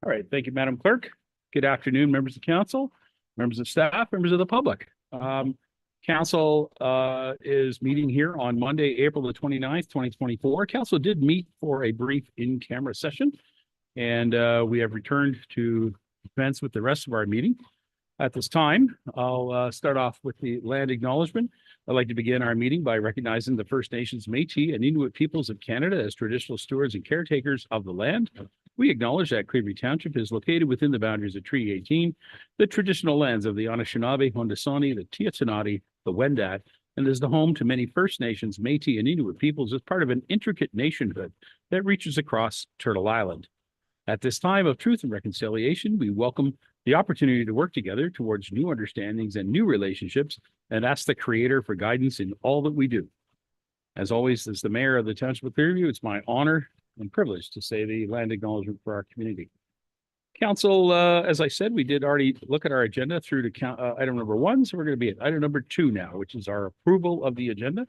All right, thank you, Madam Clerk. Good afternoon, members of council, members of staff, members of the public. Council is meeting here on Monday, April the 29th, 2024. Council did meet for a brief in-camera session, and we have returned to commence with the rest of our meeting. At this time, I'll start off with the land acknowledgement. I'd like to begin our meeting by recognizing the First Nations, Métis, and Inuit peoples of Canada as traditional stewards and caretakers of the land. We acknowledge that Clearview Township is located within the boundaries of Treaty 18, the traditional lands of the Anishinaabe, Haudenosaunee, the Tiahuanacoa, the Wendat, and is the home to many First Nations, Métis, and Inuit peoples as part of an intricate nationhood that reaches across Turtle Island. At this time of truth and reconciliation, we welcome the opportunity to work together towards new understandings and new relationships and ask the Creator for guidance in all that we do. As always, as the Mayor of the Township of Clearview, it's my honor and privilege to say the land acknowledgement for our community. Council, as I said, we did already look at our agenda through to item number 1, so we're going to be at item number 2 now, which is our approval of the agenda.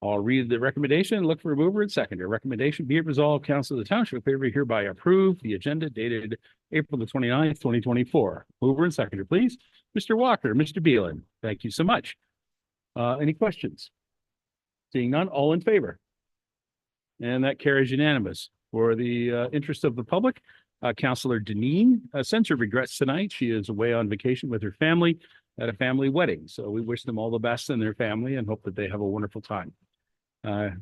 I'll read the recommendation and look for a mover and seconder. Recommendation, be it resolved, Council of the Township of Clearview hereby approve the agenda dated April the 29th, 2024. Mover and seconder, please. Mr. Walker, Mr. Beelan, thank you so much. Any questions? Seeing none, all in favor? And that carries unanimous. For the interest of the public, Councillor Deneen sends her regrets tonight. She is away on vacation with her family at a family wedding. So we wish them all the best in their family and hope that they have a wonderful time.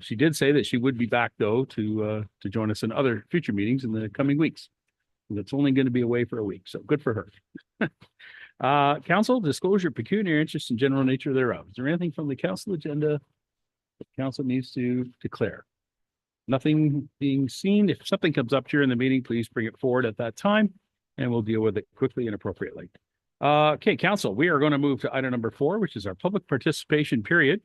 She did say that she would be back, though, to join us in other future meetings in the coming weeks. And it's only going to be away for a week, so good for her. Council, disclosure, pecuniary interest, and general nature thereof. Is there anything from the council agenda that council needs to declare? Nothing being seen. If something comes up during the meeting, please bring it forward at that time, and we'll deal with it quickly and appropriately. Okay, council, we are going to move to item number 4, which is our public participation period.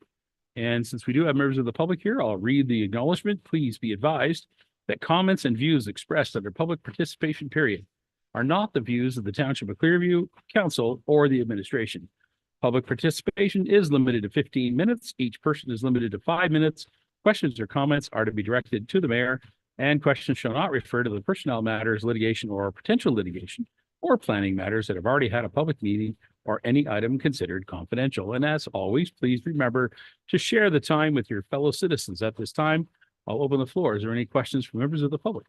And since we do have members of the public here, I'll read the acknowledgement. Please be advised that comments and views expressed under public participation period are not the views of the Township of Clearview, council, or the administration. Public participation is limited to 15 minutes. Each person is limited to 5 minutes. Questions or comments are to be directed to the mayor, and questions shall not refer to the personnel matters, litigation, or potential litigation, or planning matters that have already had a public meeting or any item considered confidential. And as always, please remember to share the time with your fellow citizens. At this time, I'll open the floor. Is there any questions from members of the public?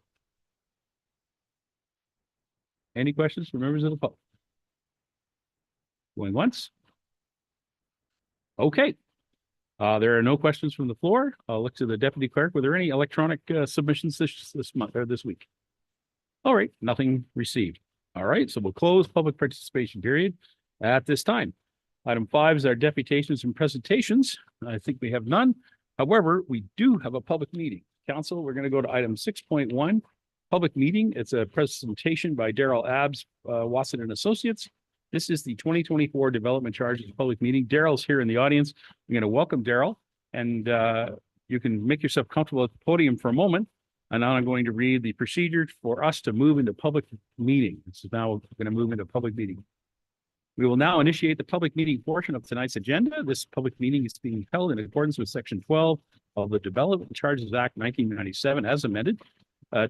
Any questions from members of the public? Going once? Okay. There are no questions from the floor. I'll look to the deputy clerk. Were there any electronic submissions this month or this week? All right, nothing received. All right, so we'll close public participation period at this time. Item 5 is our deputations and presentations. I think we have none. However, we do have a public meeting. Council, we're going to go to item 6.1, public meeting. It's a presentation by Daryl Abbs, Watson and Associates. This is the 2024 Development Charges Public Meeting. Daryl's here in the audience. I'm going to welcome Daryl, and you can make yourself comfortable at the podium for a moment. And now I'm going to read the procedure for us to move into public meeting. This is now going to move into public meeting. We will now initiate the public meeting portion of tonight's agenda. This public meeting is being held in accordance with Section 12 of the Development Charges Act 1997 as amended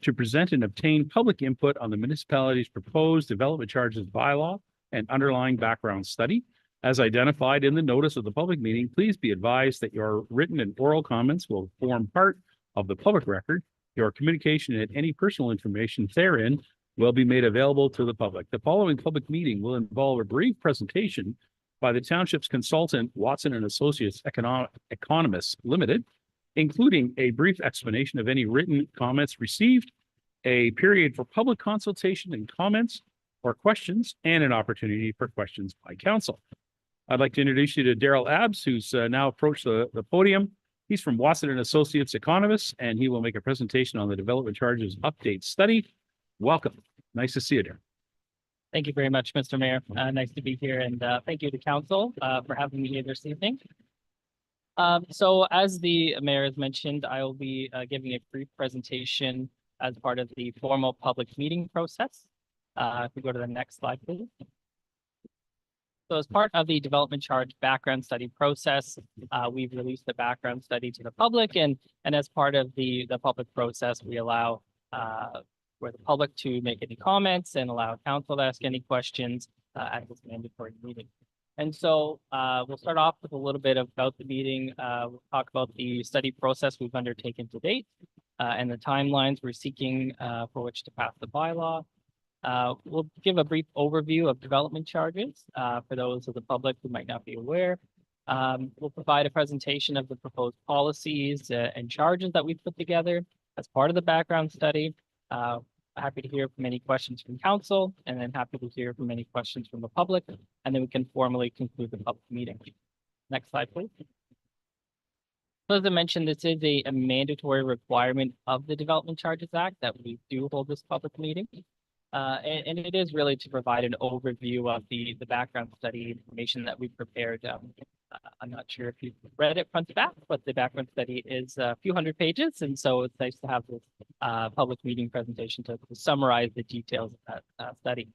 to present and obtain public input on the municipality's proposed development charges bylaw and underlying background study. As identified in the notice of the public meeting, please be advised that your written and oral comments will form part of the public record. Your communication and any personal information therein will be made available to the public. The following public meeting will involve a brief presentation by the township's consultant, Watson and Associates Economists Limited, including a brief explanation of any written comments received, a period for public consultation and comments or questions, and an opportunity for questions by council. I'd like to introduce you to Daryl Abbs, who's now approached the podium. He's from Watson and Associates Economists, and he will make a presentation on the Development Charges Update Study. Welcome. Nice to see you, Daryl. Thank you very much, Mr. Mayor. Nice to be here, and thank you to council for having me here this evening. So as the mayor has mentioned, I will be giving a brief presentation as part of the formal public meeting process. If we go to the next slide, please. So as part of the development charge background study process, we've released the background study to the public, and as part of the public process, we allow for the public to make any comments and allow council to ask any questions at this mandatory meeting. And so we'll start off with a little bit about the meeting. We'll talk about the study process we've undertaken to date and the timelines we're seeking for which to pass the bylaw. We'll give a brief overview of development charges for those of the public who might not be aware. We'll provide a presentation of the proposed policies and charges that we've put together as part of the background study. Happy to hear from any questions from council, and then happy to hear from any questions from the public, and then we can formally conclude the public meeting. Next slide, please. So as I mentioned, this is a mandatory requirement of the Development Charges Act that we do hold this public meeting. And it is really to provide an overview of the background study information that we prepared. I'm not sure if you've read it front to back, but the background study is a few hundred pages. And so it's nice to have this public meeting presentation to summarize the details of that study.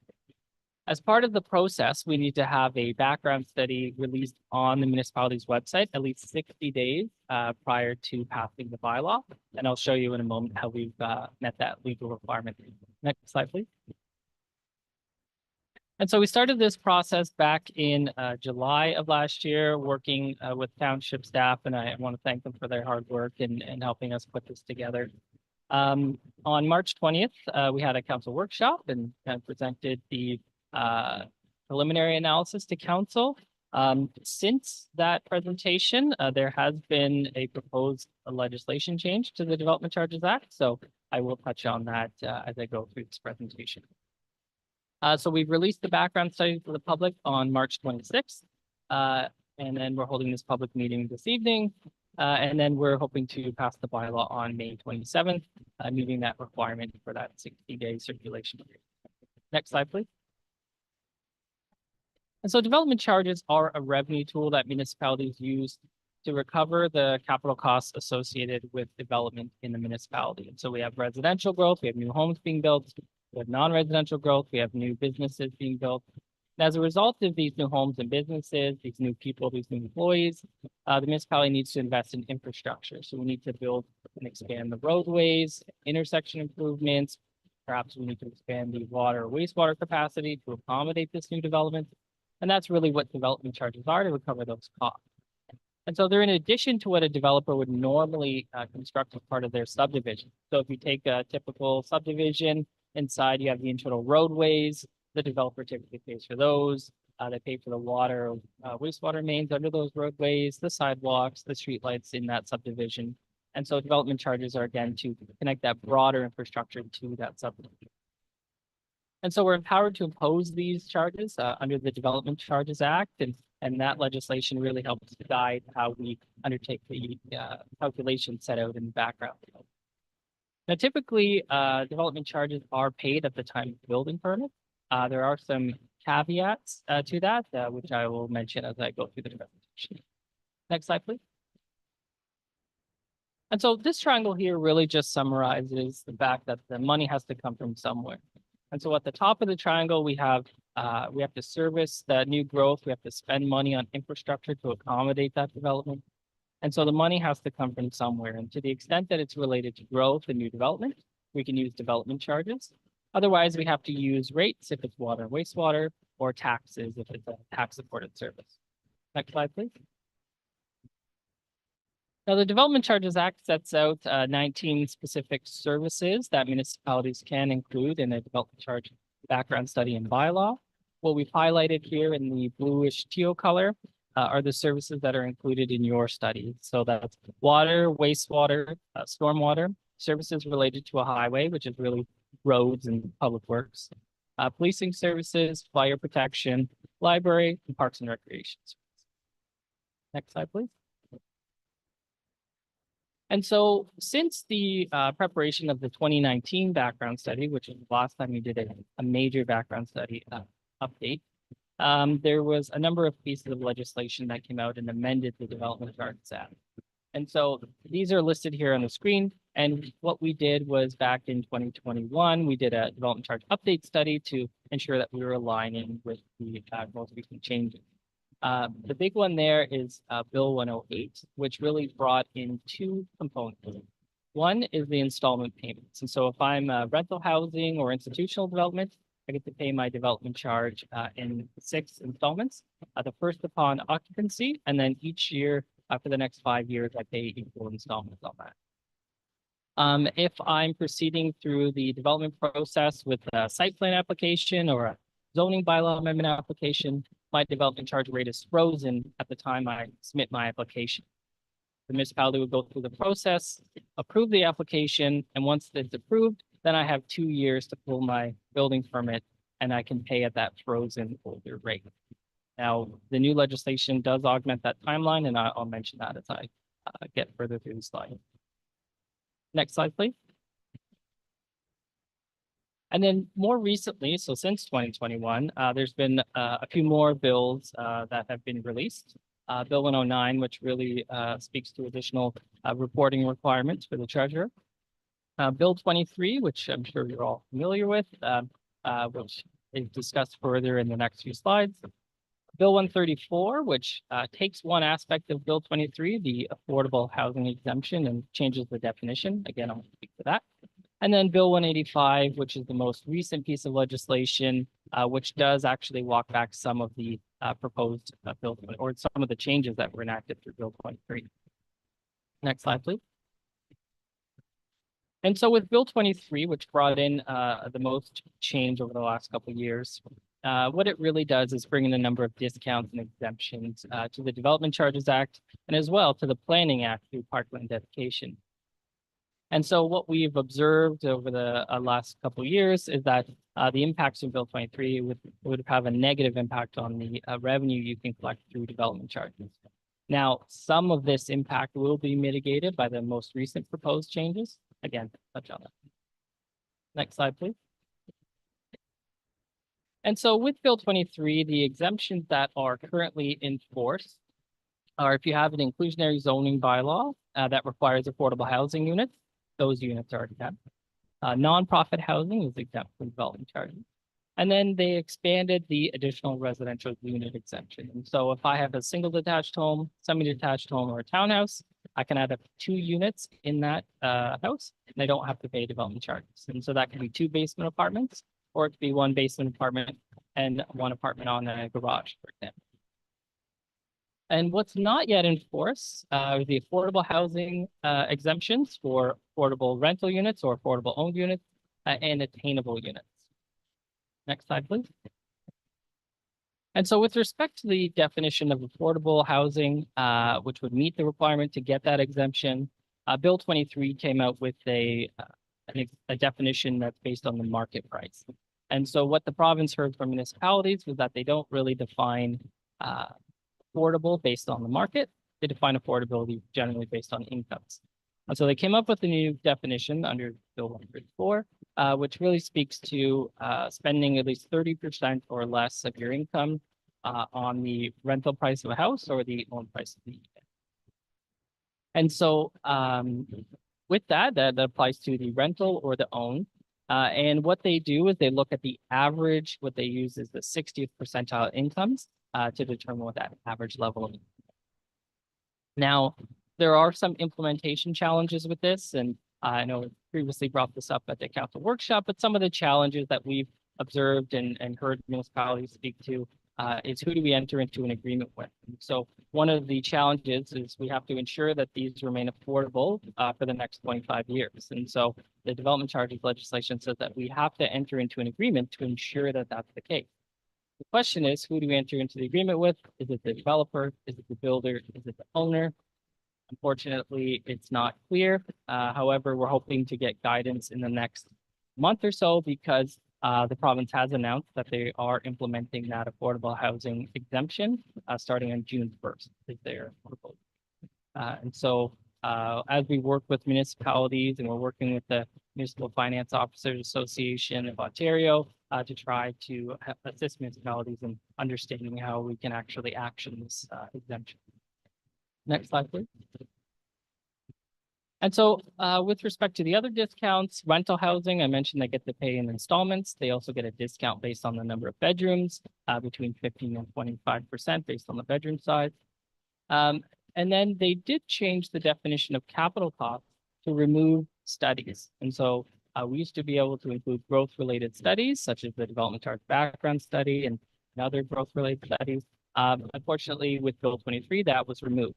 As part of the process, we need to have a background study released on the municipality's website at least 60 days prior to passing the bylaw. And I'll show you in a moment how we've met that legal requirement. Next slide, please. And so we started this process back in July of last year, working with township staff, and I want to thank them for their hard work in helping us put this together. On March 20th, we had a council workshop and presented the preliminary analysis to council. Since that presentation, there has been a proposed legislation change to the Development Charges Act, so I will touch on that as I go through this presentation. So we've released the background study for the public on March 26th, and then we're holding this public meeting this evening, and then we're hoping to pass the bylaw on May 27th, meeting that requirement for that 60-day circulation period. Next slide, please. And so development charges are a revenue tool that municipalities use to recover the capital costs associated with development in the municipality. And so we have residential growth, we have new homes being built, we have non-residential growth, we have new businesses being built. And as a result of these new homes and businesses, these new people, these new employees, the municipality needs to invest in infrastructure. So we need to build and expand the roadways, intersection improvements. Perhaps we need to expand the water or wastewater capacity to accommodate this new development. And that's really what development charges are, to recover those costs. And so they're in addition to what a developer would normally construct as part of their subdivision. So if you take a typical subdivision, inside you have the internal roadways, the developer typically pays for those. They pay for the water, wastewater mains under those roadways, the sidewalks, the streetlights in that subdivision. And so development charges are, again, to connect that broader infrastructure to that subdivision. And so we're empowered to impose these charges under the Development Charges Act, and that legislation really helps guide how we undertake the calculations set out in the background. Now, typically, development charges are paid at the time of building permit. There are some caveats to that, which I will mention as I go through the presentation. Next slide, please. And so this triangle here really just summarizes the fact that the money has to come from somewhere. And so at the top of the triangle, we have to service that new growth. We have to spend money on infrastructure to accommodate that development. And so the money has to come from somewhere. And to the extent that it's related to growth and new development, we can use development charges. Otherwise, we have to use rates if it's water and wastewater, or taxes if it's a tax-supported service. Next slide, please. Now, the Development Charges Act sets out 19 specific services that municipalities can include in a development charge background study and bylaw. What we've highlighted here in the bluish teal color are the services that are included in your study. So that's water, wastewater, stormwater, services related to a highway, which is really roads and public works, policing services, fire protection, library, and parks and recreation. Next slide, please. And so since the preparation of the 2019 background study, which is the last time we did a major background study update, there was a number of pieces of legislation that came out and amended the Development Charges Act. And so these are listed here on the screen. And what we did was back in 2021, we did a development charge update study to ensure that we were aligning with the most recent changes. The big one there is Bill 108, which really brought in two components. One is the installment payments. And so if I'm rental housing or institutional development, I get to pay my development charge in 6 installments. The first upon occupancy, and then each year for the next 5 years, I pay equal installments on that. If I'm proceeding through the development process with a site plan application or a zoning bylaw amendment application, my development charge rate is frozen at the time I submit my application. The municipality would go through the process, approve the application, and once it's approved, then I have 2 years to pull my building permit and I can pay at that frozen older rate. Now, the new legislation does augment that timeline, and I'll mention that as I get further through the slide. Next slide, please. And then more recently, so since 2021, there's been a few more bills that have been released. Bill 109, which really speaks to additional reporting requirements for the treasurer. Bill 23, which I'm sure you're all familiar with, which is discussed further in the next few slides. Bill 134, which takes one aspect of Bill 23, the affordable housing exemption, and changes the definition. Again, I'll speak to that. And then Bill 185, which is the most recent piece of legislation, which does actually walk back some of the proposed bill, or some of the changes that were enacted through Bill 23. Next slide, please. And so with Bill 23, which brought in the most change over the last couple of years, what it really does is bring in a number of discounts and exemptions to the Development Charges Act and as well to the Planning Act through parkland dedication. And so what we've observed over the last couple of years is that the impacts of Bill 23 would have a negative impact on the revenue you can collect through development charges. Now, some of this impact will be mitigated by the most recent proposed changes. Again, touch on that. Next slide, please. And so with Bill 23, the exemptions that are currently in force are if you have an inclusionary zoning bylaw that requires affordable housing units, those units are exempt. Nonprofit housing is exempt from development charges. And then they expanded the additional residential unit exemption. And so if I have a single detached home, semi-detached home, or a townhouse, I can add up to 2 units in that house, and I don't have to pay development charges. And so that can be 2 basement apartments, or it could be 1 basement apartment and 1 apartment on a garage, for example. And what's not yet in force are the affordable housing exemptions for affordable rental units or affordable owned units and attainable units. Next slide, please. And so with respect to the definition of affordable housing, which would meet the requirement to get that exemption, Bill 23 came out with a definition that's based on the market price. And so what the province heard from municipalities was that they don't really define affordable based on the market. They define affordability generally based on incomes. And so they came up with a new definition under Bill 134, which really speaks to spending at least 30% or less of your income on the rental price of a house or the own price of the unit. And so with that applies to the rental or the own. And what they do is they look at the average, what they use is the 60th percentile incomes to determine what that average level is. Now, there are some implementation challenges with this, and I know I previously brought this up at the council workshop, but some of the challenges that we've observed and heard municipalities speak to is who do we enter into an agreement with? And so one of the challenges is we have to ensure that these remain affordable for the next 25 years. And so the development charges legislation says that we have to enter into an agreement to ensure that that's the case. The question is, who do we enter into the agreement with? Is it the developer? Is it the builder? Is it the owner? Unfortunately, it's not clear. However, we're hoping to get guidance in the next month or so because the province has announced that they are implementing that affordable housing exemption starting on June 1st is their proposal. And so as we work with municipalities and we're working with the Municipal Finance Officers Association of Ontario to try to assist municipalities in understanding how we can actually action this exemption. Next slide, please. And so with respect to the other discounts, rental housing, I mentioned they get to pay in installments. They also get a discount based on the number of bedrooms, between 15 and 25% based on the bedroom size. And then they did change the definition of capital costs to remove studies. And so we used to be able to include growth-related studies, such as the development charge background study and other growth-related studies. Unfortunately, with Bill 23, that was removed.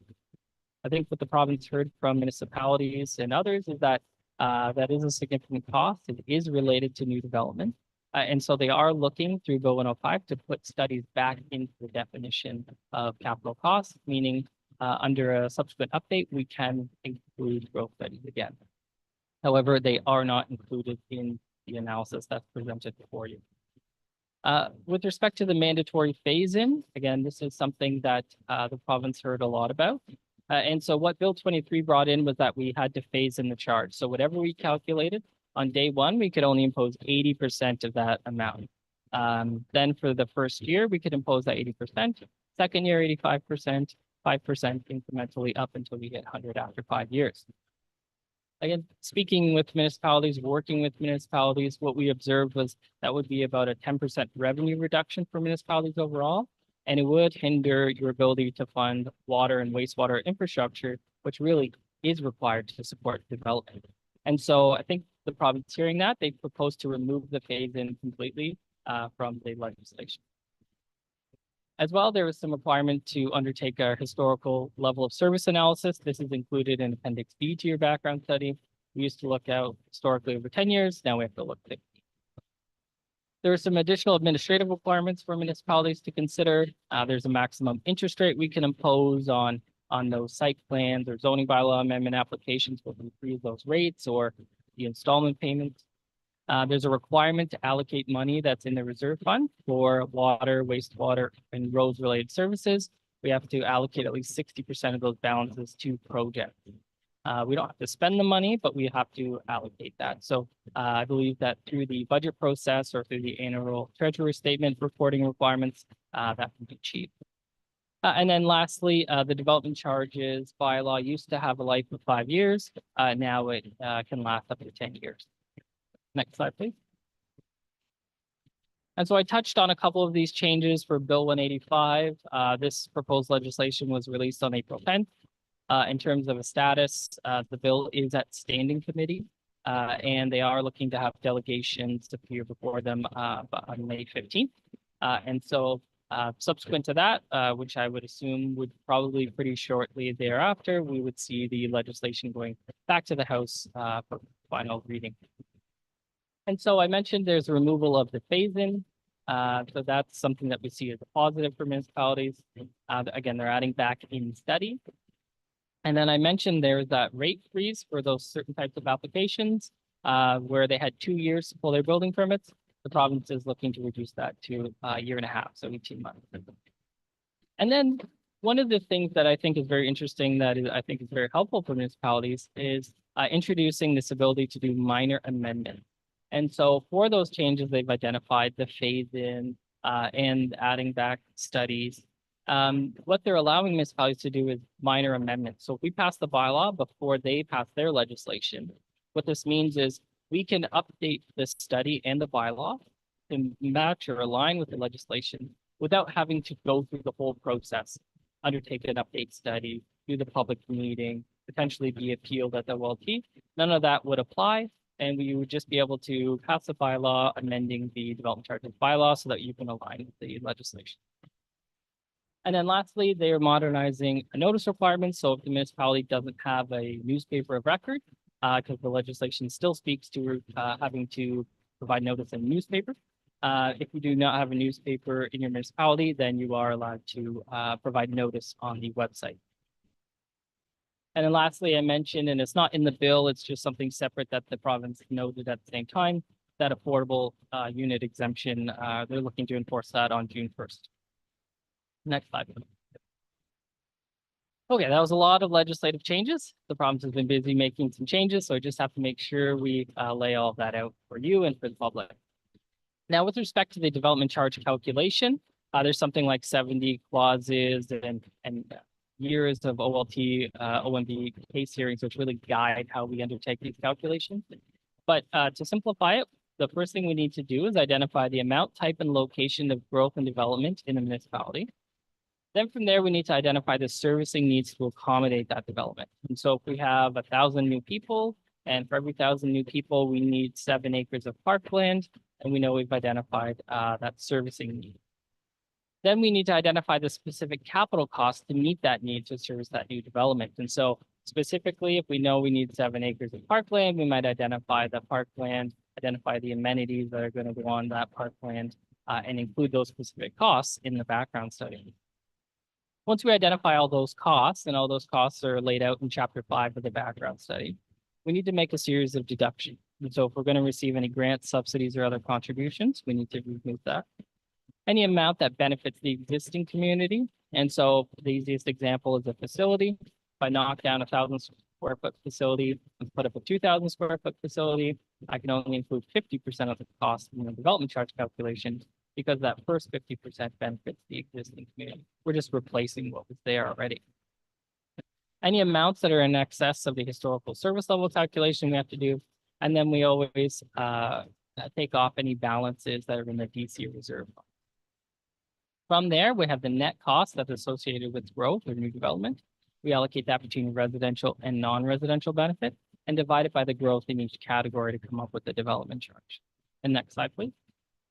I think what the province heard from municipalities and others is that that is a significant cost. It is related to new development. And so they are looking through Bill 105 to put studies back into the definition of capital costs, meaning under a subsequent update, we can include growth studies again. However, they are not included in the analysis that's presented before you. With respect to the mandatory phase-in, again, this is something that the province heard a lot about. And so what Bill 23 brought in was that we had to phase in the charge. So whatever we calculated on day one, we could only impose 80% of that amount. Then for the first year, we could impose that 80%. Second year, 85%, 5% incrementally up until we hit 100 after 5 years. Again, speaking with municipalities, working with municipalities, what we observed was that would be about a 10% revenue reduction for municipalities overall, and it would hinder your ability to fund water and wastewater infrastructure, which really is required to support development. And so I think the province hearing that, they proposed to remove the phase-in completely from the legislation. As well, there was some requirement to undertake a historical level of service analysis. This is included in Appendix B to your background study. We used to look out historically over 10 years. Now we have to look 50. There are some additional administrative requirements for municipalities to consider. There's a maximum interest rate we can impose on those site plans or zoning bylaw amendment applications where we freeze those rates or the installment payments. There's a requirement to allocate money that's in the reserve fund for water, wastewater, and roads-related services. We have to allocate at least 60% of those balances to projects. We don't have to spend the money, but we have to allocate that. So I believe that through the budget process or through the annual treasury statement reporting requirements, that can be achieved. And then lastly, the development charges bylaw used to have a life of 5 years. Now it can last up to 10 years. Next slide, please. And so I touched on a couple of these changes for Bill 185. This proposed legislation was released on April 10th. In terms of a status, the bill is at standing committee, and they are looking to have delegations to appear before them on May 15th. And so subsequent to that, which I would assume would probably pretty shortly thereafter, we would see the legislation going back to the House for final reading. And so I mentioned there's a removal of the phase-in. So that's something that we see as a positive for municipalities. Again, they're adding back in study. And then I mentioned there's that rate freeze for those certain types of applications where they had 2 years to pull their building permits. The province is looking to reduce that to a year and a half, so 18 months. And then one of the things that I think is very interesting that I think is very helpful for municipalities is introducing this ability to do minor amendments. And so for those changes, they've identified the phase-in and adding back studies. What they're allowing municipalities to do is minor amendments. So if we pass the bylaw before they pass their legislation, what this means is we can update the study and the bylaw to match or align with the legislation without having to go through the whole process, undertake an update study, do the public meeting, potentially be appealed at the OLT. None of that would apply. And we would just be able to pass a bylaw amending the development charges bylaw so that you can align with the legislation. And then lastly, they are modernizing a notice requirements. So if the municipality doesn't have a newspaper of record, because the legislation still speaks to having to provide notice in a newspaper. If you do not have a newspaper in your municipality, then you are allowed to provide notice on the website. And then lastly, I mentioned, and it's not in the bill, it's just something separate that the province noted at the same time, that affordable unit exemption, they're looking to enforce that on June 1st. Next slide. Okay, that was a lot of legislative changes. The province has been busy making some changes, so I just have to make sure we lay all that out for you and for the public. Now, with respect to the development charge calculation, there's something like 70 clauses and years of OLT, OMB case hearings, which really guide how we undertake these calculations. But to simplify it, the first thing we need to do is identify the amount, type, and location of growth and development in a municipality. Then from there, we need to identify the servicing needs to accommodate that development. And so if we have 1,000 new people, and for every 1,000 new people, we need 7 acres of parkland, and we know we've identified that servicing need. Then we need to identify the specific capital cost to meet that need to service that new development. And so specifically, if we know we need 7 acres of parkland, we might identify the parkland, identify the amenities that are going to go on that parkland, and include those specific costs in the background study. Once we identify all those costs, and all those costs are laid out in Chapter 5 of the background study, we need to make a series of deductions. And so if we're going to receive any grants, subsidies, or other contributions, we need to remove that. Any amount that benefits the existing community. And so the easiest example is a facility. If I knock down 1,000 square foot facility and put up a 2,000 square foot facility, I can only include 50% of the cost in the development charge calculation, because that first 50% benefits the existing community. We're just replacing what was there already. Any amounts that are in excess of the historical service level calculation we have to do. And then we always take off any balances that are in the DC reserve. From there, we have the net cost that's associated with growth or new development. We allocate that between residential and non-residential benefit and divide it by the growth in each category to come up with the development charge. And next slide, please.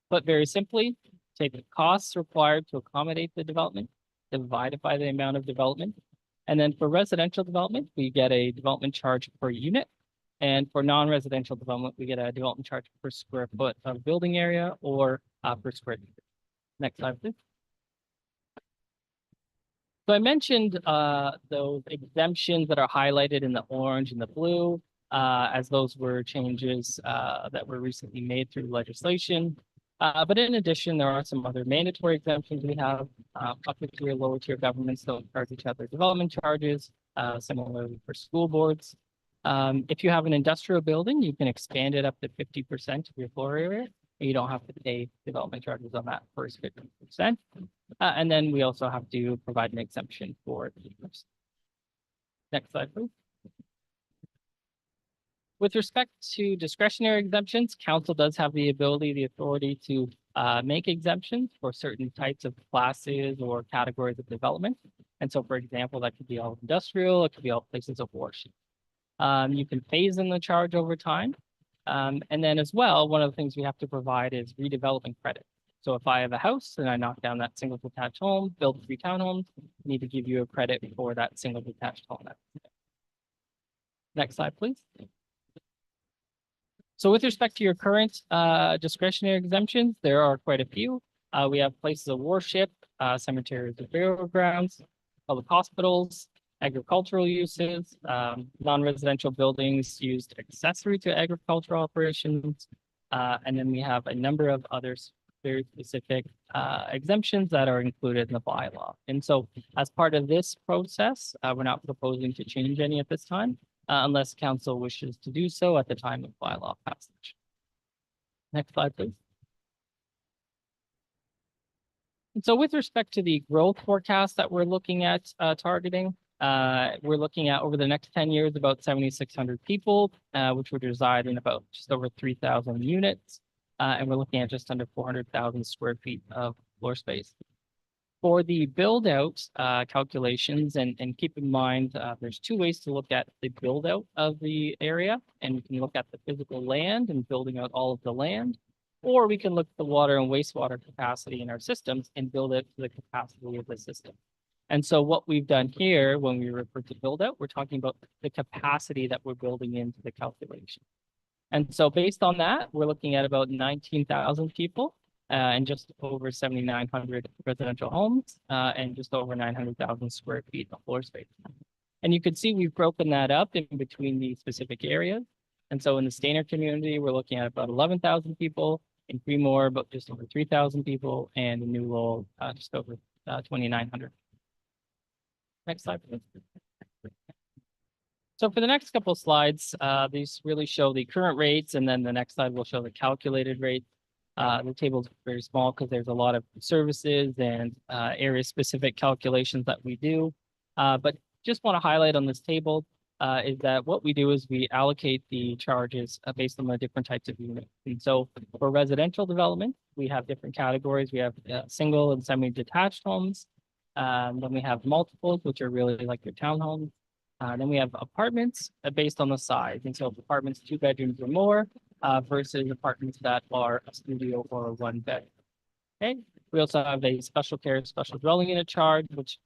But very simply, take the costs required to accommodate the development, divide it by the amount of development. And then for residential development, we get a development charge per unit. And for non-residential development, we get a development charge per square foot of building area or per square meter. Next slide, please. So I mentioned those exemptions that are highlighted in the orange and the blue, as those were changes that were recently made through legislation. But in addition, there are some other mandatory exemptions we have. Upper tier, lower tier governments don't charge each other development charges, similarly for school boards. If you have an industrial building, you can expand it up to 50% of your floor area. And you don't have to pay development charges on that first 50%. And then we also have to provide an exemption for dealers. Next slide, please. With respect to discretionary exemptions, council does have the ability, the authority to make exemptions for certain types of classes or categories of development. And so, for example, that could be all industrial, it could be all places of worship. You can phase in the charge over time. And then as well, one of the things we have to provide is redevelopment credit. So if I have a house and I knock down that single detached home, build 3 townhomes, I need to give you a credit for that single detached home. Next slide, please. So with respect to your current discretionary exemptions, there are quite a few. We have places of worship, cemeteries and burial grounds, public hospitals, agricultural uses, non-residential buildings used accessory to agricultural operations. And then we have a number of others, very specific exemptions that are included in the bylaw. And so as part of this process, we're not proposing to change any at this time, unless council wishes to do so at the time of bylaw passage. Next slide, please. And so with respect to the growth forecast that we're looking at targeting, we're looking at over the next 10 years, about 7,600 people, which would reside in about just over 3,000 units. And we're looking at just under 400,000 square feet of floor space. For the build out calculations, and keep in mind, there's 2 ways to look at the build out of the area. And we can look at the physical land and building out all of the land, or we can look at the water and wastewater capacity in our systems and build it to the capacity of the system. And so what we've done here, when we refer to build out, we're talking about the capacity that we're building into the calculation. And so based on that, we're looking at about 19,000 people and just over 7,900 residential homes and just over 900,000 square feet of floor space. And you can see we've broken that up in between the specific areas. And so in the Stainer community, we're looking at about 11,000 people, in Fremore, about just over 3,000 people, and in New Lowell, just over 2,900. Next slide, please. So for the next couple of slides, these really show the current rates, and then the next slide will show the calculated rates. The table is very small because there's a lot of services and area-specific calculations that we do. But just want to highlight on this table is that what we do is we allocate the charges based on the different types of units. And so for residential development, we have different categories. We have single and semi-detached homes. Then we have multiples, which are really like your townhomes. Then we have apartments based on the size. And so apartments, 2 bedrooms or more, versus apartments that are a studio or a 1 bed. Okay. We also have a special care, special dwelling unit charge, which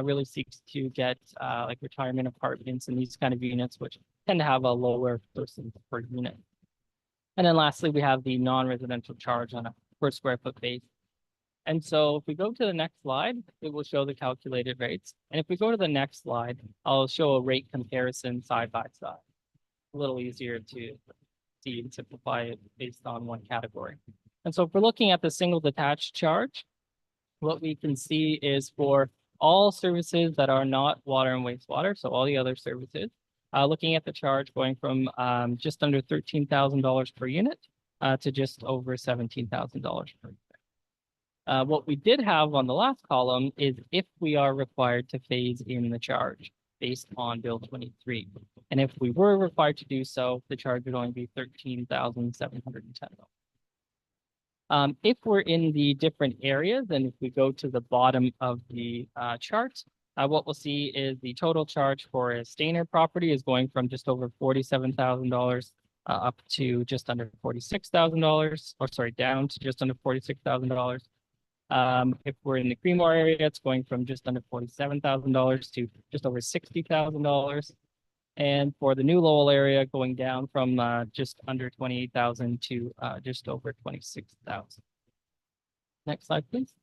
really seeks to get like retirement apartments and these kind of units, which tend to have a lower person per unit. And then lastly, we have the non-residential charge on a per square foot base. And so if we go to the next slide, it will show the calculated rates. And if we go to the next slide, I'll show a rate comparison side by side. A little easier to see and simplify it based on one category. And so if we're looking at the single detached charge, what we can see is for all services that are not water and wastewater, so all the other services, looking at the charge going from just under $13,000 per unit to just over $17,000 per unit. What we did have on the last column is if we are required to phase in the charge based on Bill 23. And if we were required to do so, the charge would only be $13,710. If we're in the different areas, and if we go to the bottom of the chart, what we'll see is the total charge for a Stainer property is going from just over $47,000 up to just under $46,000, or sorry, down to just under $46,000. If we're in the Creemore area, it's going from just under $47,000 to just over $60,000. And for the New Lowell area, going down from just under 28,000 to just over 26,000. Next slide, please.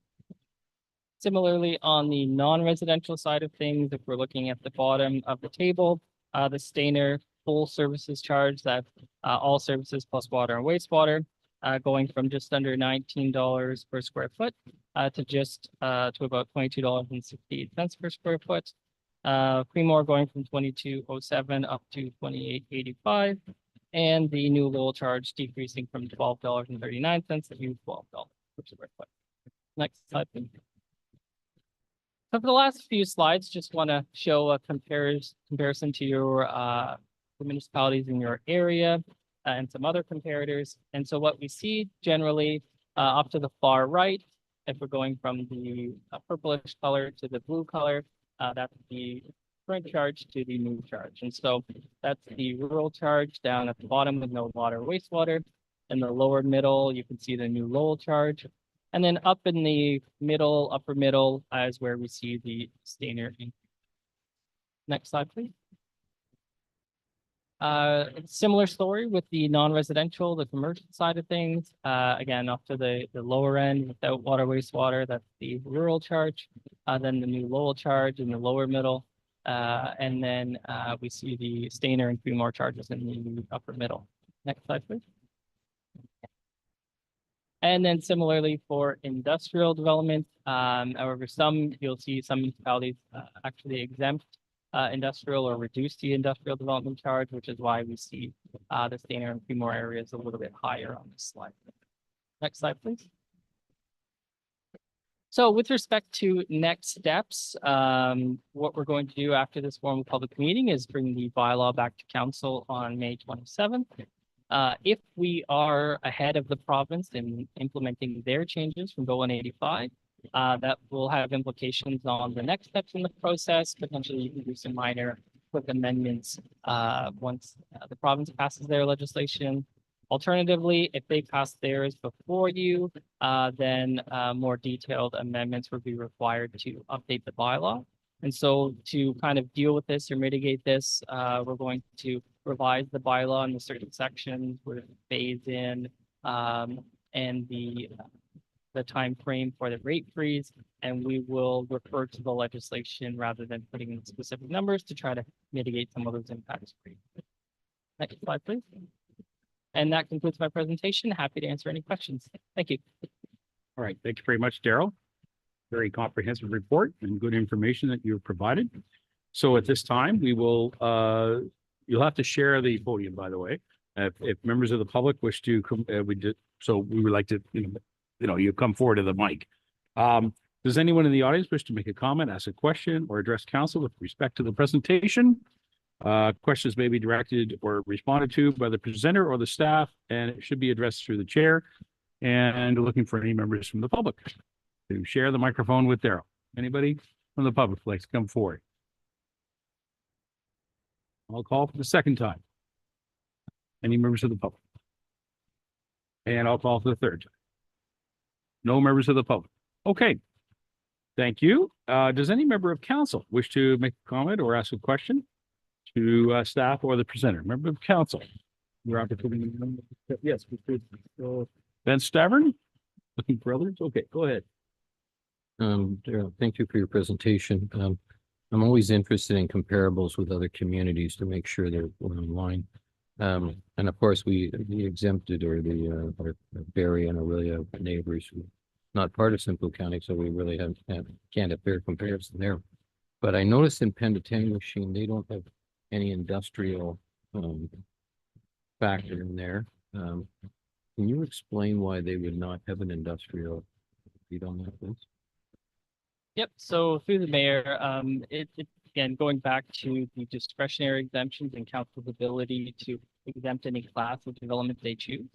Similarly, on the non-residential side of things, if we're looking at the bottom of the table, the Stainer full services charge, that all services plus water and wastewater, going from just under $19 per square foot to just to about $22.68 per square foot. Creemore going from $22.07 up to $28.85, and the New Lowell charge decreasing from $12.39 to $12 per square foot. Next slide, please. So for the last few slides, just want to show a comparison to your the municipalities in your area and some other comparators. And so what we see generally up to the far right, if we're going from the purplish color to the blue color, that's the current charge to the new charge. And so that's the rural charge down at the bottom with no water or wastewater. In the lower middle, you can see the New Lowell charge. And then up in the middle, upper middle, is where we see the Stainer. Next slide, please. Similar story with the non-residential, the commercial side of things. Again, up to the lower end without water, wastewater, that's the rural charge. Then the New Lowell charge in the lower middle. And then we see the Stainer and Creemore charges in the upper middle. Next slide, please. And then similarly for industrial development, however, you'll see some municipalities actually exempt industrial or reduce the industrial development charge, which is why we see the Stainer and Creemore areas a little bit higher on this slide. Next slide, please. So with respect to next steps, what we're going to do after this formal public meeting is bring the bylaw back to council on May 27th. If we are ahead of the province in implementing their changes from Bill 185, that will have implications on the next steps in the process. Potentially, you can do some minor quick amendments once the province passes their legislation. Alternatively, if they pass theirs before you, then more detailed amendments would be required to update the bylaw. And so to kind of deal with this or mitigate this, we're going to revise the bylaw in the certain sections with phase in and the time frame for the rate freeze, and we will refer to the legislation rather than putting in specific numbers to try to mitigate some of those impacts. Next slide, please. And that concludes my presentation. Happy to answer any questions. Thank you. All right. Thank you very much, Daryl. Very comprehensive report and good information that you've provided. So at this time, we will, you'll have to share the podium, by the way. If members of the public wish to come, so we would like to, you come forward to the mic. Does anyone in the audience wish to make a comment, ask a question, or address council with respect to the presentation? Questions may be directed or responded to by the presenter or the staff, and it should be addressed through the chair. And looking for any members from the public to share the microphone with Daryl. Anybody from the public like to come forward? I'll call for the second time. Any members of the public? And I'll call for the third time. No members of the public. Okay. Thank you. Does any member of council wish to make a comment or ask a question to staff or the presenter? Member of council, your opportunity. Yes, Ben Stavern, looking for others. Okay, go ahead. Daryl, thank you for your presentation. I'm always interested in comparables with other communities to make sure they're in line. And of course, the exempted or the Barrie and Aurelia neighbors, not part of Simcoe County, so we really can't have fair comparison there. But I noticed in Pendatang, they don't have any industrial factor in there. Can you explain why they would not have an industrial? If you don't have this. Yep, so through the mayor, again, going back to the discretionary exemptions and council's ability to exempt any class of development they choose,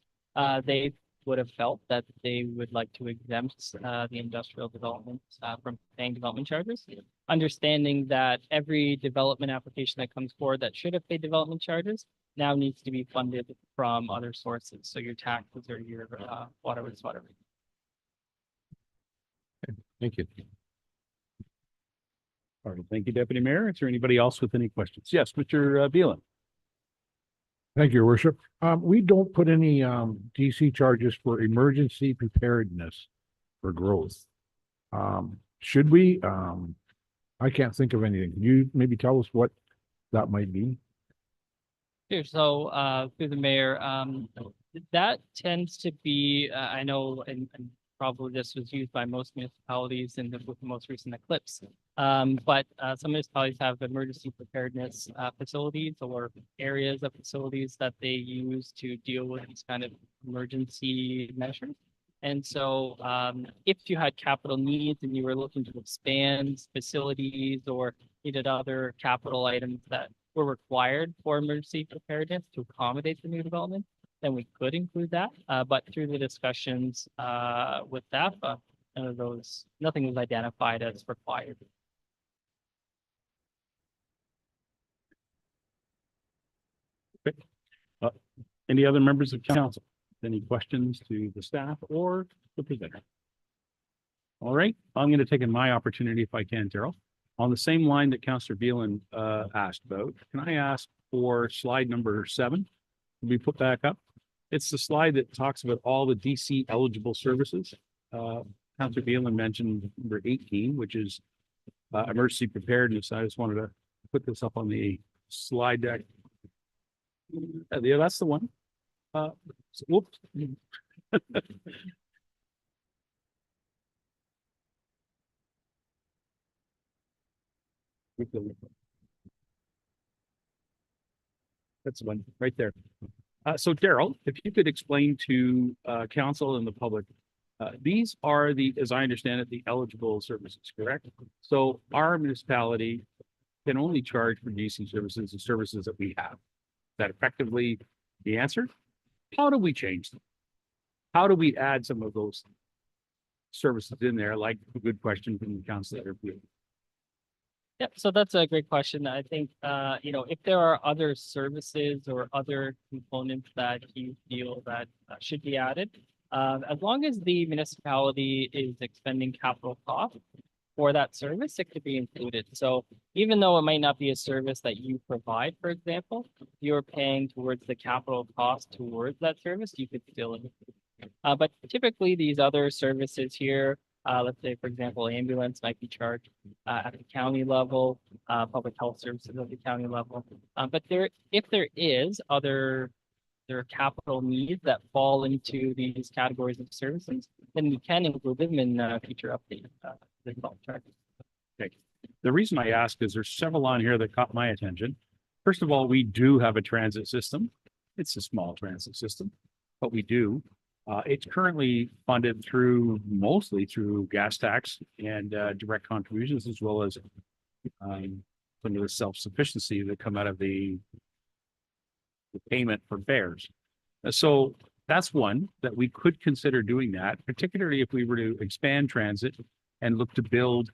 they would have felt that they would like to exempt the industrial development from paying development charges, understanding that every development application that comes forward that should have paid development charges now needs to be funded from other sources, so your taxes or your water, wastewater. Thank you. All right, thank you, Deputy Mayor. Is there anybody else with any questions? Yes, Mr. Beelan. Thank you, Your Worship. We don't put any DC charges for emergency preparedness for growth. Should we? I can't think of anything. Can you maybe tell us what that might be? Sure. So through the mayor, that tends to be, I know, and probably this was used by most municipalities with the most recent eclipse. But some municipalities have emergency preparedness facilities or areas of facilities that they use to deal with these kind of emergency measures. And so if you had capital needs and you were looking to expand facilities or needed other capital items that were required for emergency preparedness to accommodate the new development, then we could include that. But through the discussions with DAFA, nothing was identified as required. Any other members of council? Any questions to the staff or the presenter? All right, I'm going to take in my opportunity if I can, Daryl. On the same line that Councillor Beelan asked about, can I ask for slide number 7 to be put back up? It's the slide that talks about all the DC eligible services. Councillor Beelan mentioned number 18, which is emergency preparedness. I just wanted to put this up on the slide deck. Yeah, that's the one. Whoops. That's the one right there. So Daryl, if you could explain to council and the public, these are as I understand it, the eligible services, correct? So our municipality can only charge for DC services the services that we have. Is that effectively the answer? How do we change them? How do we add some of those services in there? Like a good question from the councilor. Yep, so that's a great question. I think, if there are other services or other components that you feel that should be added, as long as the municipality is expending capital costs for that service, it could be included. So even though it might not be a service that you provide, for example, you're paying towards the capital cost towards that service, you could still include it. But typically these other services here, let's say, for example, ambulance might be charged at the county level, public health services at the county level. But if there is other capital needs that fall into these categories of services, then we can include them in future updates. Okay. The reason I ask is there's several on here that caught my attention. First of all, we do have a transit system. It's a small transit system, but we do. It's currently funded mostly through gas tax and direct contributions, as well as some of the self-sufficiency that come out of the payment for fares. So that's one that we could consider doing that, particularly if we were to expand transit and look to build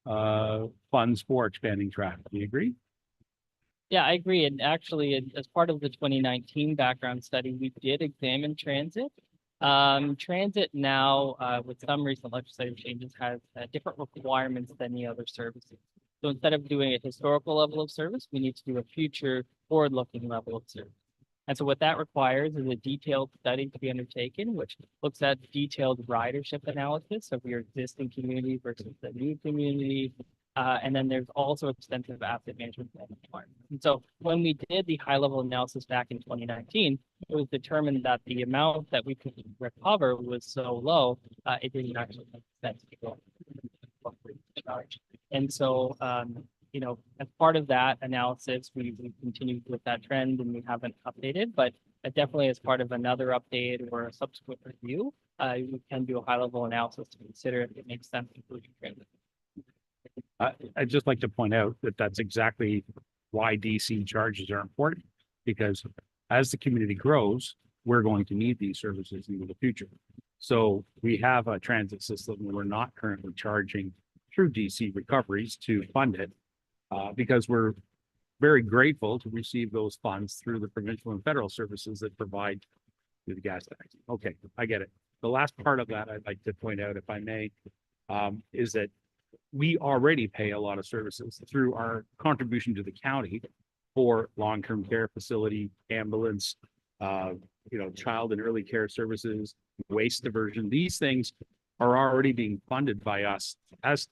funds for expanding traffic. Do you agree? Yeah, I agree. And actually, as part of the 2019 background study, we did examine transit. Transit now, with some recent legislative changes, has different requirements than the other services. So instead of doing a historical level of service, we need to do a future forward-looking level of service. And so what that requires is a detailed study to be undertaken, which looks at detailed ridership analysis of your existing community versus the new community. And then there's also extensive asset management plan requirements. And so when we did the high level analysis back in 2019, it was determined that the amount that we could recover was so low, it didn't actually make sense to go charge. And so, you know, as part of that analysis, we continued with that trend and we haven't updated, but definitely as part of another update or a subsequent review, we can do a high level analysis to consider if it makes sense to include transit. I'd just like to point out that that's exactly why DC charges are important, because as the community grows, we're going to need these services into the future. So we have a transit system and we're not currently charging through DC recoveries to fund it, because we're very grateful to receive those funds through the provincial and federal services that provide through the gas tax. Okay, I get it. The last part of that I'd like to point out, if I may, is that we already pay a lot of services through our contribution to the county for long-term care facility, ambulance, you know, child and early care services, waste diversion. These things are already being funded by us as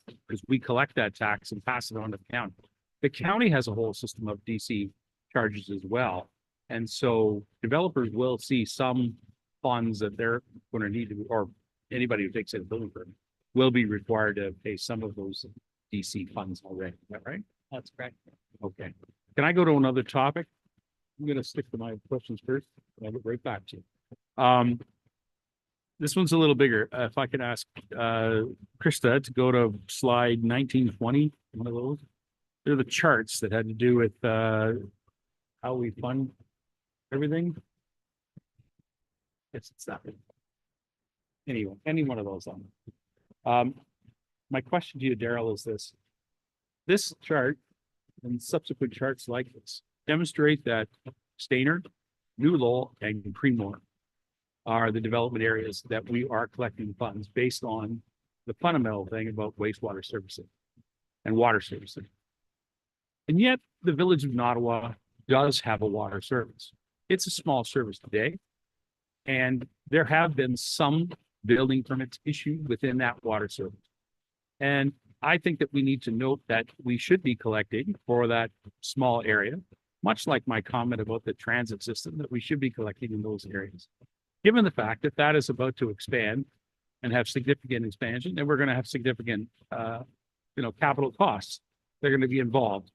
we collect that tax and pass it on to the county. The county has a whole system of DC charges as well. And so developers will see some funds that they're going to need to, or anybody who takes a building permit will be required to pay some of those DC funds already. Is that right? That's correct. Okay. Can I go to another topic? I'm going to stick to my questions first. I'll get right back to you. This one's a little bigger. If I could ask Krista to go to slide 1920, one of those. They're the charts that had to do with how we fund everything. It's that. Anyway, any one of those on. My question to you, Daryl, is this. This chart and subsequent charts like this demonstrate that Stayner, New Lowell, and Creemore are the development areas that we are collecting funds based on the fundamental thing about wastewater servicing and water servicing. And yet the village of Nottawa does have a water service. It's a small service today. And there have been some building permits issued within that water service. And I think that we need to note that we should be collecting for that small area, much like my comment about the transit system, that we should be collecting in those areas. Given the fact that that is about to expand and have significant expansion, and we're going to have significant, capital costs, they're going to be involved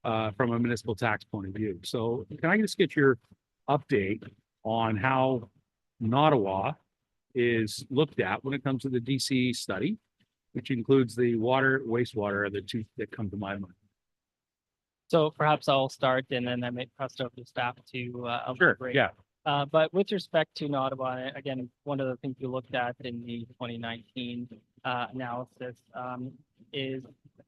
from a municipal tax point of view. So can I just get your update on how Nottawa is looked at when it comes to the DC study, which includes the water, wastewater are the two that come to my mind. So perhaps I'll start and then I may pass it over to staff to elaborate. Yeah. But with respect to Nottawa, again, one of the things we looked at in the 2019 analysis is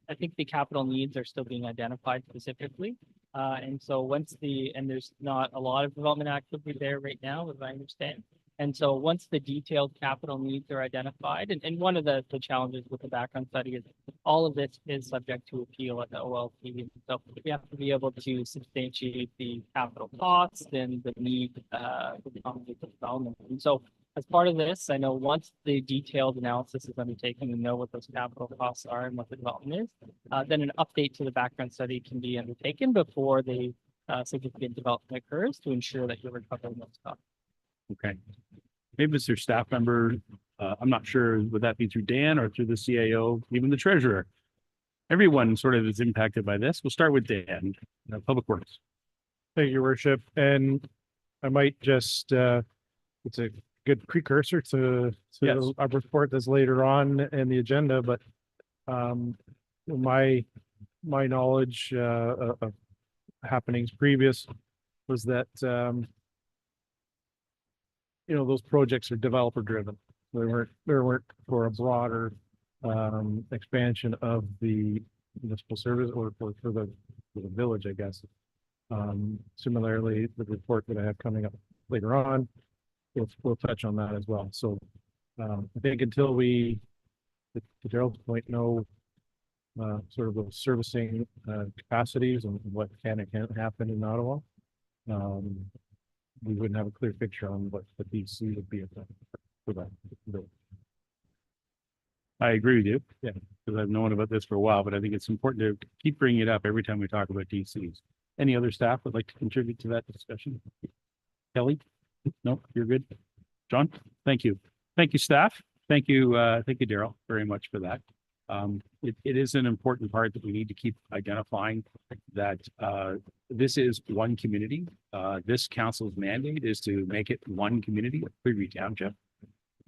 I think the capital needs are still being identified specifically. And so there's not a lot of development activity there right now, as I understand. And so once the detailed capital needs are identified, and one of the challenges with the background study is all of this is subject to appeal at the OLT. And so we have to be able to substantiate the capital costs and the need for the development. And so as part of this, I know once the detailed analysis is undertaken and know what those capital costs are and what the development is, then an update to the background study can be undertaken before the significant development occurs to ensure that you're recovering those costs. Okay. Maybe it's your staff member. I'm not sure. Would that be through Dan or through the CAO, even the treasurer? Everyone sort of is impacted by this. We'll start with Dan, Public Works. Thank you, Your Worship. And I might just, it's a good precursor to Yes. a report that's later on in the agenda, but my knowledge of happenings previous was that those projects are developer driven. They weren't for a broader expansion of the municipal service or for the village, I guess. Similarly, the report that I have coming up later on, we'll touch on that as well. So I think until we, to Gerald's point, know sort of those servicing capacities and what can and can't happen in Ottawa, we wouldn't have a clear picture on what the DC would be for that. I agree with you. Yeah. Because I've known about this for a while, but I think it's important to keep bringing it up every time we talk about DCs. Any other staff would like to contribute to that discussion? Kelly? No, you're good. John? Thank you. Thank you, staff. Thank you, Daryl, very much for that. It is an important part that we need to keep identifying that this is one community. This council's mandate is to make it one community of Clearview Township.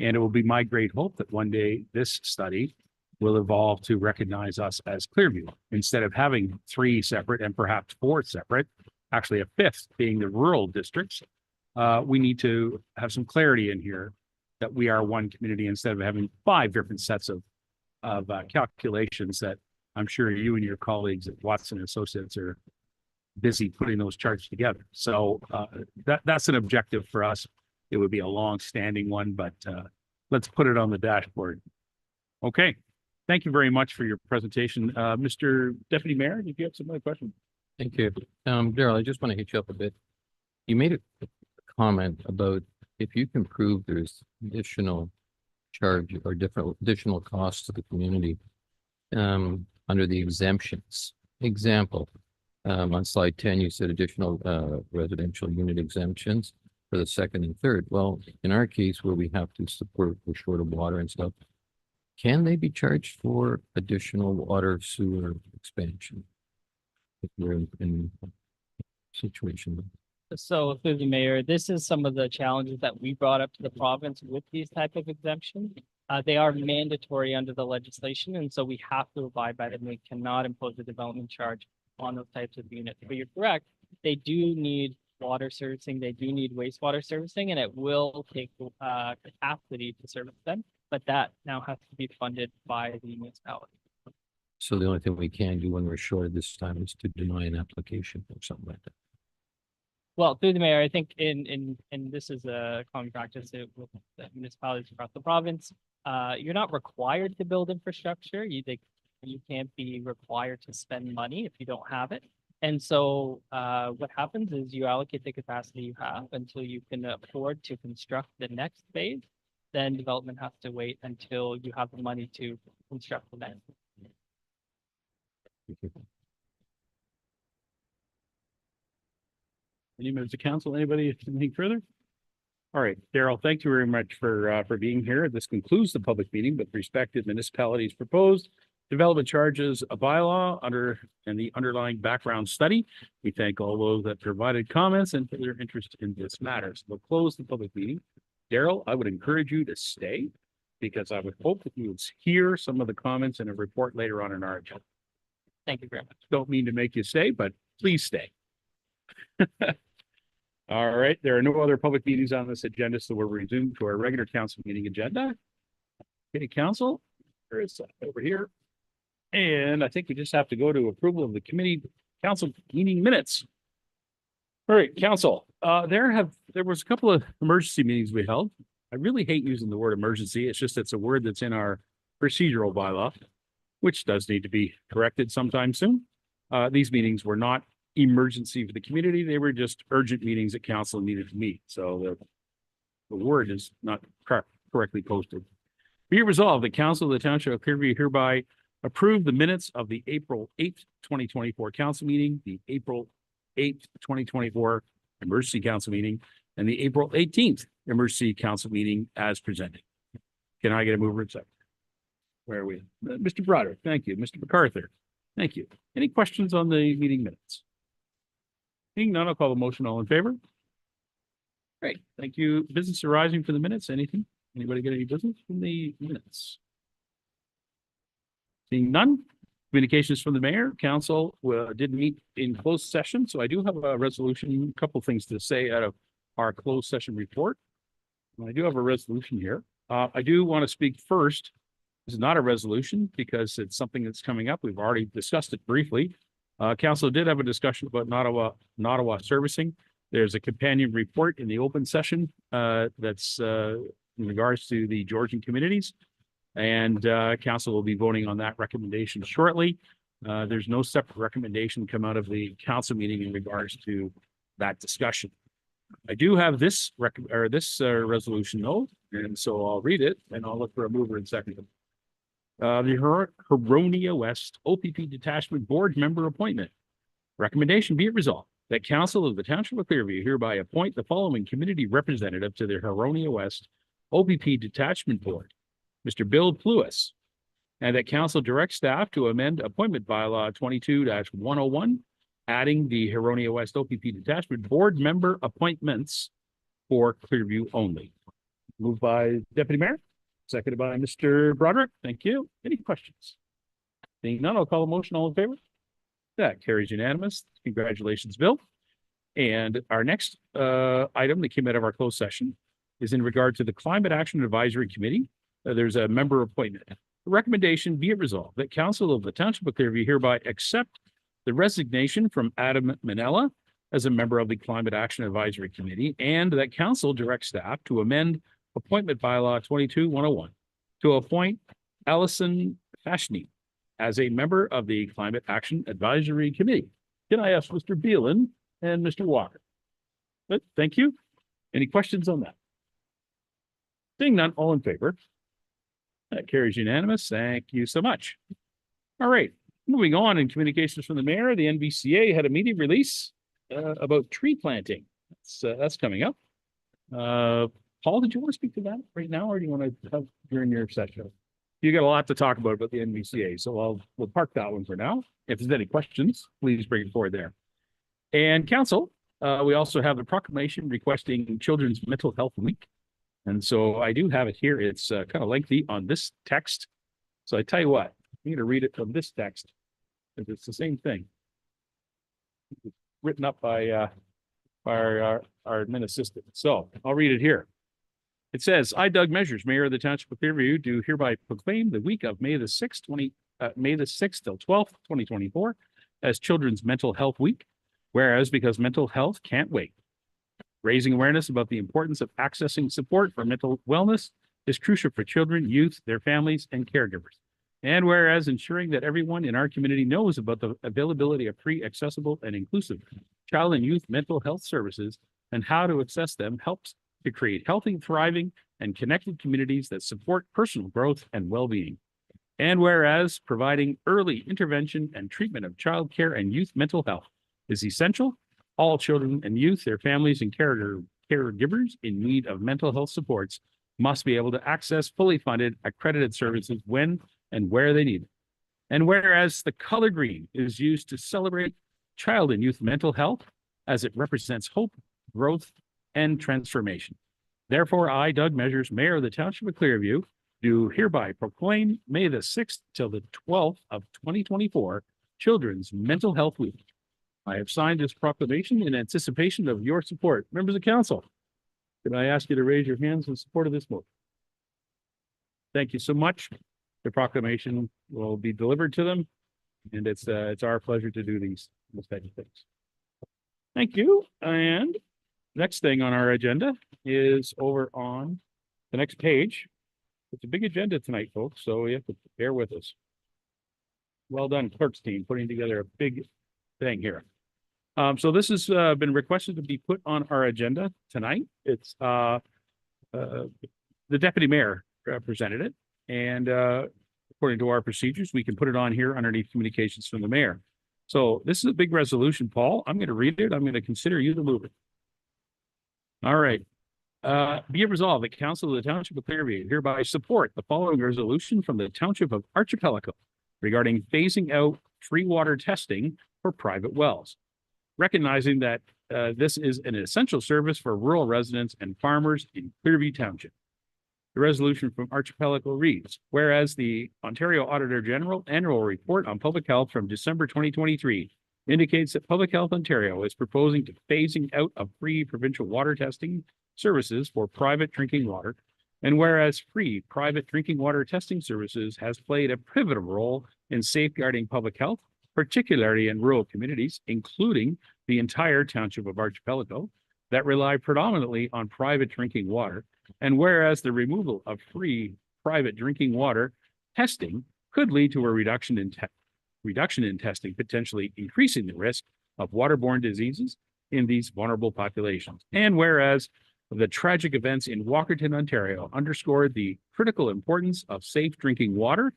And it will be my great hope that one day this study will evolve to recognize us as Clearview instead of having 3 separate and perhaps 4 separate, actually a 5th being the rural districts. We need to have some clarity in here that we are one community instead of having 5 different sets of calculations that I'm sure you and your colleagues at Watson Associates are busy putting those charts together. So that's an objective for us. It would be a long-standing one, but let's put it on the dashboard. Okay. Thank you very much for your presentation. Mr. Deputy Mayor, did you have some other questions? Thank you. Daryl, I just want to hit you up a bit. You made a comment about if you can prove there's additional charge or different additional costs to the community under the exemptions. Example, on slide 10, you said additional residential unit exemptions for the 2nd and 3rd. Well, in our case, where we have to support, we're short of water and stuff, can they be charged for additional water sewer expansion if we're in a situation? So through the mayor, this is some of the challenges that we brought up to the province with these type of exemptions. They are mandatory under the legislation, and so we have to abide by them. We cannot impose a development charge on those types of units. But you're correct, they do need water servicing, they do need wastewater servicing, and it will take capacity to service them. But that now has to be funded by the municipality. So the only thing we can do when we're short this time is to deny an application or something like that. Well, through the mayor, I think in this is a common practice with the municipalities across the province. You're not required to build infrastructure. You can't be required to spend money if you don't have it. And so what happens is you allocate the capacity you have until you can afford to construct the next phase. Then development has to wait until you have the money to construct the next. Any members of council, anybody, anything further? All right, Daryl, thank you very much for being here. This concludes the public meeting with respect to municipalities proposed development charges, a bylaw and the underlying background study. We thank all those that provided comments and for their interest in this matter. So we'll close the public meeting. Daryl, I would encourage you to stay because I would hope that you would hear some of the comments in a report later on in our agenda. Thank you very much. Don't mean to make you stay, but please stay. All right, there are no other public meetings on this agenda, so we'll resume to our regular council meeting agenda. Okay, council, there is over here. And I think we just have to go to approval of the council meeting minutes. All right, council, there was a couple of emergency meetings we held. I really hate using the word emergency. It's a word that's in our procedural bylaw, which does need to be corrected sometime soon. These meetings were not emergency for the community. They were just urgent meetings that council needed to meet. So the word is not correctly posted. Be it resolved, the council of the township of Clearview hereby approve the minutes of the April 8th, 2024 council meeting, the April 8th, 2024 emergency council meeting, and the April 18th emergency council meeting as presented. Can I get a mover and second? Where are we? Mr. Broderick, thank you. Mr. MacArthur, thank you. Any questions on the meeting minutes? Seeing none, I'll call the motion. All in favor? Great, thank you. Business arising from the minutes, anything? Anybody get any business from the minutes? Seeing none, communications from the mayor, council did meet in closed session, so I do have a resolution, a couple things to say out of our closed session report. I do have a resolution here. I do want to speak first This is not a resolution because it's something that's coming up. We've already discussed it briefly. Council did have a discussion about Nottawa servicing. There's a companion report in the open session that's in regards to the Georgian communities. And council will be voting on that recommendation shortly. There's no separate recommendation come out of the council meeting in regards to that discussion. I do have this resolution though, and so I'll read it and I'll look for a mover and seconder. The Huronia West OPP Detachment Board Member Appointment. Recommendation be it resolved that Council of the Township of Clearview hereby appoint the following community representative to the Huronia West OPP Detachment Board. Mr. Bill Pluis, and that council direct staff to amend appointment bylaw 22-101, adding the Huronia West OPP Detachment Board Member appointments for Clearview only. Moved by Deputy Mayor, seconded by Mr. Broderick. Thank you. Any questions? Seeing none, I'll call a motion. All in favor? That carries unanimous. Congratulations, Bill. And our next item that came out of our closed session is in regard to the Climate Action Advisory Committee. There's a member appointment. The recommendation be it resolved that Council of the Township of Clearview hereby accept the resignation from Adam Manella as a member of the Climate Action Advisory Committee, and that council direct staff to amend appointment bylaw 22-101 to appoint Allison Fashni as a member of the Climate Action Advisory Committee. Can I ask Mr. Beelan and Mr. Walker? Good, thank you. Any questions on that? Seeing none, all in favor? That carries unanimous. Thank you so much. All right, moving on in communications from the mayor, the NVCA had a media release about tree planting. That's coming up. Paul, did you want to speak to that right now, or do you want to have during your session? You got a lot to talk about the NVCA, so we'll park that one for now. If there's any questions, please bring it forward there. And council, we also have a proclamation requesting Children's Mental Health Week. And so I do have it here. It's kind of lengthy on this text. So I tell you what, I'm going to read it from this text because it's the same thing. It's written up by our admin assistant. So I'll read it here. It says, I, Doug Measures, Mayor of the Township of Clearview, do hereby proclaim the week of May the 6th till 12th, 2024 as Children's Mental Health Week. Whereas because mental health can't wait. Raising awareness about the importance of accessing support for mental wellness is crucial for children, youth, their families, and caregivers. And whereas ensuring that everyone in our community knows about the availability of free, accessible, and inclusive child and youth mental health services and how to access them helps to create healthy, thriving, and connected communities that support personal growth and well-being. And whereas providing early intervention and treatment of child care and youth mental health is essential, all children and youth, their families, and caregivers in need of mental health supports must be able to access fully funded, accredited services when and where they need it. And whereas the color green is used to celebrate child and youth mental health as it represents hope, growth, and transformation. Therefore, I, Doug Measures, Mayor of the Township of Clearview, do hereby proclaim May the 6th till the 12th of 2024 Children's Mental Health Week. I have signed this proclamation in anticipation of your support. Members of council, can I ask you to raise your hands in support of this motion? Thank you so much. The proclamation will be delivered to them, and it's our pleasure to do these types of things. Thank you. And next thing on our agenda is over on the next page. It's a big agenda tonight, folks, so you have to bear with us. Well done, clerk's team, putting together a big thing here. So this has been requested to be put on our agenda tonight. It's the deputy mayor presented it, and according to our procedures, we can put it on here underneath communications from the mayor. So this is a big resolution, Paul. I'm going to read it. I'm going to consider you the mover. All right. Be it resolved that Council of the Township of Clearview hereby support the following resolution from the Township of Archipelago regarding phasing out free water testing for private wells. Recognizing that this is an essential service for rural residents and farmers in Clearview Township. The resolution from Archipelago reads, whereas the Ontario Auditor General Annual Report on Public Health from December 2023 indicates that Public Health Ontario is proposing to phasing out of free provincial water testing services for private drinking water And whereas free private drinking water testing services has played a pivotal role in safeguarding public health, particularly in rural communities, including the entire township of Archipelago, that rely predominantly on private drinking water. And whereas the removal of free private drinking water testing could lead to a reduction in testing, potentially increasing the risk of waterborne diseases in these vulnerable populations. And whereas the tragic events in Walkerton, Ontario underscored the critical importance of safe drinking water,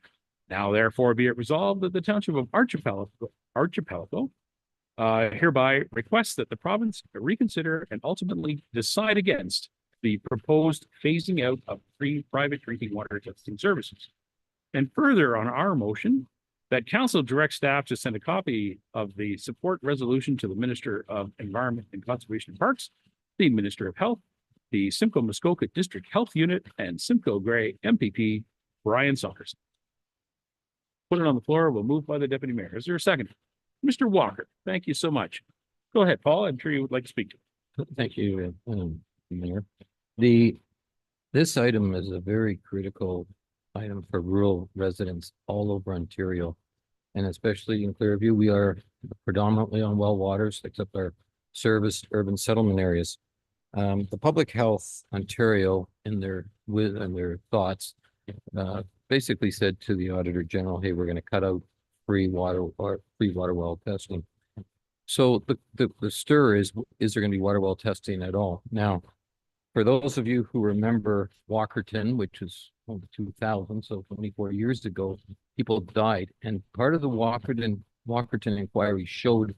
now therefore be it resolved that the township of Archipelago hereby requests that the province reconsider and ultimately decide against the proposed phasing out of free private drinking water testing services. And further on our motion, that council direct staff to send a copy of the support resolution to the Minister of Environment and Conservation Parks, the Minister of Health, the Simcoe Muskoka District Health Unit, and Simcoe Grey MPP, Brian Saunders. Put it on the floor. We'll move by the Deputy Mayor. Is there a second? Mr. Walker, thank you so much. Go ahead, Paul. I'm sure you would like to speak to. Thank you, Mayor. This item is a very critical item for rural residents all over Ontario, and especially in Clearview. We are predominantly on well waters, except our serviced urban settlement areas. The Public Health Ontario, in their thoughts, basically said to the Auditor General, "Hey, we're going to cut out free water well testing." So the stir is there going to be water well testing at all? Now, for those of you who remember Walkerton, which is 2000, so 24 years ago, people died. And part of the Walkerton inquiry showed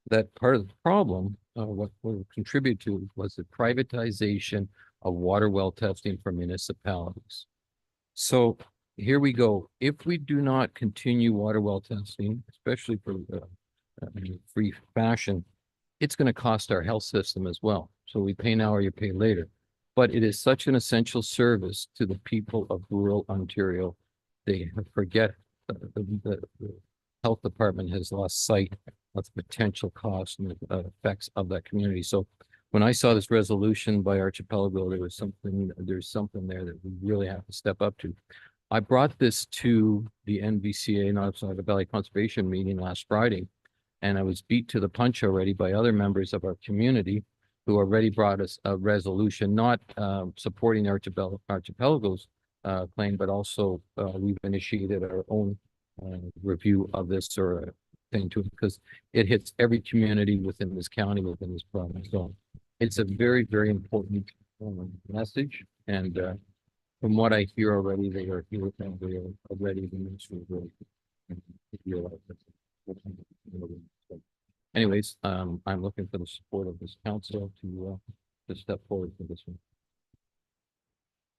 that part of the problem, what contributed to, was the privatization of water well testing for municipalities. So here we go. If we do not continue water well testing, especially for free fashion, it's going to cost our health system as well. So we pay now or you pay later. But it is such an essential service to the people of rural Ontario. They forget the health department has lost sight of the potential costs and effects of that community. So when I saw this resolution by Archipelago, there's something there that we really have to step up to. I brought this to the NVCA, Northside Valley Conservation meeting last Friday, and I was beat to the punch already by other members of our community who already brought us a resolution, not supporting Archipelago's claim, but also we've initiated our own review of this or thing too, because it hits every community within this county, within this province. So it's a very, very important message. And from what I hear already, they are already the ministry of anyways, I'm looking for the support of this council to step forward for this one.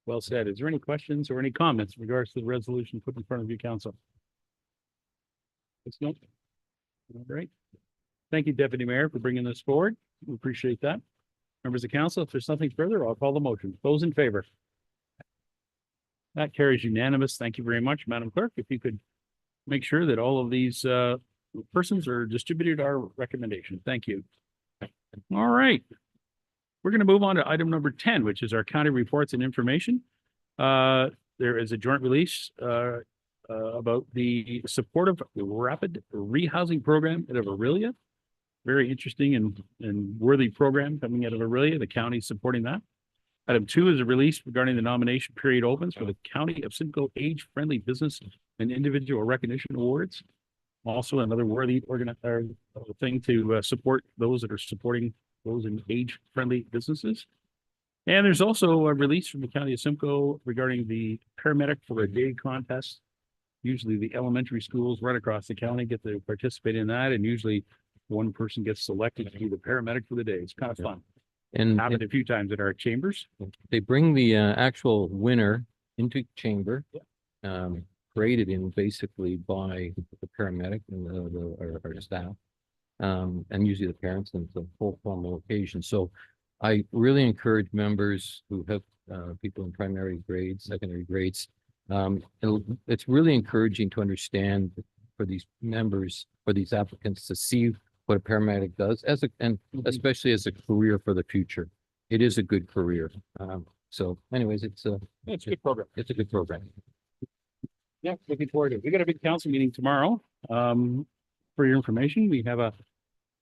Well said. Is there any questions or any comments in regards to the resolution put in front of you, council? It's no. All right. Thank you, Deputy Mayor, for bringing this forward. We appreciate that. Members of council, if there's nothing further, I'll call the motion. Those in favor? That carries unanimous. Thank you very much, Madam Clerk. If you could make sure that all of these persons are distributed our recommendation. Thank you. All right. We're going to move on to item number 10, which is our county reports and information. There is a joint release about the support of the rapid rehousing program out of Aurelia. Very interesting and worthy program coming out of Aurelia. The county supporting that. Item 2 is a release regarding the nomination period opens for the County of Simcoe Age-Friendly Business and Individual Recognition Awards. Also another worthy thing to support those that are supporting those in age-friendly businesses. And there's also a release from the County of Simcoe regarding the paramedic for a day contest. Usually the elementary schools right across the county get to participate in that, and usually one person gets selected to be the paramedic for the day. It's kind of fun. And Happened a few times at our chambers. they bring the actual winner into chamber, created in basically by the paramedic and our staff, and usually the parents, and it's a full formal occasion. So I really encourage members who have people in primary grades, secondary grades. It's really encouraging to understand for these members, for these applicants, to see what a paramedic does and especially as a career for the future. It is a good career. So anyways, It's a good program. it's a good program. Yeah, looking forward to it. We got a big council meeting tomorrow. For your information, we have a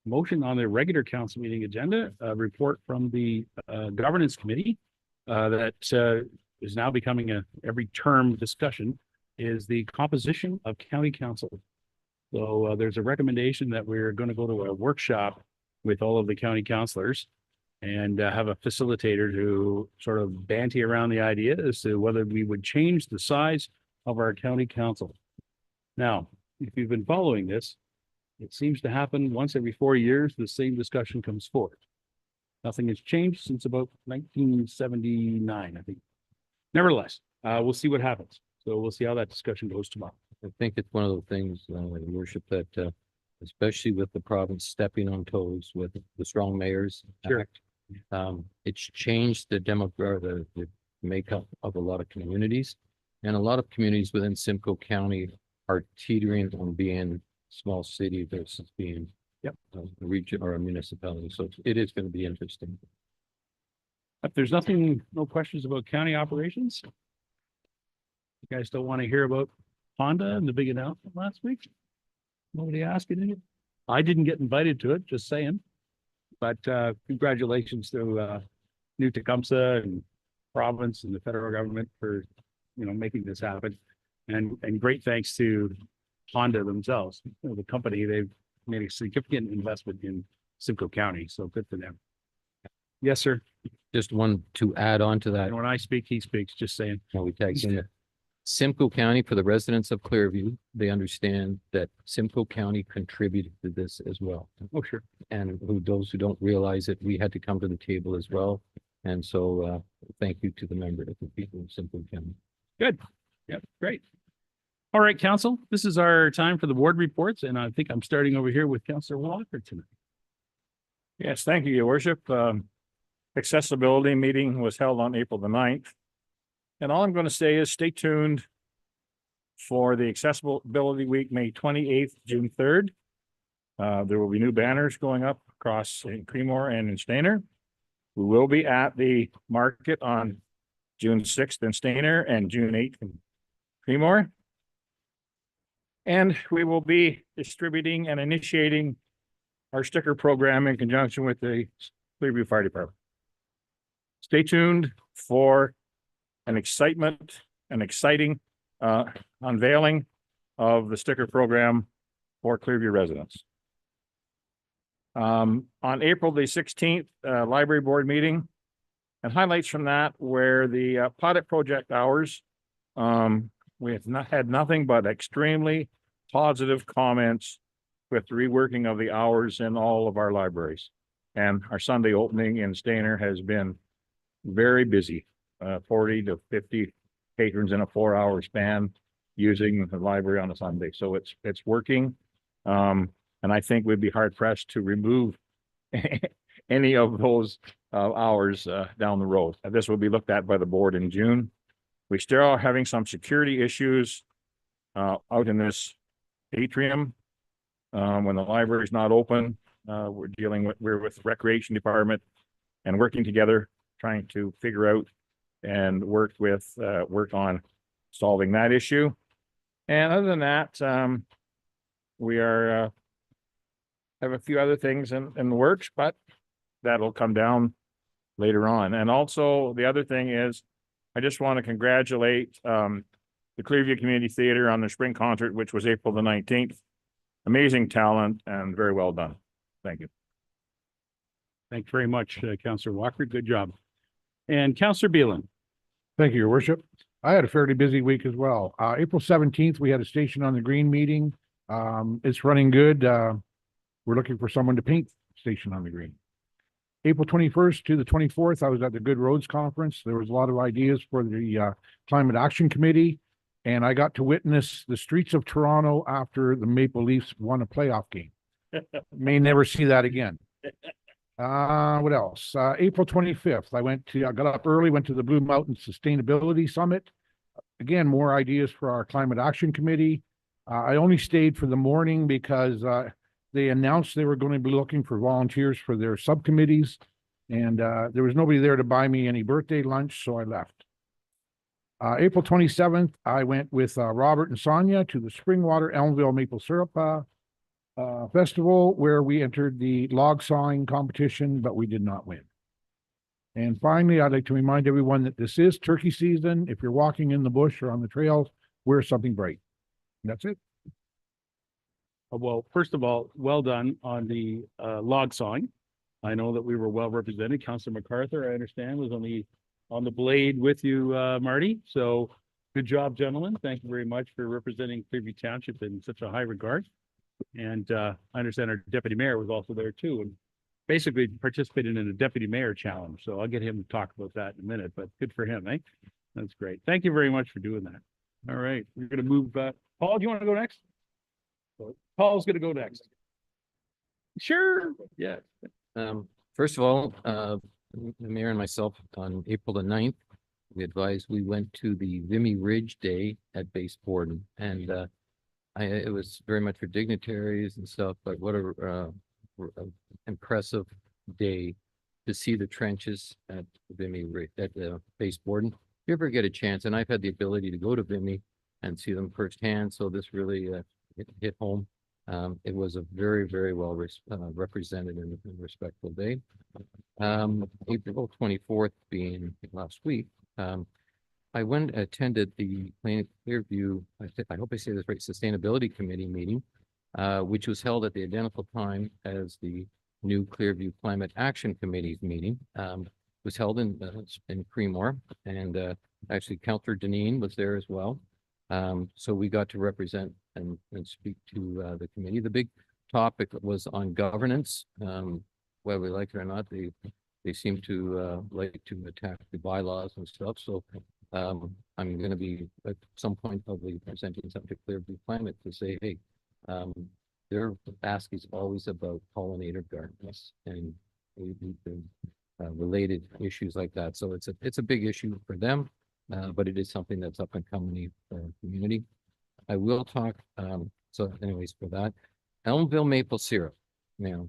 motion on the regular council meeting agenda, a report from the governance committee that is now becoming a every term discussion, is the composition of county council. So there's a recommendation that we're going to go to a workshop with all of the county councilors and have a facilitator to sort of banty around the idea as to whether we would change the size of our county council. Now, if you've been following this, it seems to happen once every 4 years, the same discussion comes forward. Nothing has changed since about 1979, I think. Nevertheless, we'll see what happens. So we'll see how that discussion goes tomorrow. I think it's one of the things, Your Worship, that especially with the province stepping on toes with the Strong Mayors Sure. Act, it's changed the the makeup of a lot of communities. And a lot of communities within Simcoe County are teetering on being small city versus being a region or a municipality. So it is going to be interesting. If there's no questions about county operations, you guys don't want to hear about Honda and the big announcement last week? Nobody asking it? I didn't get invited to it, just saying. But congratulations to New Tecumseh and province and the federal government for, making this happen. And great thanks to Honda themselves, the company. They've made a significant investment in Simcoe County, so good for them. Yes, sir. Just one to add on to that. And when I speak, he speaks, just saying. Now we tagged in it. Simcoe County, for the residents of Clearview, they understand that Simcoe County contributed to this as well. Oh, sure. And those who don't realize it, we had to come to the table as well. And so thank you to the people of Simcoe County. Good. Yep, great. All right, council, this is our time for the board reports, and I think I'm starting over here with Councillor Walker tonight. Yes, thank you, Your Worship. Accessibility meeting was held on April the 9th. And all I'm going to say is stay tuned for the Accessibility Week, May 28th, June 3rd. There will be new banners going up across in Creemore and in Stayner. We will be at the market on June 6th in Stayner and June 8th in Creemore. And we will be distributing and initiating our sticker program in conjunction with the Clearview Fire Department. Stay tuned for an exciting unveiling of the sticker program for Clearview residents. On April the 16th, library board meeting, and highlights from that where the pilot project hours, we have not had nothing but extremely positive comments with the reworking of the hours in all of our libraries. And our Sunday opening in Stayner has been very busy. 40 to 50 patrons in a 4-hour span using the library on a Sunday. So it's working. And I think we'd be hard pressed to remove any of those hours down the road. This will be looked at by the board in June. We still are having some security issues out in this atrium when the library is not open. We're with the recreation department and working together, trying to figure out and work on solving that issue. And other than that, we are have a few other things in the works, but that'll come down later on. And also the other thing is, I just want to congratulate the Clearview Community Theater on their spring concert, which was April the 19th. Amazing talent and very well done. Thank you. Thanks very much, Councillor Walker. Good job. And Councillor Beelan. Thank you, Your Worship. I had a fairly busy week as well. April 17th, we had a Station on the Green meeting. It's running good. We're looking for someone to paint Station on the Green. April 21st to the 24th, I was at the Good Roads Conference. There was a lot of ideas for the Climate Action Committee, and I got to witness the streets of Toronto after the Maple Leafs won a playoff game. May never see that again. What else? April 25th, I got up early, went to the Blue Mountain Sustainability Summit. Again, more ideas for our Climate Action Committee. I only stayed for the morning because they announced they were going to be looking for volunteers for their subcommittees. And there was nobody there to buy me any birthday lunch, so I left. April 27th, I went with Robert and Sonia to the Springwater Elmville Maple Syrup Festival, where we entered the log sawing competition, but we did not win. And finally, I'd like to remind everyone that this is turkey season. If you're walking in the bush or on the trails, wear something bright. And that's it. Well, first of all, well done on the log sawing. I know that we were well represented. Councillor MacArthur, I understand, was on the blade with you, Marty. So good job, gentlemen. Thank you very much for representing Clearview Township in such a high regard. And I understand our deputy mayor was also there too, and basically participated in a deputy mayor challenge. So I'll get him to talk about that in a minute, but good for him, eh? That's great. Thank you very much for doing that. All right, we're going to move. Paul, do you want to go next? Paul's going to go next. Sure. Yeah. First of all, the mayor and myself on April the 9th, we went to the Vimy Ridge Day at Base Borden, and it was very much for dignitaries and stuff, but what a impressive day to see the trenches at Vimy at Base Borden. If you ever get a chance, and I've had the ability to go to Vimy and see them firsthand, so this really hit home. It was a very, very well represented and respectful day. April 24th being last week, I attended the Clearview, I hope I say this right, Sustainability Committee meeting, which was held at the identical time as the new Clearview Climate Action Committee's meeting. It was held in Creemore, and actually Councillor Deneen was there as well. So we got to represent and speak to the committee. The big topic was on governance. Whether we like it or not, they seem to like to attack the bylaws and stuff. So I'm going to be at some point probably presenting something to Clearview Climate to say, hey, their ask is always about pollinator gardens and related issues like that. So it's a big issue for them. But it is something that's up and coming for our community. I will talk, so anyways, for that. Elmville Maple Syrup. Now,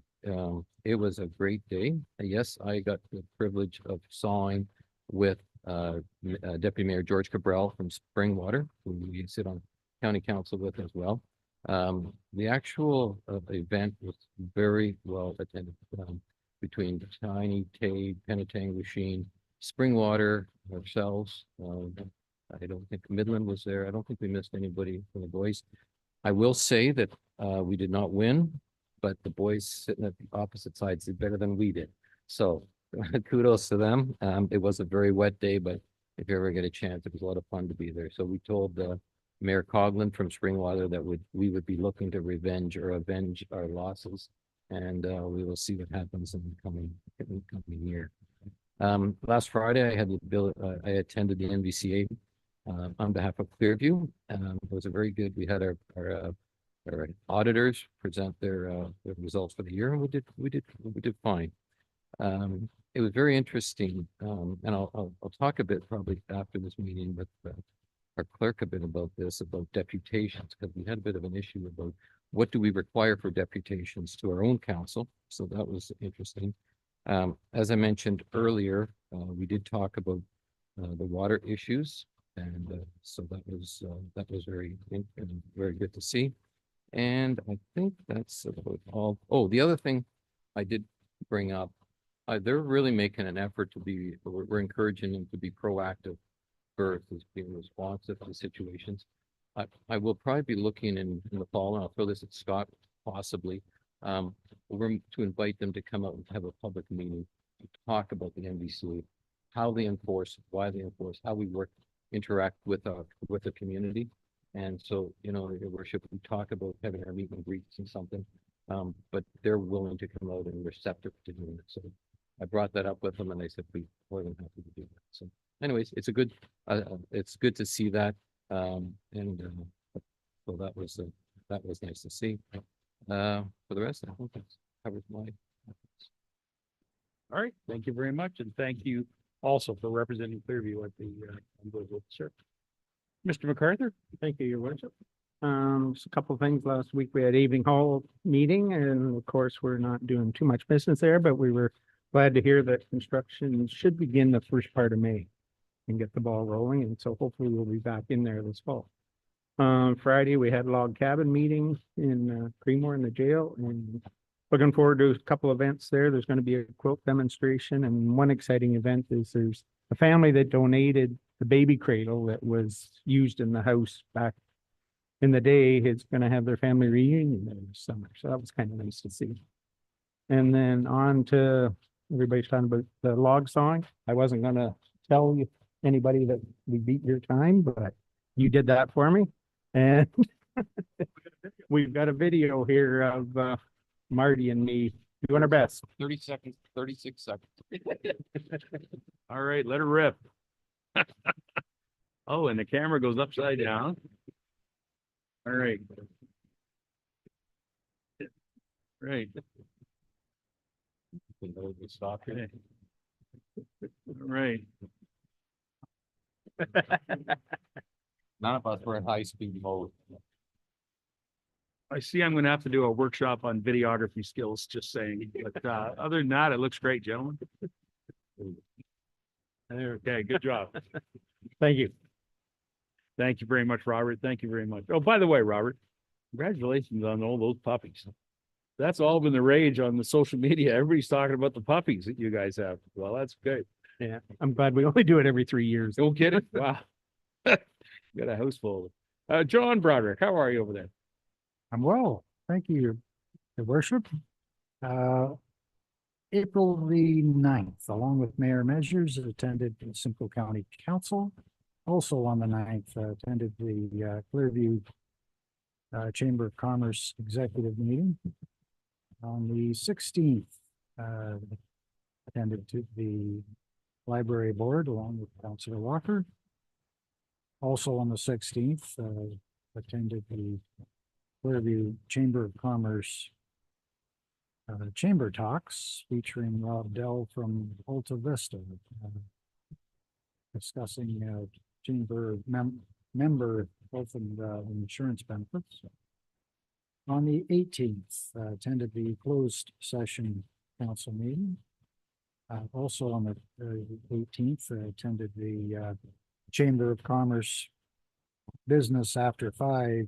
it was a great day. Yes, I got the privilege of sawing with Deputy Mayor George Cabral from Springwater, who we sit on county council with as well. The actual event was very well attended between Tiny, Tay, Penetang, Machine, Springwater, ourselves. I don't think Midland was there. I don't think we missed anybody from the boys. I will say that we did not win, but the boys sitting at the opposite sides did better than we did. So kudos to them. It was a very wet day, but if you ever get a chance, it was a lot of fun to be there. So we told Mayor Coughlin from Springwater that we would be looking to avenge our losses, and we will see what happens in the coming year. Last Friday, I attended the NVCA on behalf of Clearview. It was a very good. We had our auditors present their results for the year, and we did fine. It was very interesting, and I'll talk a bit probably after this meeting with our clerk a bit about deputations, because we had a bit of an issue about what do we require for deputations to our own council. So that was interesting. As I mentioned earlier, we did talk about the water issues, and so that was very good to see. And I think that's about all. Oh, the other thing I did bring up, they're really making an effort to be. We're encouraging them to be proactive versus being responsive to situations. I will probably be looking in the fall, and I'll throw this at Scott possibly. We're to invite them to come out and have a public meeting to talk about the NVC, how they enforce, why they enforce, how we interact with the community. And so, Your Worship, we talk about having our meet and greets and something, but they're willing to come out and receptive to doing it. So I brought that up with them, and they said we're more than happy to do that. So, anyways, it's good to see that, so that was nice to see. For the rest, I think that covers my. All right. Thank you very much. And thank you also for representing Clearview at the sure. Mr. MacArthur. Thank you, Your Worship. Just a couple of things. Last week we had evening hall meeting, and of course, we're not doing too much business there, but we were glad to hear that construction should begin the first part of May and get the ball rolling. And so hopefully we'll be back in there this fall. Friday, we had log cabin meeting in Creemore in the jail, and looking forward to a couple events there. There's going to be a quilt demonstration, and one exciting event is there's a family that donated the baby cradle that was used in the house back in the day. It's going to have their family reunion there this summer, so that was kind of nice to see. And then on to everybody's talking about the log sawing. I wasn't going to tell you anybody that we beat your time, but you did that for me. And we've got a video here of Marty and me doing our best. 30 seconds, 36 seconds. All right, let her rip. Oh, and the camera goes upside down. All right. Right. Okay. All right. None of us were in high speed mode. I see I'm gonna have to do a workshop on videography skills, just saying, but other than that, it looks great, gentlemen. Okay, good job. Thank you. Thank you very much, Robert. Thank you very much. Oh, by the way, Robert, congratulations on all those puppies. That's all been the rage on the social media. Everybody's talking about the puppies that you guys have. Well, that's good. Yeah, I'm glad we only do it every 3 years. No kidding. Wow. Got a house full. John Broderick, how are you over there? I'm well, thank you, Your Worship. April the 9th, along with Mayor Measures, attended the Simcoe County Council. Also on the 9th, attended the Clearview Chamber of Commerce Executive Meeting. On the 16th, attended to the Library Board along with Councillor Walker. Also on the 16th, attended the Clearview Chamber of Commerce Chamber Talks featuring Rob Dell from Alta Vista, discussing chamber member health and insurance benefits. On the 18th, attended the closed session council meeting. Also on the 18th, attended the Chamber of Commerce Business After 5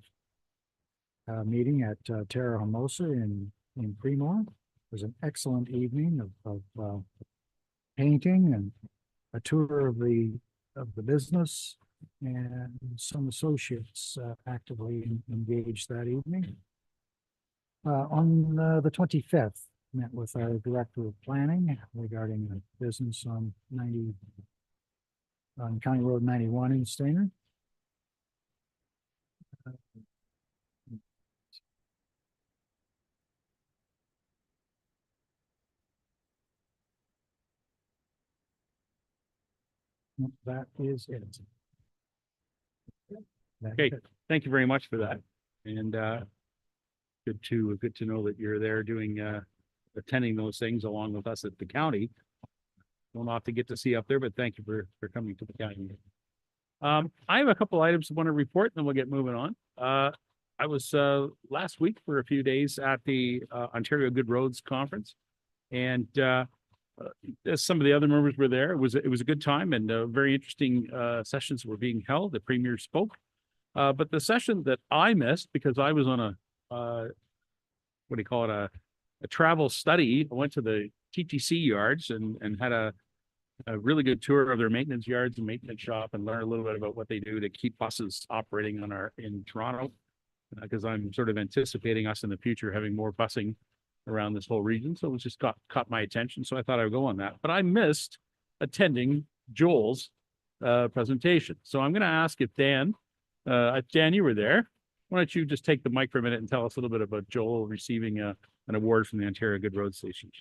meeting at Terra Hermosa in Creemore. It was an excellent evening of painting and a tour of the business, and some associates actively engaged that evening. On the 25th, met with our Director of Planning regarding a business on County Road 91 in Stainer. That is it. That's Okay. it. Thank you very much for that. And good to know that you're there doing attending those things along with us at the county. Don't often get to see up there, but thank you for coming to the county meeting. I have a couple items I want to report, and then we'll get moving on. I was last week for a few days at the Ontario Good Roads Conference, and as some of the other members were there, it was a good time, and very interesting sessions were being held. The premier spoke, but the session that I missed because I was on a what do you call it, a travel study. I went to the TTC yards and had a really good tour of their maintenance yards and maintenance shop, and learn a little bit about what they do to keep buses operating in Toronto, because I'm sort of anticipating us in the future having more busing around this whole region. So it was just caught my attention. So I thought I would go on that, but I missed attending Joel's presentation. So I'm going to ask if Dan, you were there. Why don't you just take the mic for a minute and tell us a little bit about Joel receiving an award from the Ontario Good Road Station.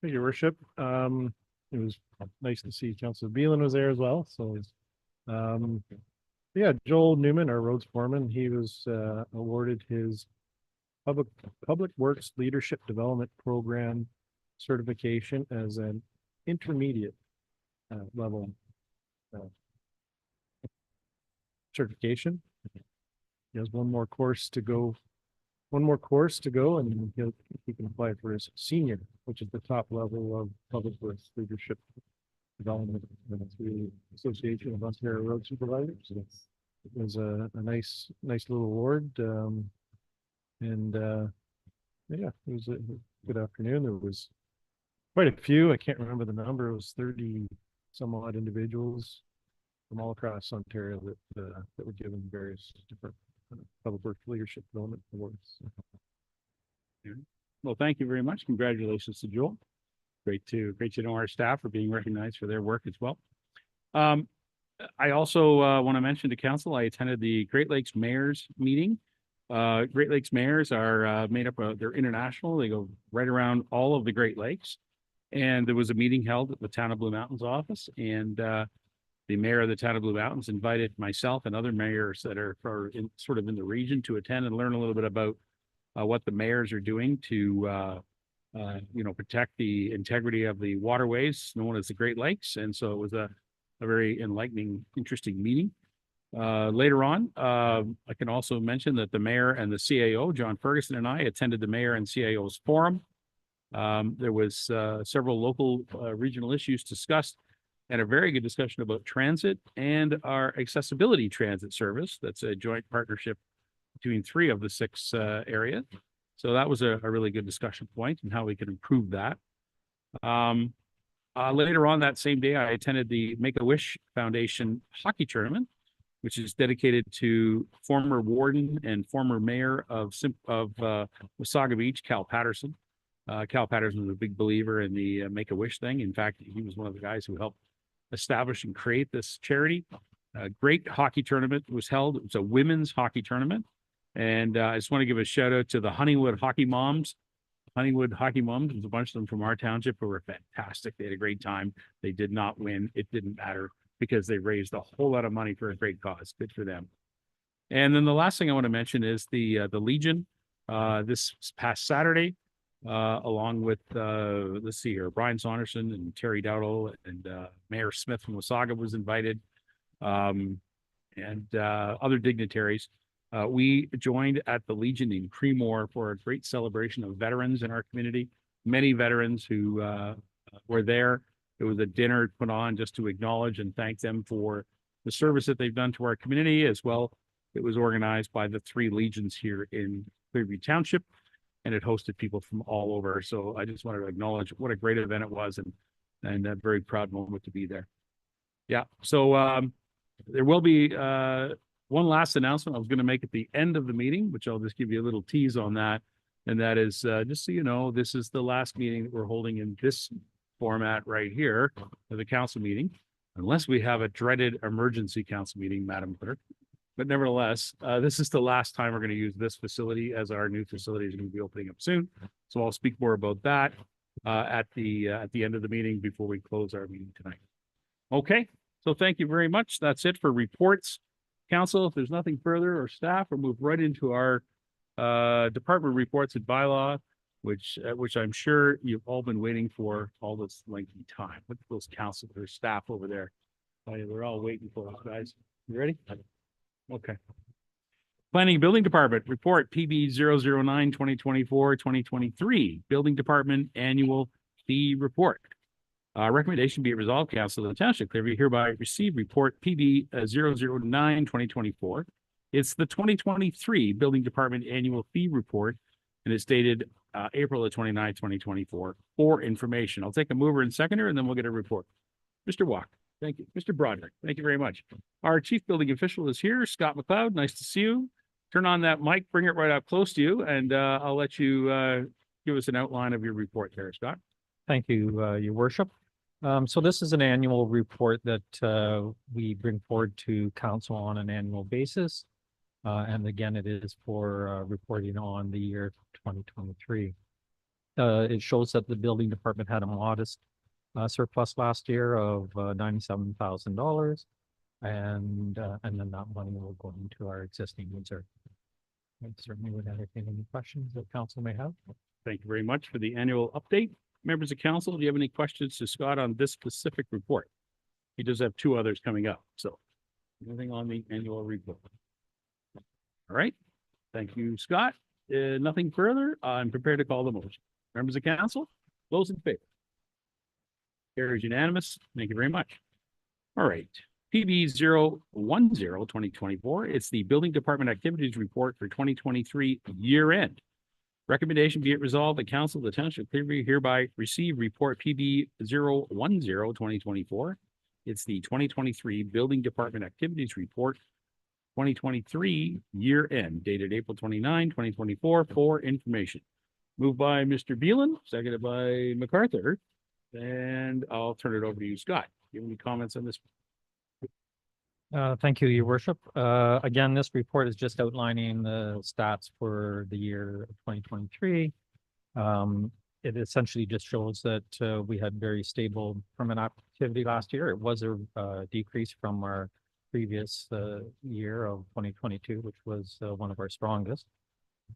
Thank you, Your Worship. It was nice to see Councilor Beelan was there as well. So, yeah, Joel Newman, our roads foreman, he was awarded his Public Works Leadership Development Program certification as an intermediate level certification. He has one more course to go one more course to go and he can apply for his senior, which is the top level of public works leadership development through the Association of Ontario Road Supervisors. It was a nice little award. Yeah, it was a good afternoon. There was quite a few. I can't remember the number. It was 30 some odd individuals from all across Ontario that were given various different public works leadership development awards. Well, thank you very much. Congratulations to Joel. Great to know our staff for being recognized for their work as well. I also want to mention to council, I attended the Great Lakes Mayors meeting. Great Lakes Mayors are made up of, they're international. They go right around all of the Great Lakes. And there was a meeting held at the Town of Blue Mountains office, and the mayor of the Town of Blue Mountains invited myself and other mayors that are sort of in the region to attend and learn a little bit about what the mayors are doing to protect the integrity of the waterways known as the Great Lakes. And so it was a very enlightening, interesting meeting. Later on, I can also mention that the mayor and the CAO, John Ferguson, and I attended the mayor and CAO's forum. There was several local regional issues discussed, and a very good discussion about transit and our accessibility transit service. That's a joint partnership between 3 of the 6 areas. So that was a really good discussion point and how we can improve that. Later on that same day, I attended the Make-A-Wish Foundation hockey tournament, which is dedicated to former warden and former mayor of Wasaga Beach, Cal Patterson. Cal Patterson was a big believer in the Make-A-Wish thing. In fact, he was one of the guys who helped establish and create this charity. A great hockey tournament was held. It was a women's hockey tournament. And I just want to give a shout out to the Honeywood Hockey Moms. Honeywood Hockey Moms, there's a bunch of them from our township who were fantastic. They had a great time. They did not win. It didn't matter because they raised a whole lot of money for a great cause. Good for them. And then the last thing I want to mention is the Legion. This past Saturday, along with, let's see here, Brian Saunderson and Terry Dowdle and Mayor Smith from Wasaga was invited, and other dignitaries. We joined at the Legion in Creemore for a great celebration of veterans in our community. Many veterans who were there. It was a dinner put on just to acknowledge and thank them for the service that they've done to our community as well. It was organized by the 3 Legions here in Clearview Township, and it hosted people from all over. So I just wanted to acknowledge what a great event it was, and a very proud moment to be there. Yeah, so there will be one last announcement I was going to make at the end of the meeting, which I'll just give you a little tease on that. And that is, just so you know, this is the last meeting that we're holding in this format right here of the council meeting, unless we have a dreaded emergency council meeting, Madam Clerk. But nevertheless, this is the last time we're going to use this facility, as our new facility is going to be opening up soon. So I'll speak more about that at the end of the meeting before we close our meeting tonight. Okay, so thank you very much. That's it for reports. Council, if there's nothing further, or staff, we'll move right into our department reports and bylaw, which I'm sure you've all been waiting for all this lengthy time. Look at those council staff over there. They're all waiting for us, guys. You ready? Okay. Planning and Building Department report PB 009 2024-2023 Building Department Annual Fee Report. Recommendation be it resolved, Council of the Township Clearview hereby receive report PB 009 2024. It's the 2023 Building Department Annual Fee Report, and it's dated April the 29th, 2024 for information. I'll take a mover and seconder, and then we'll get a report. Mr. Walk. Thank you. Mr. Broderick, thank you very much. Our chief building official is here, Scott McLeod. Nice to see you. Turn on that mic, bring it right up close to you, and I'll let you give us an outline of your report there, Scott. Thank you, Your Worship. So this is an annual report that we bring forward to council on an annual basis. And again, it is for reporting on the year 2023. It shows that the building department had a modest surplus last year of $97,000, and then that money will go into our existing reserve. I certainly would entertain any questions that council may have. Thank you very much for the annual update. Members of council, do you have any questions to Scott on this specific report? He does have 2 others coming up. So anything on the annual report? All right. Thank you, Scott. Nothing further. I'm prepared to call the motion. Members of council, those in favor? Carries unanimous. Thank you very much. All right. PB 010-2024. It's the Building Department Activities Report for 2023 year end. Recommendation be it resolved, the council of the township of Clearview hereby receive report PB 010-2024. It's the 2023 Building Department Activities Report 2023 year end dated April 29, 2024 for information. Moved by Mr. Beelan, seconded by MacArthur. And I'll turn it over to you, Scott. Do you have any comments on this? Thank you, Your Worship. Again, this report is just outlining the stats for the year of 2023. It essentially just shows that we had very stable permit activity last year. It was a decrease from our previous year of 2022, which was one of our strongest.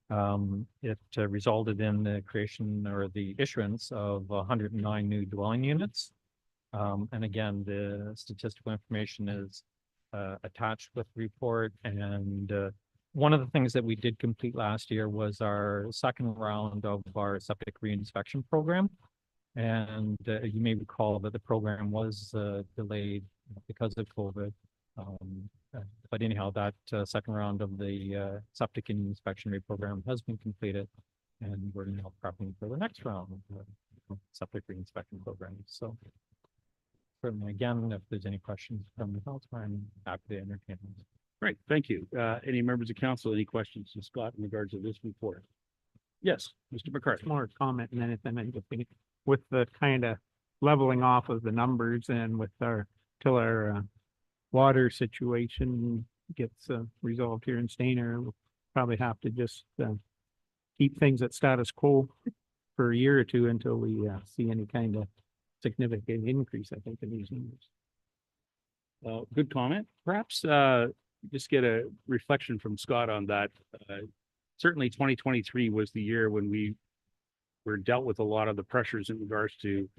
It resulted in the creation or the issuance of 109 new dwelling units. And again, the statistical information is attached with the report. And one of the things that we did complete last year was our second round of our septic reinspection program. And you may recall that the program was delayed because of COVID. But anyhow, that second round of the septic inspection program has been completed, and we're now prepping for the next round of the septic reinspection program. So certainly, again, if there's any questions from the council, I'm happy to entertain them. Great, thank you. Any members of council, any questions to Scott in regards to this report? Yes, Mr. McCarthy. More comment than anything. I think with the kind of leveling off of the numbers and with till our water situation gets resolved here in Stayner, we'll probably have to just keep things at status quo for a year or two until we see any kind of significant increase, I think, in these numbers. Good comment. Perhaps just get a reflection from Scott on that. Certainly 2023 was the year when we were dealt with a lot of the pressures in regards to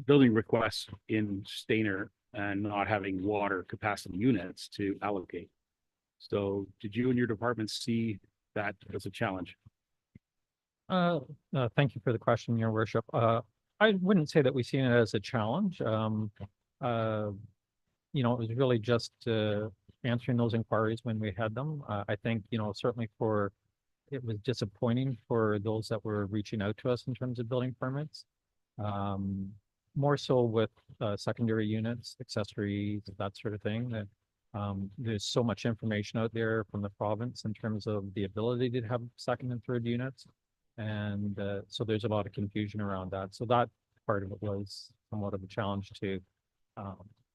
building requests in Stayner and not having water capacity units to allocate. So did you and your department see that as a challenge? Thank you for the question, Your Worship. I wouldn't say that we've seen it as a challenge. You know, it was really just answering those inquiries when we had them. I think, you know, certainly it was disappointing for those that were reaching out to us in terms of building permits. More so with secondary units, accessories, that sort of thing, that there's so much information out there from the province in terms of the ability to have second and third units. And so there's a lot of confusion around that. So that part of it was somewhat of a challenge to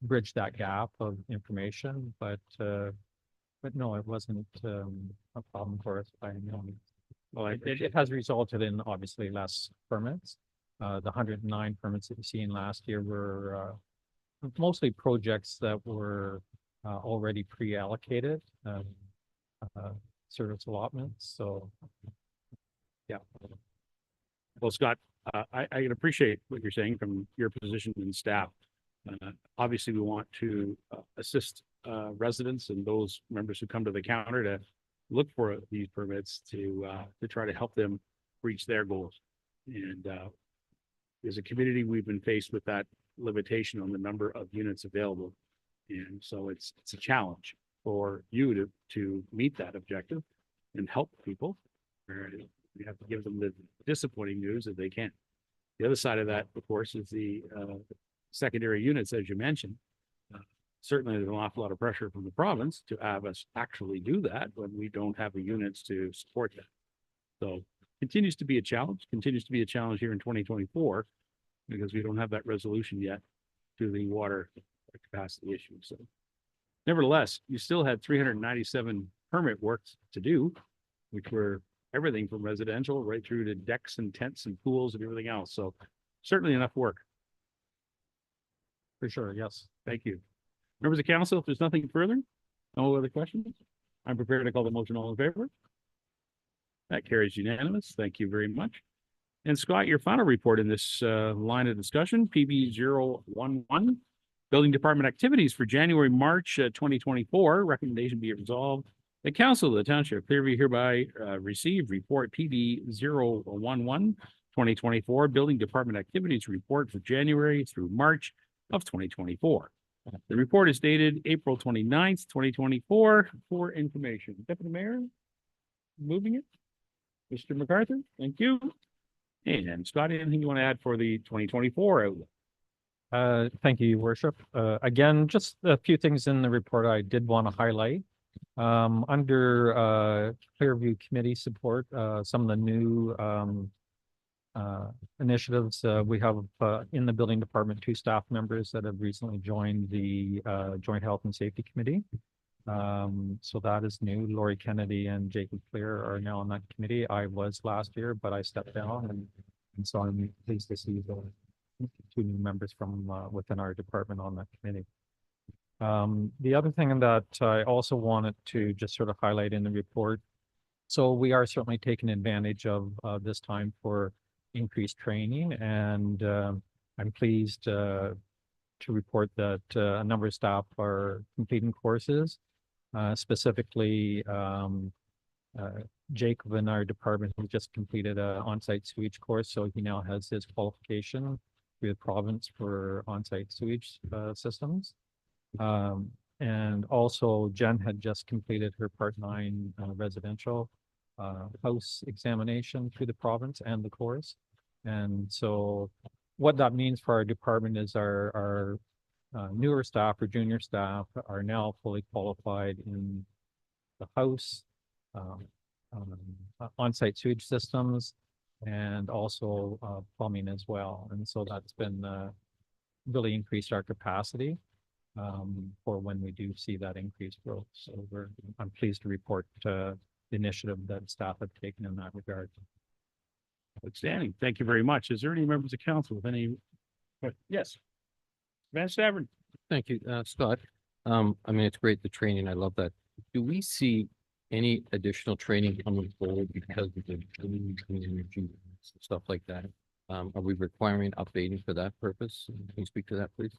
bridge that gap of information. But no, it wasn't a problem for us by any means. Well, it has resulted in obviously less permits. The 109 permits that you seen last year were mostly projects that were already pre-allocated service allotments. So, yeah. Well, Scott, I can appreciate what you're saying from your position and staff. Obviously, we want to assist residents and those members who come to the counter to look for these permits to try to help them reach their goals. And as a community, we've been faced with that limitation on the number of units available. And so it's a challenge for you to meet that objective and help people. We have to give them the disappointing news that they can't. The other side of that, of course, is the secondary units, as you mentioned. Certainly, there's an awful lot of pressure from the province to have us actually do that when we don't have the units to support that. So continues to be a challenge, here in 2024 because we don't have that resolution yet to the water capacity issue. So nevertheless, you still had 397 permit works to do, which were everything from residential right through to decks and tents and pools and everything else. So certainly enough work. For sure, yes. Thank you. Members of council, if there's nothing further, no other questions, I'm prepared to call the motion. All in favor? That carries unanimous. Thank you very much. And Scott, your final report in this line of discussion, PB 011, Building Department activities for January, March 2024. Recommendation be resolved The council of the township of Clearview hereby receive report PB 011-2024 building department activities report for January through March of 2024. The report is dated April 29th, 2024 for information. Deputy Mayor, moving it. Mr. MacArthur, thank you. And Scott, anything you want to add for the 2024 outlook? Thank you, Your Worship. Again, just a few things in the report I did want to highlight. Under Clearview Committee support, some of the new initiatives, we have in the building department, 2 staff members that have recently joined the Joint Health and Safety Committee. So that is new. Lori Kennedy and Jacob Clear are now on that committee. I was last year, but I stepped down, and so I'm pleased to see the 2 new members from within our department on that committee. The other thing that I also wanted to just sort of highlight in the report, so we are certainly taking advantage of this time for increased training, and I'm pleased to report that a number of staff are completing courses. Specifically, Jacob in our department has just completed an on-site sewage course, so he now has his qualification through the province for on-site sewage systems. And also Jen had just completed her Part 9 residential house examination through the province and the course. And so what that means for our department is our newer staff or junior staff are now fully qualified in the house, on-site sewage systems, and also plumbing as well. And so that's been really increased our capacity for when we do see that increased growth. So I'm pleased to report the initiative that staff have taken in that regard. Outstanding. Thank you very much. Is there any members of council with any? Yes. Van Stavern. Thank you, Scott. I mean, it's great, the training. I love that. Do we see any additional training coming forward because of the clean energy and stuff like that? Are we requiring updating for that purpose? Can you speak to that, please?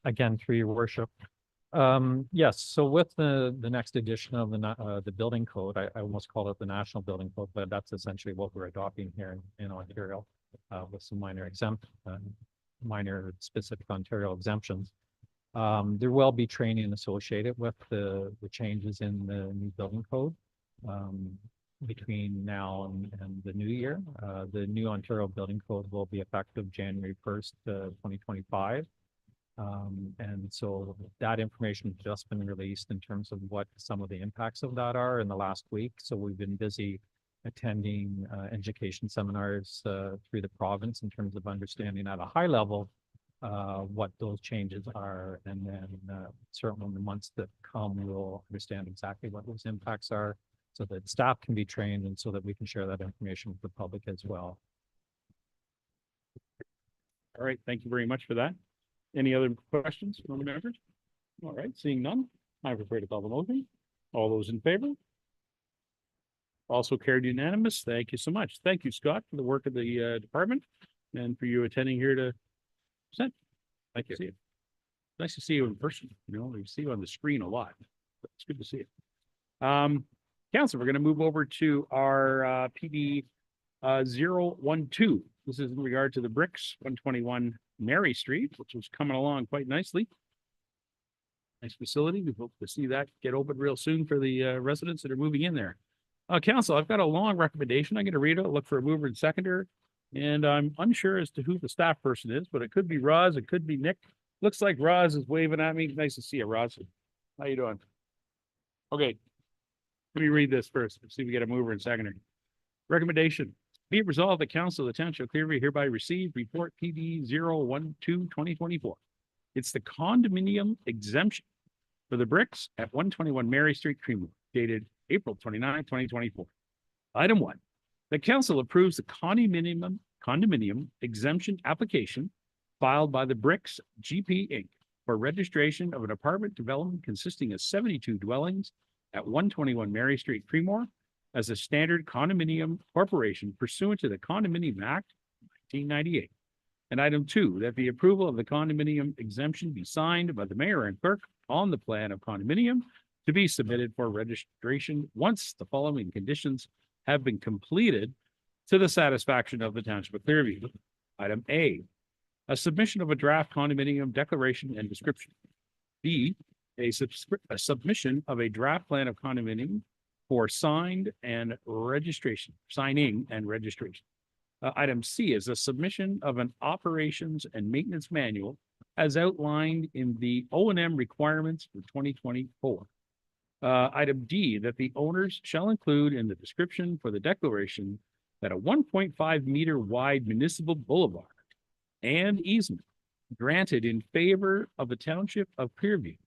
Again, through your worship. Yes, so with the next edition of the building code, I almost call it the National Building Code, but that's essentially what we're adopting here in Ontario with some minor specific Ontario exemptions. There will be training associated with the changes in the new building code between now and the new year. The new Ontario Building Code will be effective January 1st, 2025. And so that information has just been released in terms of what some of the impacts of that are in the last week. So we've been busy attending education seminars through the province in terms of understanding at a high level what those changes are. And then certainly in the months that come, we'll understand exactly what those impacts are so that staff can be trained and so that we can share that information with the public as well. All right. Thank you very much for that. Any other questions from the members? All right. Seeing none, I'm prepared to call the motion. All those in favor? Also carried unanimous. Thank you so much. Thank you, Scott, for the work of the department and for you attending here to present. Thank you. See you. Nice to see you in person. You know, we see you on the screen a lot. But it's good to see you. Council, we're going to move over to our PD 012. This is in regard to the bricks, 121 Mary Street, which was coming along quite nicely. Nice facility. We hope to see that get open real soon for the residents that are moving in there. Council, I've got a long recommendation. I'm going to read it. I'll look for a mover and seconder. And I'm unsure as to who the staff person is, but it could be Roz. It could be Nick. Looks like Roz is waving at me. Nice to see you, Roz. How you doing? Okay. Let me read this first. Let's see if we get a mover and seconder. Recommendation. Be it resolved, the Council of the Township of Clearview hereby receive report PD 012-2024. It's the condominium exemption for the bricks at 121 Mary Street, Creamwood, dated April 29, 2024. Item 1. The council approves the condominium exemption application filed by the Bricks GP Inc. for registration of an apartment development consisting of 72 dwellings at 121 Mary Street, Creamore, as a standard condominium corporation pursuant to the Condominium Act 1998. And item 2, that the approval of the condominium exemption be signed by the mayor and clerk on the plan of condominium to be submitted for registration once the following conditions have been completed to the satisfaction of the Township of Clearview. Item A, a submission of a draft condominium declaration and description. B, a submission of a draft plan of condominium for signing and registration. Item C is a submission of an operations and maintenance manual as outlined in the O&M requirements for 2024. Item D, that the owners shall include in the description for the declaration that a 1.5 meter wide municipal boulevard and easement granted in favor of the Township of Clearview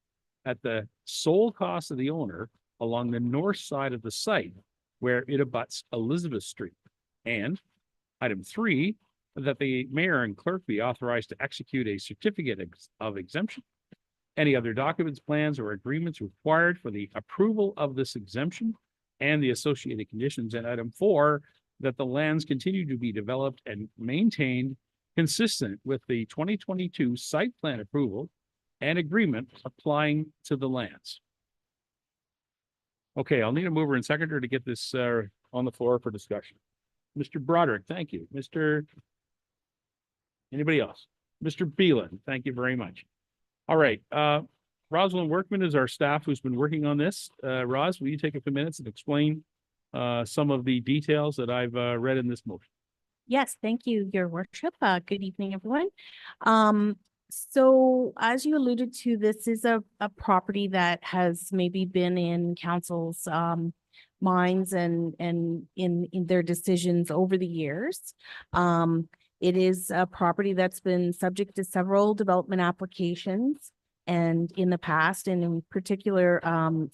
at the sole cost of the owner along the north side of the site where it abuts Elizabeth Street. And item 3, that the mayor and clerk be authorized to execute a certificate of exemption. Any other documents, plans, or agreements required for the approval of this exemption and the associated conditions. And item 4, that the lands continue to be developed and maintained consistent with the 2022 site plan approval and agreement applying to the lands. Okay, I'll need a mover and seconder to get this on the floor for discussion. Mr. Broderick, thank you. Anybody else? Mr. Beelan, thank you very much. All right, Rosalind Workman is our staff who's been working on this. Ros, will you take a few minutes and explain some of the details that I've read in this motion? Yes, thank you, Your Worship. Good evening, everyone. So as you alluded to, this is a property that has maybe been in council's minds and in their decisions over the years. It is a property that's been subject to several development applications. And in the past, and in particular,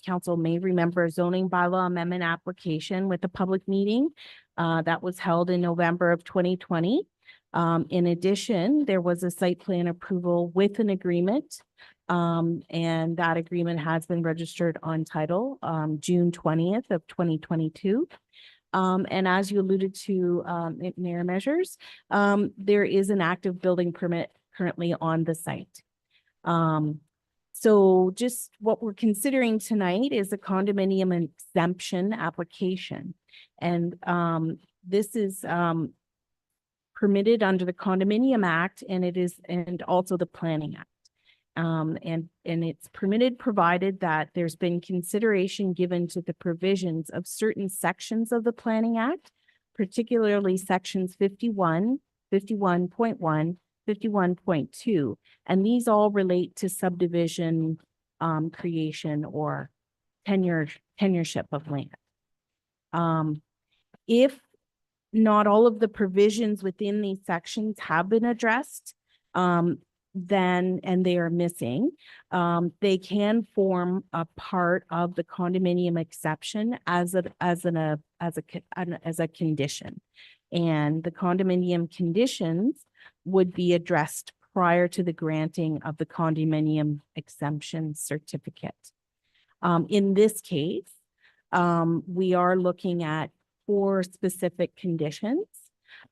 council may remember a zoning bylaw amendment application with a public meeting that was held in November of 2020. In addition, there was a site plan approval with an agreement, and that agreement has been registered on title June 20th of 2022. And as you alluded to, Mayor Measures, there is an active building permit currently on the site. So just what we're considering tonight is a condominium exemption application. And this is permitted under the Condominium Act, and also the Planning Act. And it's permitted provided that there's been consideration given to the provisions of certain sections of the Planning Act, particularly sections 51, 51.1, 51.2, and these all relate to subdivision creation or tenureship of land. If not all of the provisions within these sections have been addressed, then and they are missing, they can form a part of the condominium exception as a condition, and the condominium conditions would be addressed prior to the granting of the condominium exemption certificate. In this case, we are looking at 4 specific conditions,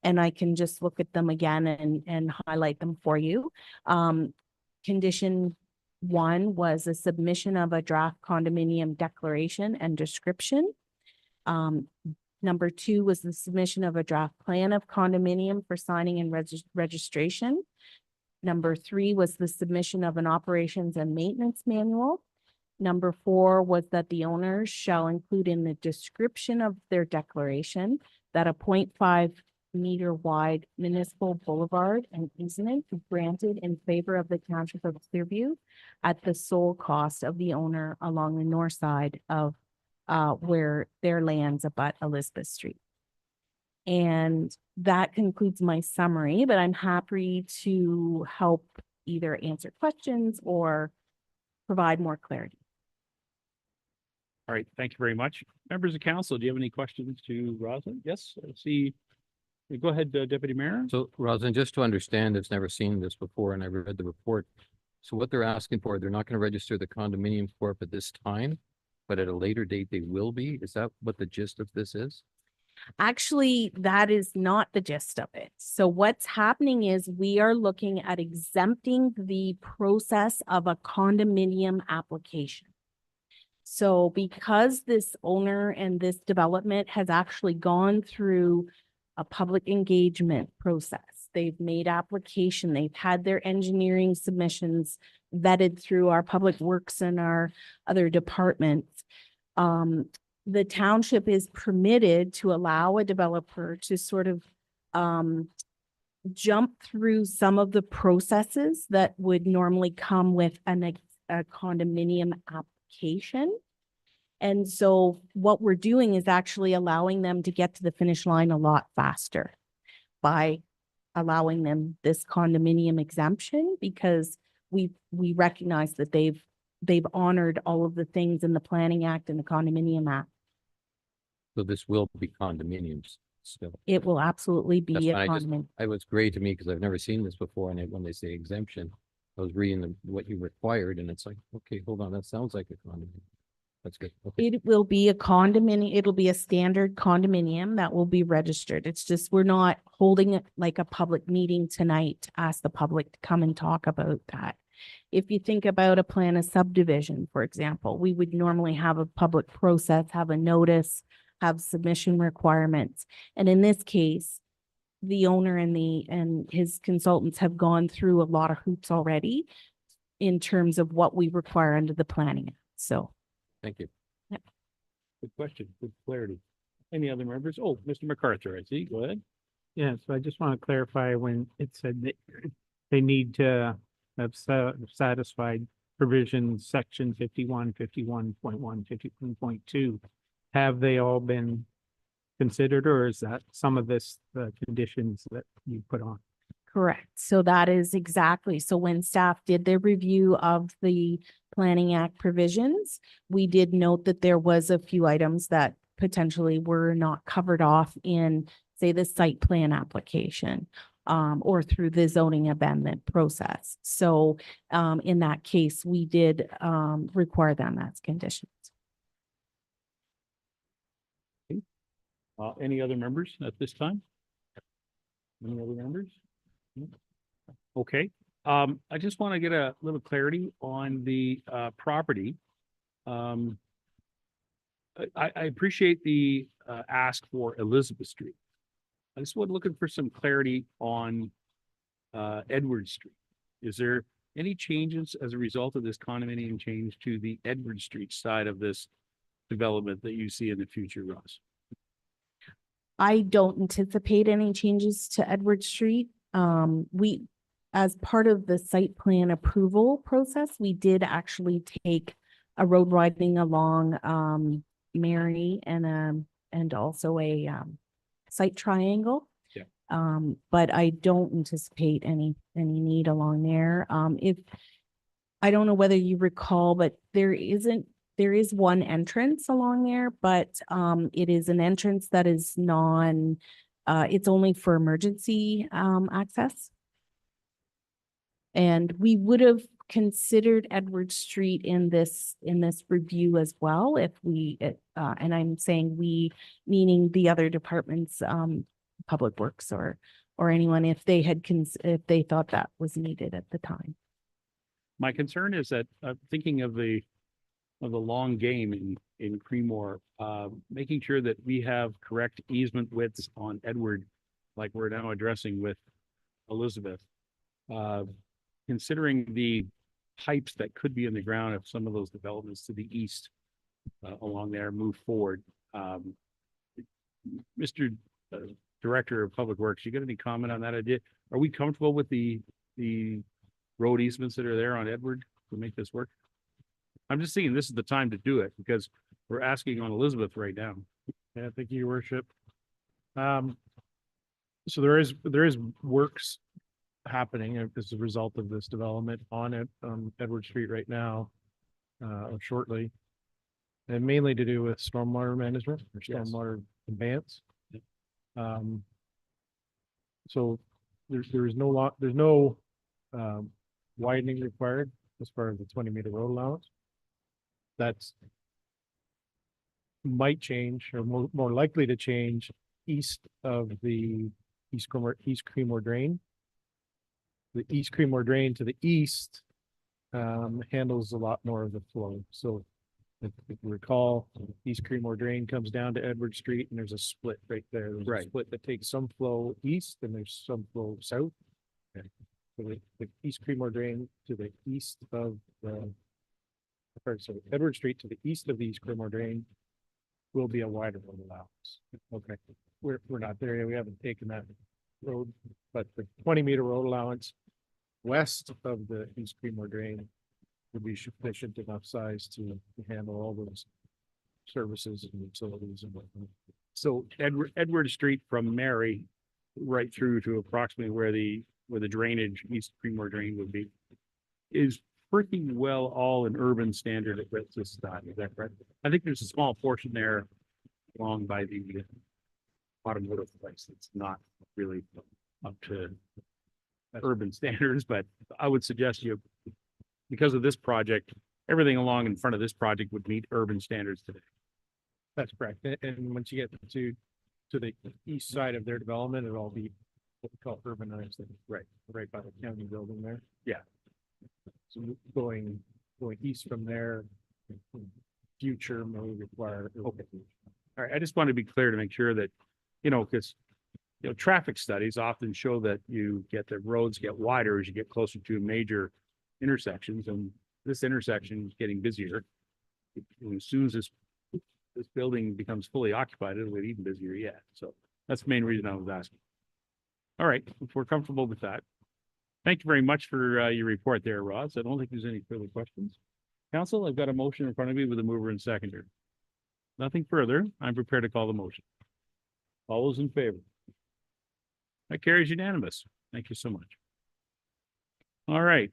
and I can just look at them again and highlight them for you. Condition 1 was a submission of a draft condominium declaration and description. Number 2 was the submission of a draft plan of condominium for signing and registration. Number 3 was the submission of an operations and maintenance manual. Number 4 was that the owners shall include in the description of their declaration that a 0.5 meter wide municipal boulevard and easement be granted in favor of the Township of Clearview at the sole cost of the owner along the north side of where their lands abut Elizabeth Street. And that concludes my summary, but I'm happy to help either answer questions or provide more clarity. All right, thank you very much. Members of council, do you have any questions to Rosalind? Yes, I see. Go ahead, Deputy Mayor. So Rosalind, just to understand, I've never seen this before and I read the report. So what they're asking for, they're not going to register the condominium corp at this time, but at a later date they will be. Is that what the gist of this is? Actually, that is not the gist of it. So what's happening is we are looking at exempting the process of a condominium application. So because this owner and this development has actually gone through a public engagement process, they've made application, they've had their engineering submissions vetted through our public works and our other departments. The township is permitted to allow a developer to sort of jump through some of the processes that would normally come with a condominium application. And so what we're doing is actually allowing them to get to the finish line a lot faster by allowing them this condominium exemption, because we recognize that they've honored all of the things in the Planning Act and the Condominium Act. So this will be condominiums still. It will absolutely That's be a fine. condominium. It was great to me because I've never seen this before. And when they say exemption, I was reading what you required and it's like, okay, hold on, that sounds like a condominium. That's good. Okay. It will be a condominium. It'll be a standard condominium that will be registered. It's just, we're not holding it like a public meeting tonight to ask the public to come and talk about that. If you think about a plan of subdivision, for example, we would normally have a public process, have a notice, have submission requirements. And in this case, the owner and his consultants have gone through a lot of hoops already in terms of what we require under the Planning Act. So. Thank you. Good question, good clarity. Any other members? Oh, Mr. MacArthur, I see. Go ahead. Yeah, so I just want to clarify when it said that they need to have satisfied provisions, section 51, 51.1, 51.2. Have they all been considered, or is that some of this, the conditions that you put on? Correct. So that is exactly. So when staff did their review of the Planning Act provisions, we did note that there was a few items that potentially were not covered off in, say, the site plan application, or through the zoning amendment process. So in that case, we did require them as conditions. Any other members at this time? Any other members? Okay, I just want to get a little clarity on the property. I appreciate the ask for Elizabeth Street. I just was looking for some clarity on Edward Street. Is there any changes as a result of this condominium change to the Edward Street side of this development that you see in the future, Ross? I don't anticipate any changes to Edward Street. As part of the site plan approval process, we did actually take a road widening along Mary and also a site triangle. Yeah. But I don't anticipate any need along there. I don't know whether you recall, but there is one entrance along there, but it is an entrance that is it's only for emergency access. And we would have considered Edward Street in this review as well, if and I'm saying we, meaning the other departments, Public Works or anyone, if they thought that was needed at the time. My concern is that thinking of the long game in Creemore, making sure that we have correct easement widths on Edward, like we're now addressing with Elizabeth. Considering the pipes that could be in the ground if some of those developments to the east along there move forward. Mr. Director of Public Works, you got any comment on that idea? Are we comfortable with the road easements that are there on Edward to make this work? I'm just thinking this is the time to do it because we're asking on Elizabeth right now. Yeah, thank you, Your Worship. So there is works happening as a result of this development on it, Edward Street right now, or shortly. And mainly to do with stormwater management or Yes. stormwater advance. So there's no widening required as far as the 20-meter road allowance. That's might change or more likely to change east of the East Creemore drain. The East Creemore drain to the east handles a lot more of the flow. So If you recall, East Creemore Drain comes down to Edward Street and there's a split right there. There's a Right. split that takes some flow east and there's some flow south. So the East Creemore Drain to the east of the, sorry, Edward Street to the east of the East Creemore Drain will be a wider road allowance. Okay, we're not there yet. We haven't taken that road, but the 20-meter road allowance west of the East Creemore Drain would be sufficient enough size to handle all those services and utilities and whatnot. So Edward Street from Mary right through to approximately where the drainage, East Creemore Drain would be, is pretty well all an urban standard at this time. Is that correct? I think there's a small portion there along by the automotive place that's not really up to urban standards, but I would suggest you, because of this project, everything along in front of this project would meet urban standards today. That's correct. And once you get to the east side of their development, it'll all be what we call urbanized, right by the county building there. Yeah. So going east from there, future may require. Okay. All right, I just want to be clear to make sure that, because, traffic studies often show that the roads get wider as you get closer to major intersections, and this intersection is getting busier. As soon as this building becomes fully occupied, it'll get even busier yet. So that's the main reason I was asking. All right, if we're comfortable with that. Thank you very much for your report there, Ross. I don't think there's any further questions. Council, I've got a motion in front of me with a mover and seconder. Nothing further. I'm prepared to call the motion. All those in favor? That carries unanimous. Thank you so much. All right.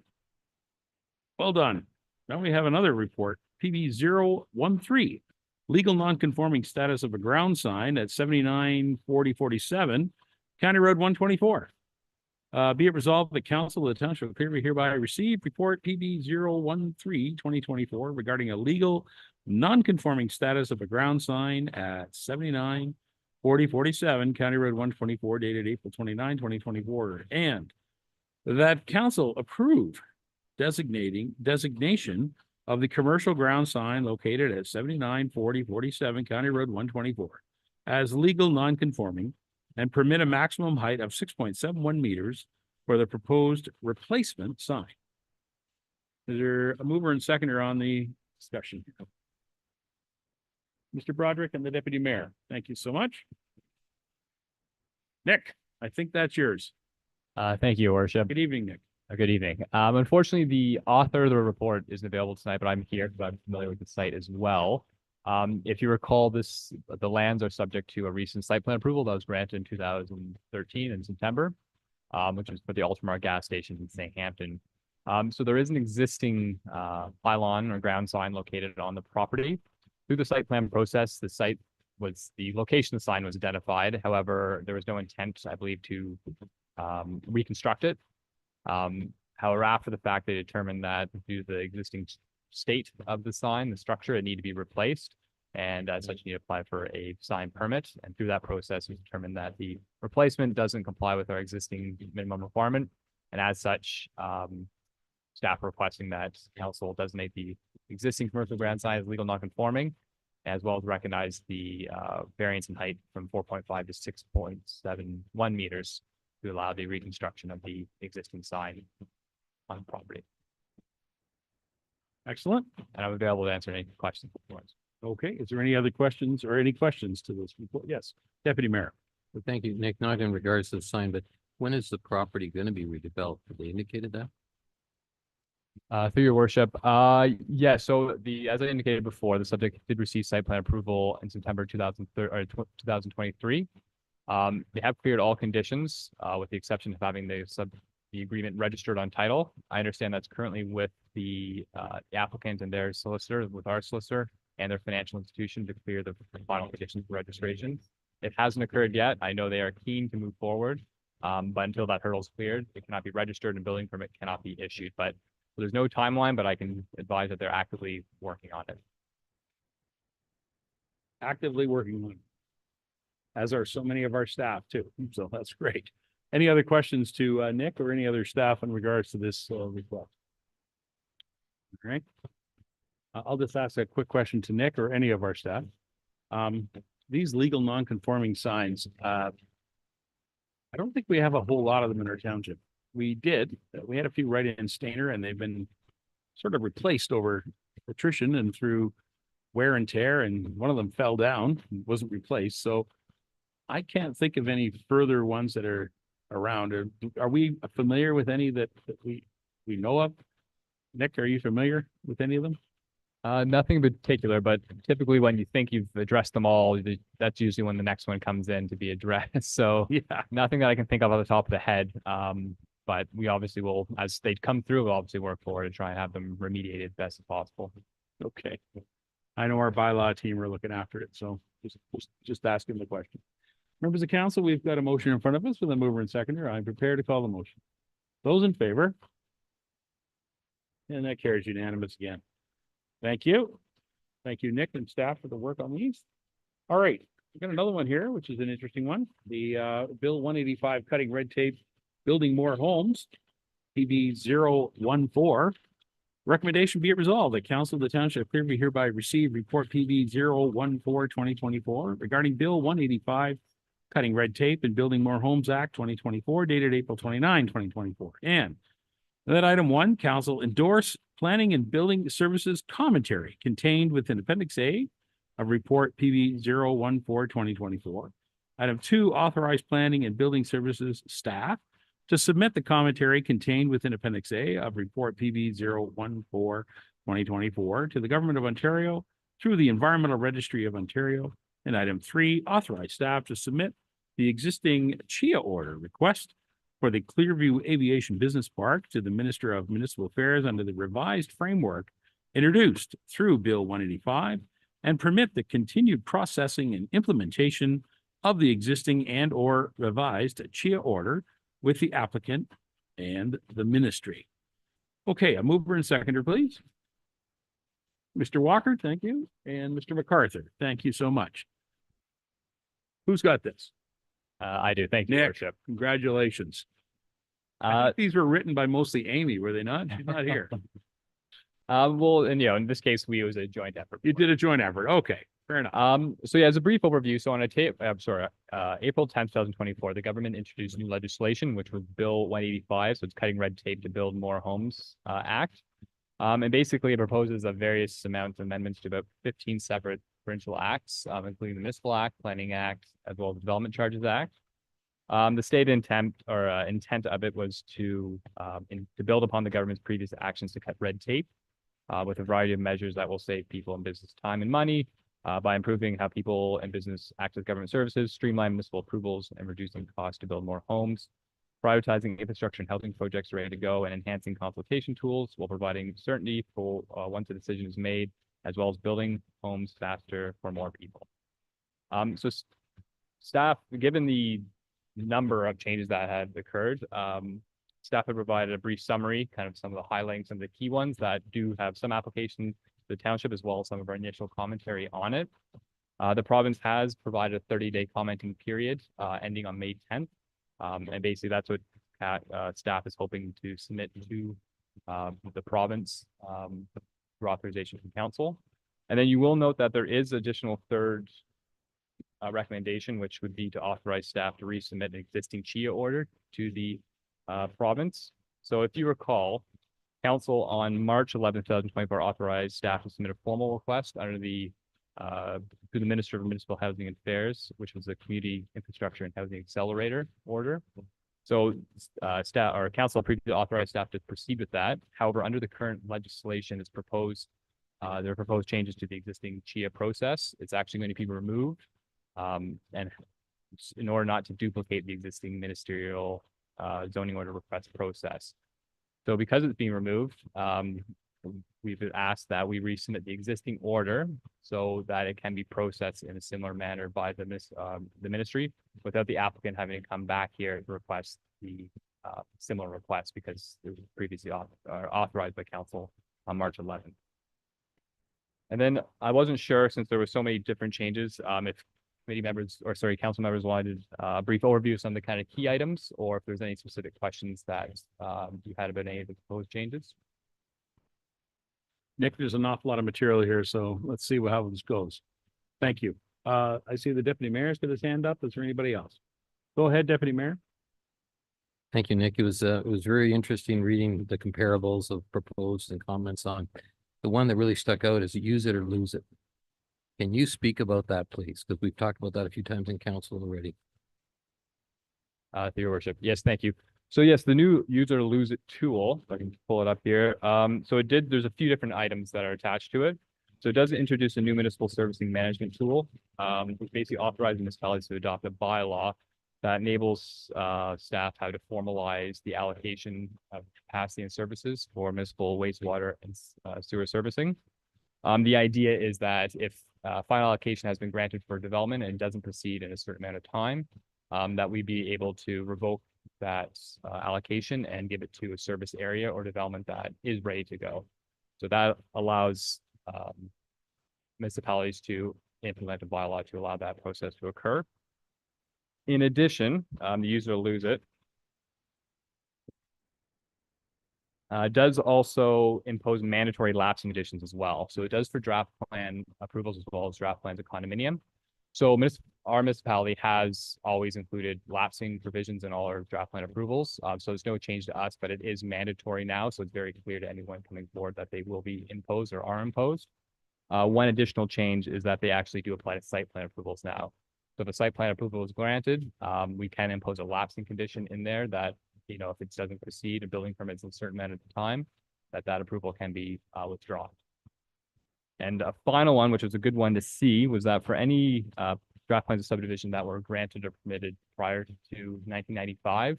Well done. Now we have another report, PB 013, legal non-conforming status of a ground sign at 794047 County Road 124. Be it resolved, the Council of the Township of Clearview hereby receive report PB 013 2024 regarding a legal non-conforming status of a ground sign at 794047 County Road 124 dated April 29, 2024, and that council approve designation of the commercial ground sign located at 794047 County Road 124 as legal non-conforming and permit a maximum height of 6.71 meters for the proposed replacement sign. Is there a mover and seconder on the discussion? Mr. Broderick and the Deputy Mayor, thank you so much. Nick, I think that's yours. Thank you, Your Worship. Good evening, Nick. Good evening. Unfortunately, the author of the report isn't available tonight, but I'm here because I'm familiar with the site as well. If you recall, the lands are subject to a recent site plan approval that was granted in 2013 in September, which is for the Ultramar gas station in St. Hampton. So there is an existing pylon or ground sign located on the property. Through the site plan process, the location of the sign was identified. However, there was no intent, I believe, to reconstruct it. However, after the fact, they determined that due to the existing state of the sign, the structure, it needed to be replaced. And as such, you need to apply for a sign permit. And through that process, we determined that the replacement doesn't comply with our existing minimum requirement. And as such, staff requesting that council designate the existing commercial ground sign as legal non-conforming, as well as recognize the variance in height from 4.5 to 6.71 meters to allow the reconstruction of the existing sign on the property. Excellent. And I'm available to answer any questions. Okay, is there any other questions or any questions to this report? Yes, Deputy Mayor. Well, thank you, Nick. Not in regards to the sign, but when is the property going to be redeveloped? Have they indicated that? Through your worship, yeah, so as I indicated before, the subject did receive site plan approval in September 2023. They have cleared all conditions, with the exception of having the agreement registered on title. I understand that's currently with the applicant and their solicitor, with our solicitor and their financial institution to clear the final conditions for registration. It hasn't occurred yet. I know they are keen to move forward, but until that hurdle is cleared, it cannot be registered and building permit cannot be issued. But there's no timeline, but I can advise that they're actively working on it. Actively working on it, as are so many of our staff too. So that's great. Any other questions to Nick or any other staff in regards to this request? All right. I'll just ask a quick question to Nick or any of our staff. These legal non-conforming signs, I don't think we have a whole lot of them in our township. We did, we had a few right in Stainer and they've been sort of replaced over attrition and through wear and tear, and one of them fell down and wasn't replaced. So I can't think of any further ones that are around. Are we familiar with any that we know of? Nick, are you familiar with any of them? Nothing in particular, but typically when you think you've addressed them all, that's usually when the next one comes in to be addressed. So Yeah. nothing that I can think of off the top of the head. But we obviously will, as they come through, we'll obviously work forward to try and have them remediated best as possible. Okay. I know our bylaw team are looking after it, so just asking the question. Members of council, we've got a motion in front of us with a mover and seconder. I'm prepared to call the motion. Those in favor? And that carries unanimous again. Thank you. Thank you, Nick and staff, for the work on these. All right, we've got another one here, which is an interesting one. The Bill 185, cutting red tape, building more homes, PB 014. Recommendation be it resolved that Council of the Township of Clearview hereby receive report PB 014-2024 regarding Bill 185, cutting red tape and building more homes Act 2024, dated April 29, 2024. And that item 1, council endorse planning and building services commentary contained within Appendix A of report PB 014-2024. Item 2, authorize planning and building services staff to submit the commentary contained within Appendix A of report PB 014-2024 to the Government of Ontario through the Environmental Registry of Ontario. And item 3, authorize staff to submit the existing CHIA order request for the Clearview Aviation Business Park to the Minister of Municipal Affairs under the revised framework introduced through Bill 185 and permit the continued processing and implementation of the existing and or revised CHIA order with the applicant and the ministry. Okay, a mover and seconder, please. Mr. Walker, thank you. And Mr. MacArthur, thank you so much. Who's got this? I do. Thank you, Nick, Worship. congratulations. I think these were written by mostly Amy, were they not? She's not here. Well, and in this case, it was a joint effort. You did a joint effort. Okay, fair enough. So yeah, as a brief overview, so on April 10th, 2024, the government introduced new legislation, which was Bill 185. So it's Cutting Red Tape to Build More Homes Act. And basically it proposes a various amounts of amendments to about 15 separate provincial acts, including the Municipal Act, Planning Act, as well as the Development Charges Act. The stated intent of it was to build upon the government's previous actions to cut red tape with a variety of measures that will save people and business time and money by improving how people and business access government services, streamline municipal approvals, and reducing costs to build more homes, prioritizing infrastructure and housing projects ready to go, and enhancing consultation tools while providing certainty for once a decision is made, as well as building homes faster for more people. So staff, given the number of changes that had occurred, staff had provided a brief summary, kind of some of the highlighting, some of the key ones that do have some application to the township, as well as some of our initial commentary on it. The province has provided a 30-day commenting period ending on May 10th. And basically that's what staff is hoping to submit to the province for authorization from council. And then you will note that there is additional third recommendation, which would be to authorize staff to resubmit an existing CHIA order to the province. So if you recall, council on March 11th, 2024 authorized staff to submit a formal request under the to the Minister of Municipal Housing Affairs, which was the Community Infrastructure and Housing Accelerator order. So staff or council previously authorized staff to proceed with that. However, under the current legislation, it's proposed there are proposed changes to the existing CHIA process. It's actually going to be removed, and in order not to duplicate the existing ministerial zoning order request process. So because it's being removed, we've asked that we resubmit the existing order so that it can be processed in a similar manner by the ministry without the applicant having to come back here to request the similar request, because it was previously authorized by council on March 11th. And then I wasn't sure, since there were so many different changes, if committee members, or sorry, council members wanted a brief overview of some of the kind of key items, or if there's any specific questions that you had about any of the proposed changes. Nick, there's an awful lot of material here, so let's see how this goes. Thank you. I see the deputy mayor's got his hand up. Is there anybody else? Go ahead, deputy mayor. Thank you, Nick. It was very interesting reading the comparables of proposed and comments on. The one that really stuck out is use it or lose it. Can you speak about that, please? Because we've talked about that a few times in council already. Through your worship. Yes, thank you. So yes, the new use it or lose it tool, if I can pull it up here. So there's a few different items that are attached to it. So it does introduce a new municipal servicing management tool, which basically authorizes municipalities to adopt a bylaw that enables staff how to formalize the allocation of capacity and services for municipal wastewater and sewer servicing. The idea is that if final allocation has been granted for development and doesn't proceed in a certain amount of time, that we be able to revoke that allocation and give it to a service area or development that is ready to go. So that allows municipalities to implement a bylaw to allow that process to occur. In addition, the use it or lose it does also impose mandatory lapsing conditions as well. So it does for draft plan approvals as well as draft plans of condominium. So our municipality has always included lapsing provisions in all our draft plan approvals. So there's no change to us, but it is mandatory now. So it's very clear to anyone coming forward that they will be imposed or are imposed. One additional change is that they actually do apply to site plan approvals now. So if a site plan approval is granted, we can impose a lapsing condition in there that, you know, if it doesn't proceed, a building permit in a certain amount of time, that approval can be withdrawn. And a final one, which was a good one to see, was that for any draft plans of subdivision that were granted or permitted prior to 1995,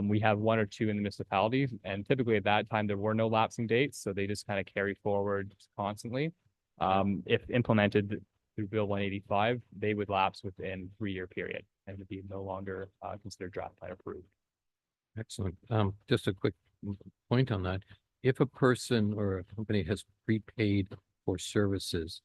we have one or two in the municipality, and typically at that time there were no lapsing dates, so they just kind of carry forward constantly. If implemented through Bill 185, they would lapse within a 3-year period and would be no longer considered draft plan approved. Excellent. Just a quick point on that. If a person or a company has prepaid for services,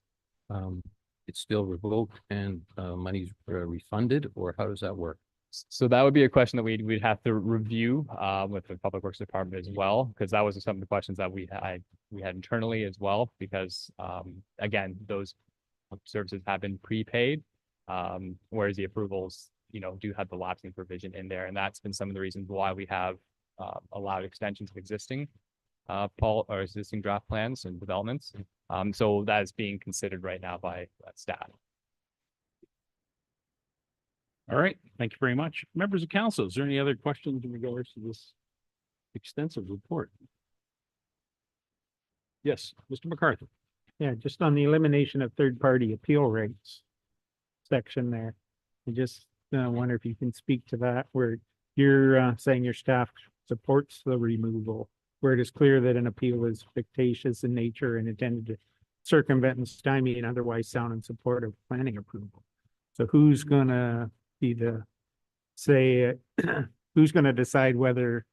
it's still revoked and money's refunded, or how does that work? So that would be a question that we'd have to review with the Public Works Department as well, because that was some of the questions that we had internally as well, because again, those services have been prepaid, whereas the approvals, you know, do have the lapsing provision in there, and that's been some of the reasons why we have allowed extensions of existing existing draft plans and developments. So that is being considered right now by staff. All right, thank you very much. Members of council, is there any other questions in regards to this extensive report? Yes, Mr. McCarthy. Yeah, just on the elimination of third-party appeal rights section there. I just wonder if you can speak to that, where you're saying your staff supports the removal, where it is clear that an appeal is fictitious in nature and intended to circumvent and stymie an otherwise sound and supportive planning approval. So who's gonna be who's gonna decide whether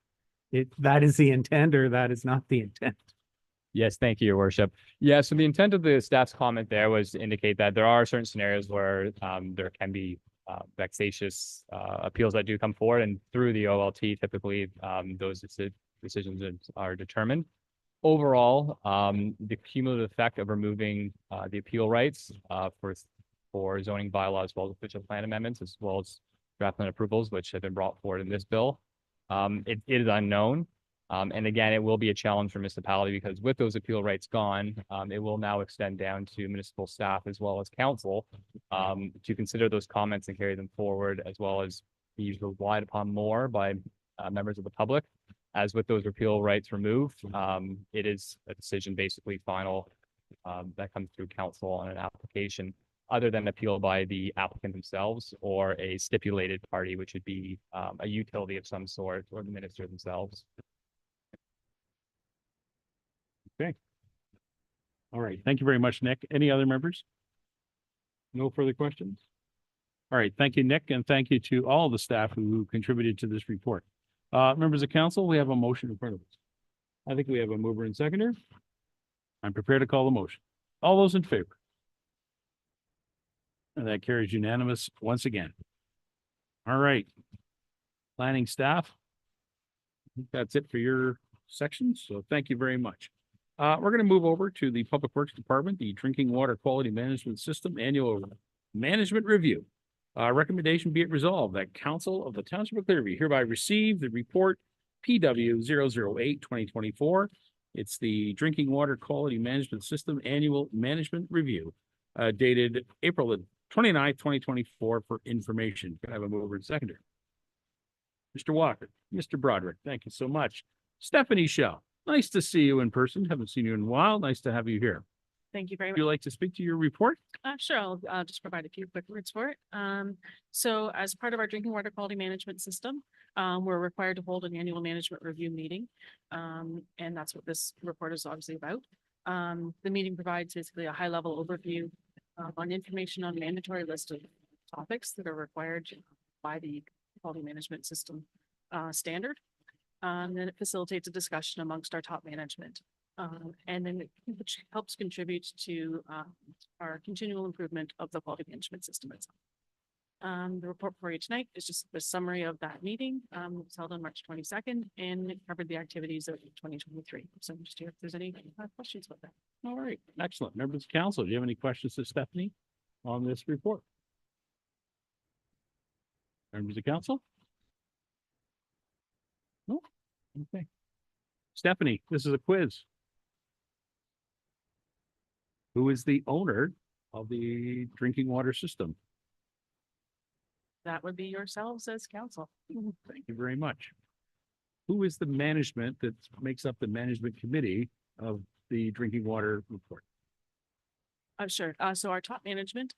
that is the intent or that is not the intent? Yes, thank you, Your Worship. Yeah, so the intent of the staff's comment there was to indicate that there are certain scenarios where there can be vexatious appeals that do come forward, and through the OLT, typically those decisions are determined. Overall, the cumulative effect of removing the appeal rights for zoning bylaws, as well as official plan amendments, as well as draft plan approvals, which have been brought forward in this bill, it is unknown. And again, it will be a challenge for municipality, because with those appeal rights gone, it will now extend down to municipal staff as well as council to consider those comments and carry them forward, as well as be relied upon more by members of the public. As with those appeal rights removed, it is a decision basically final that comes through council on an application, other than appeal by the applicant themselves or a stipulated party, which would be a utility of some sort, or the minister themselves. Okay. All right. Thank you very much, Nick. Any other members? No further questions? All right. Thank you, Nick, and thank you to all the staff who contributed to this report. Members of council, we have a motion in front of us. I think we have a mover and seconder. I'm prepared to call the motion. All those in favor? And that carries unanimous once again. All right. Planning staff. I think that's it for your section, so thank you very much. We're going to move over to the Public Works Department, the Drinking Water Quality Management System Annual Management Review. Recommendation be it resolved that Council of the Township of Clearview hereby receive the report PW 008-2024. It's the Drinking Water Quality Management System Annual Management Review, dated April the 29th, 2024 for information. Can I have a mover and seconder? Mr. Walker, Mr. Broderick, thank you so much. Stephanie Shell, nice to see you in person. Haven't seen you in a while. Nice to have you here. Thank you very Would you much. like to speak to your report? Sure, I'll just provide a few quick words for it. So as part of our drinking water quality management system, we're required to hold an annual management review meeting. And that's what this report is obviously about. The meeting provides basically a high-level overview on information on mandatory list of topics that are required by the quality management system standard. Then it facilitates a discussion amongst our top management. And then which helps contribute to our continual improvement of the quality management system itself. The report for you tonight is just a summary of that meeting. It was held on March 22nd and it covered the activities of 2023. So I'm just here if there's any questions about that. All right, excellent. Members of council, do you have any questions to Stephanie on this report? Members of council? No? Okay. Stephanie, this is a quiz. Who is the owner of the drinking water system? That would be yourselves as council. Thank you very much. Who is the management that makes up the management committee of the drinking water report? Sure. So our top management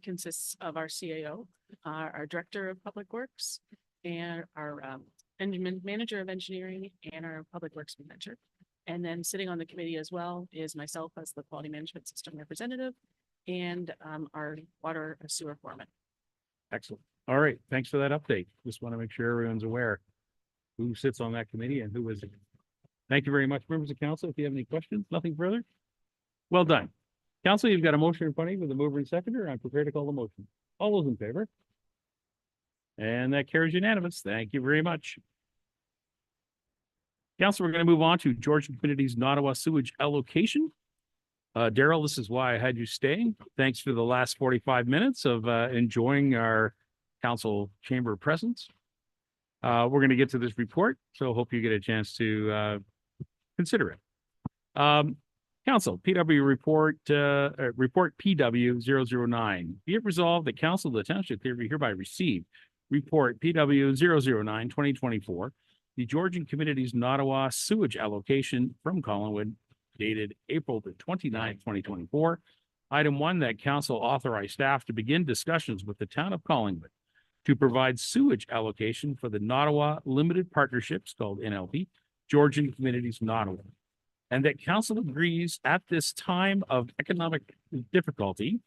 consists of our CAO, our director of public works, and our manager of engineering, and our public works manager. And then sitting on the committee as well is myself as the quality management system representative and our water and sewer foreman. Excellent. All right. Thanks for that update. Just want to make sure everyone's aware who sits on that committee and who isn't. Thank you very much, members of council. If you have any questions, nothing further. Well done. Council, you've got a motion in front of you with a mover and seconder. I'm prepared to call the motion. All those in favor? And that carries unanimous. Thank you very much. Council, we're going to move on to Georgian Community's Nottawa sewage allocation. Daryl, this is why I had you staying. Thanks for the last 45 minutes of enjoying our council chamber presence. We're going to get to this report, so hope you get a chance to consider it. Council, PW report PW 009. Be it resolved that Council of the Township Clearview hereby receive report PW 009 2024, the Georgian Community's Nottawa sewage allocation from Collingwood, dated April the 29th, 2024. Item 1, that council authorize staff to begin discussions with the town of Collingwood to provide sewage allocation for the Nottawa Limited Partnerships, called NLP, Georgian Communities Nottawa. And that council agrees at this time of economic difficulty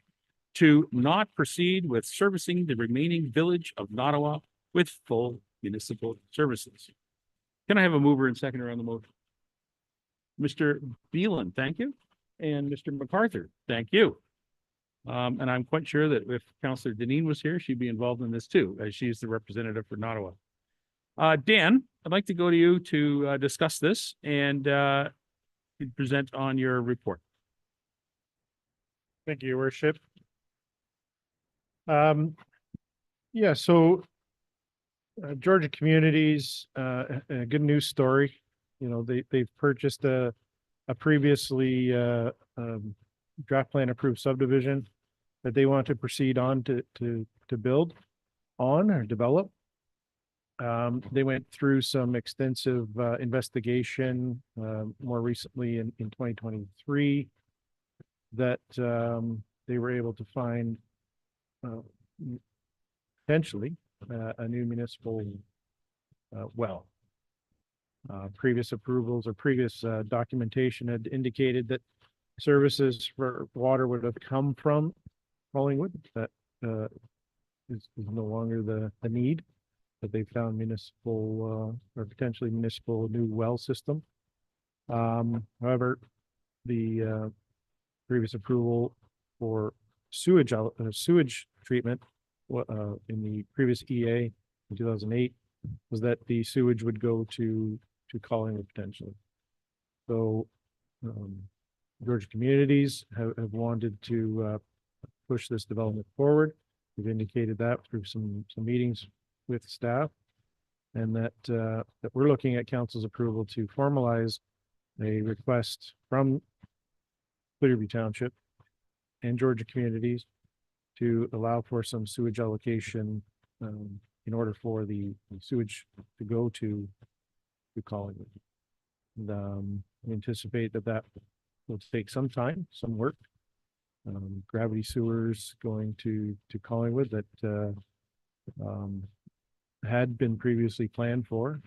to not proceed with servicing the remaining village of Nottawa with full municipal services. Can I have a mover and seconder on the motion? Mr. Beelan, thank you. And Mr. MacArthur, thank you. And I'm quite sure that if Councillor Deneen was here, she'd be involved in this too, as she's the representative for Nottawa. Dan, I'd like to go to you to discuss this and present on your report. Thank you, Your Worship. Yeah, so Georgia Communities, a good news story. You know, they've purchased a previously draft plan approved subdivision that they want to proceed on to build on or develop. They went through some extensive investigation more recently in 2023 that they were able to find potentially a new municipal well. Previous approvals or previous documentation had indicated that services for water would have come from Collingwood. That is no longer the need, but they found municipal or potentially municipal new well system. However, the previous approval for sewage treatment in the previous EA in 2008 was that the sewage would go to Collingwood potentially. So Georgia communities have wanted to push this development forward. We've indicated that through some meetings with staff. And that we're looking at council's approval to formalize a request from Clearview Township and Georgia communities to allow for some sewage allocation in order for the sewage to go to Collingwood. And we anticipate that will take some time, some work. Gravity sewers going to Collingwood that had been previously planned for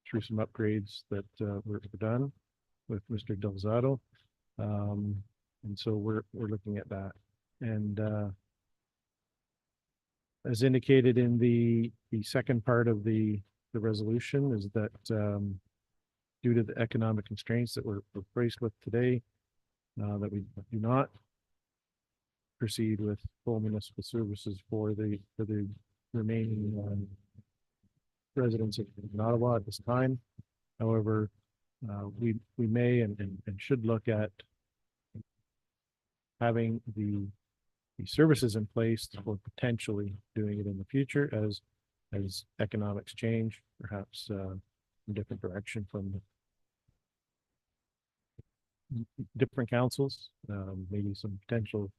through some upgrades that were done with Mr. Delzato. And so we're looking at that. And as indicated in the second part of the resolution is that due to the economic constraints that we're faced with today, that we do not proceed with full municipal services for the remaining residents of Ottawa at this time. However, we may and should look at having the services in place for potentially doing it in the future as economics change, perhaps in a different direction from different councils, maybe some potential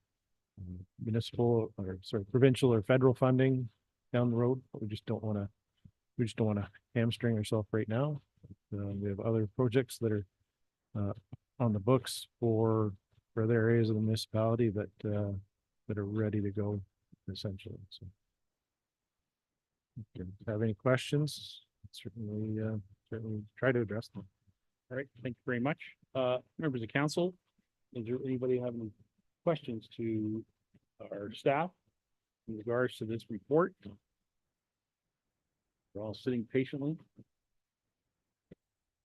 municipal or provincial or federal funding down the road, but we just don't want to hamstring ourselves right now. We have other projects that are on the books for other areas of the municipality that are ready to go essentially. So if you have any questions, certainly try to address them. All right, thank you very much. Members of council, does there anybody have any questions to our staff in regards to this report? We're all sitting patiently.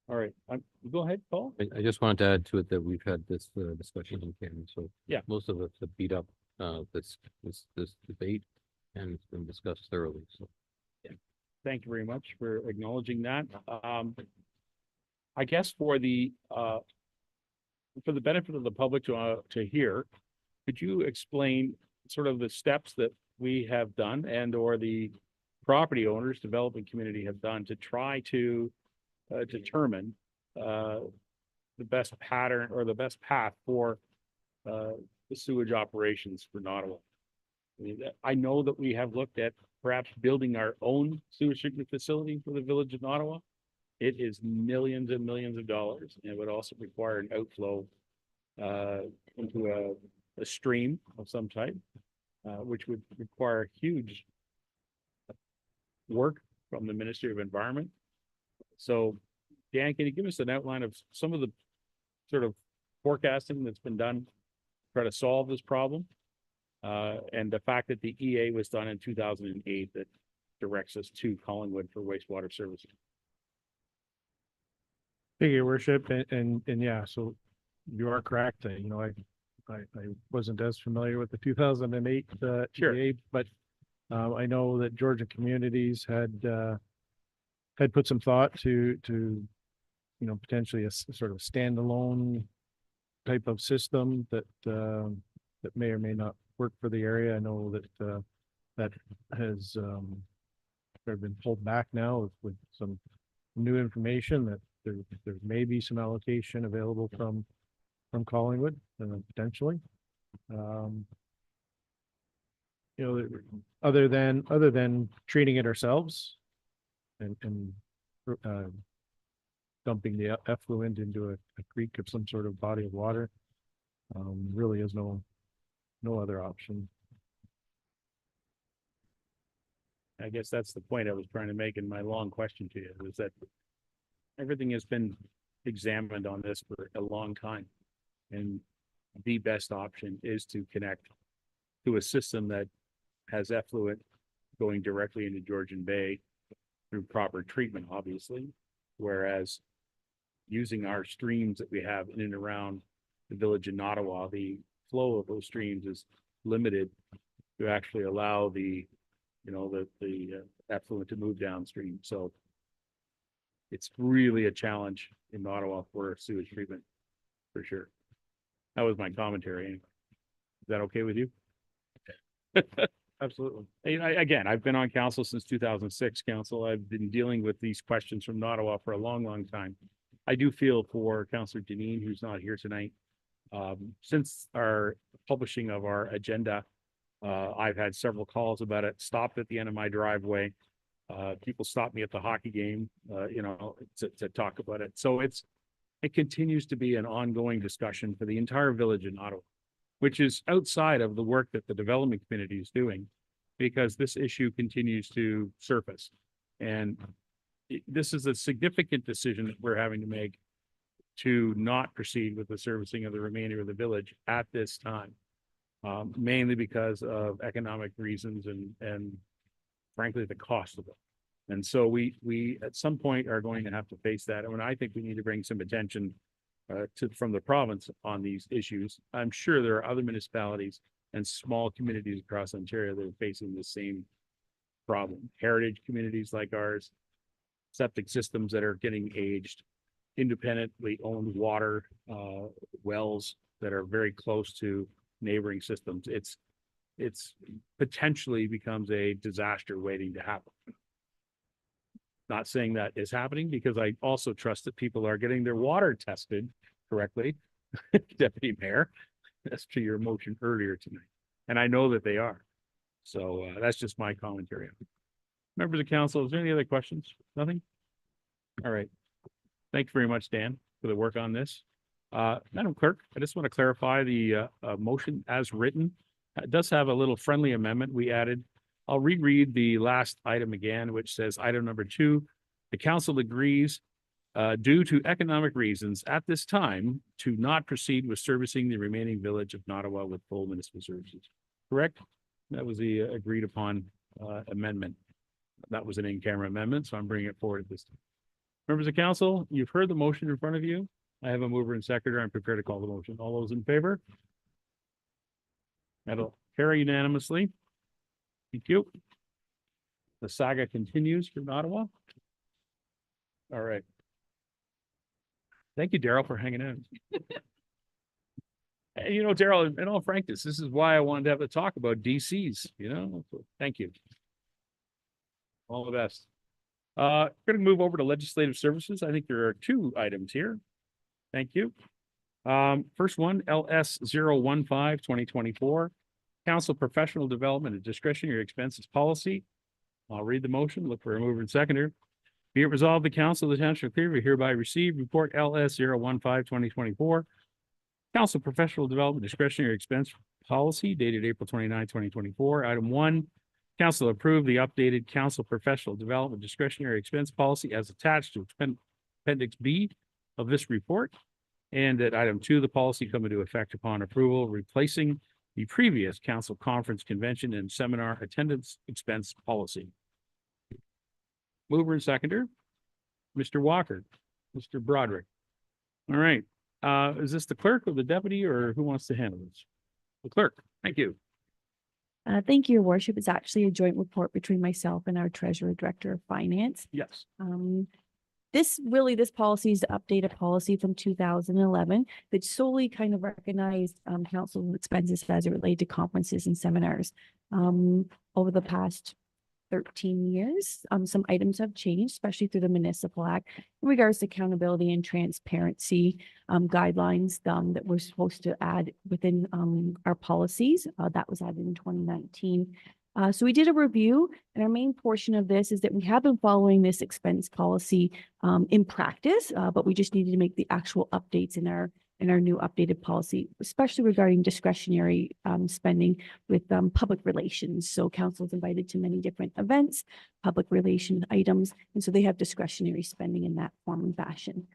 All right, go ahead, Paul. I just wanted to add to it that we've had this discussion in camera, so. Yeah. Most of us have beat up this debate and it's been discussed thoroughly, so. Thank you very much for acknowledging that. I guess for the benefit of the public to hear, could you explain sort of the steps that we have done and or the property owners, development community have done to try to determine the best pattern or the best path for the sewage operations for Ottawa? I know that we have looked at perhaps building our own sewage treatment facility for the village of Ottawa. It is millions and millions of dollars, and it would also require an outflow into a stream of some type, which would require huge work from the Ministry of Environment. So, Dan, can you give us an outline of some of the sort of forecasting that's been done to try to solve this problem? And the fact that the EA was done in 2008 that directs us to Collingwood for wastewater services. Thank you, Your Worship, and yeah, so you are correct. I wasn't as familiar with the 2008 Sure. EA, but I know that Georgia communities had put some thought to potentially a sort of standalone type of system that may or may not work for the area. I know that that has been pulled back now with some new information that there may be some allocation available from Collingwood potentially. Other than treating it ourselves and dumping the effluent into a creek of some sort of body of water, really is no other option. I guess that's the point I was trying to make in my long question to you, is that everything has been examined on this for a long time. And the best option is to connect to a system that has effluent going directly into Georgian Bay through proper treatment, obviously. Whereas using our streams that we have in and around the village in Ottawa, the flow of those streams is limited to actually allow the effluent to move downstream. So it's really a challenge in Ottawa for sewage treatment. for sure. That was my commentary. Anyway. Is that okay with you? Absolutely. Again, I've been on council since 2006, council. I've been dealing with these questions from Ottawa for a long, long time. I do feel for Councillor Deneen, who's not here tonight. Since our publishing of our agenda, I've had several calls about it, stopped at the end of my driveway. People stopped me at the hockey game, to talk about it. So it continues to be an ongoing discussion for the entire village in Ottawa, which is outside of the work that the development committee is doing, because this issue continues to surface. And this is a significant decision that we're having to make to not proceed with the servicing of the remainder of the village at this time. Mainly because of economic reasons and frankly, the cost of it. And so we at some point are going to have to face that. And I think we need to bring some attention from the province on these issues. I'm sure there are other municipalities and small communities across Ontario that are facing the same problem. Heritage communities like ours, septic systems that are getting aged, independently owned water wells that are very close to neighboring systems. It's potentially becomes a disaster waiting to happen. Not saying that is happening, because I also trust that people are getting their water tested correctly. Deputy Mayor, as to your motion earlier tonight. And I know that they are. So that's just my commentary. Members of council, is there any other questions? Nothing? All right. Thank you very much, Dan, for the work on this. Madam Clerk, I just want to clarify the motion as written. It does have a little friendly amendment we added. I'll reread the last item again, which says item number 2, the council agrees due to economic reasons at this time to not proceed with servicing the remaining village of Nottawa with full municipal services. Correct? That was the agreed upon amendment. That was an in-camera amendment, so I'm bringing it forward at this time. Members of council, you've heard the motion in front of you. I have a mover and seconder. I'm prepared to call the motion. All those in favor? That'll carry unanimously. Thank you. The saga continues from Ottawa. All right. Thank you, Daryl, for hanging out. And, Daryl, in all frankness, this is why I wanted to have a talk about DCs, So thank you. All the best. Going to move over to legislative services. I think there are 2 items here. Thank you. First one, LS 015-2024, Council Professional Development and Discretionary Expenses Policy. I'll read the motion. Look for a mover and seconder. Be it resolved, the Council of the Township of Clearview hereby receive report LS 015-2024, Council Professional Development Discretionary Expense Policy dated April 29, 2024. Item 1, Council approve the updated Council Professional Development Discretionary Expense Policy as attached to Appendix B of this report. And that item 2, the policy come into effect upon approval, replacing the previous council conference, convention, and seminar attendance expense policy. Mover and seconder, Mr. Walker, Mr. Broderick. All right. Is this the clerk or the deputy, or who wants to handle this? The clerk. Thank you. Thank you, Your Worship. It's actually a joint report between myself and our Treasurer Director of Finance. Yes. This policy is to update a policy from 2011 that solely kind of recognized council expenses as it related to conferences and seminars. Over the past 13 years, some items have changed, especially through the Municipal Act in regards to accountability and transparency guidelines that we're supposed to add within our policies. That was added in 2019. So we did a review, and our main portion of this is that we have been following this expense policy in practice, but we just needed to make the actual updates in our new updated policy, especially regarding discretionary spending with public relations. So council is invited to many different events, public relation items, and so they have discretionary spending in that form and fashion.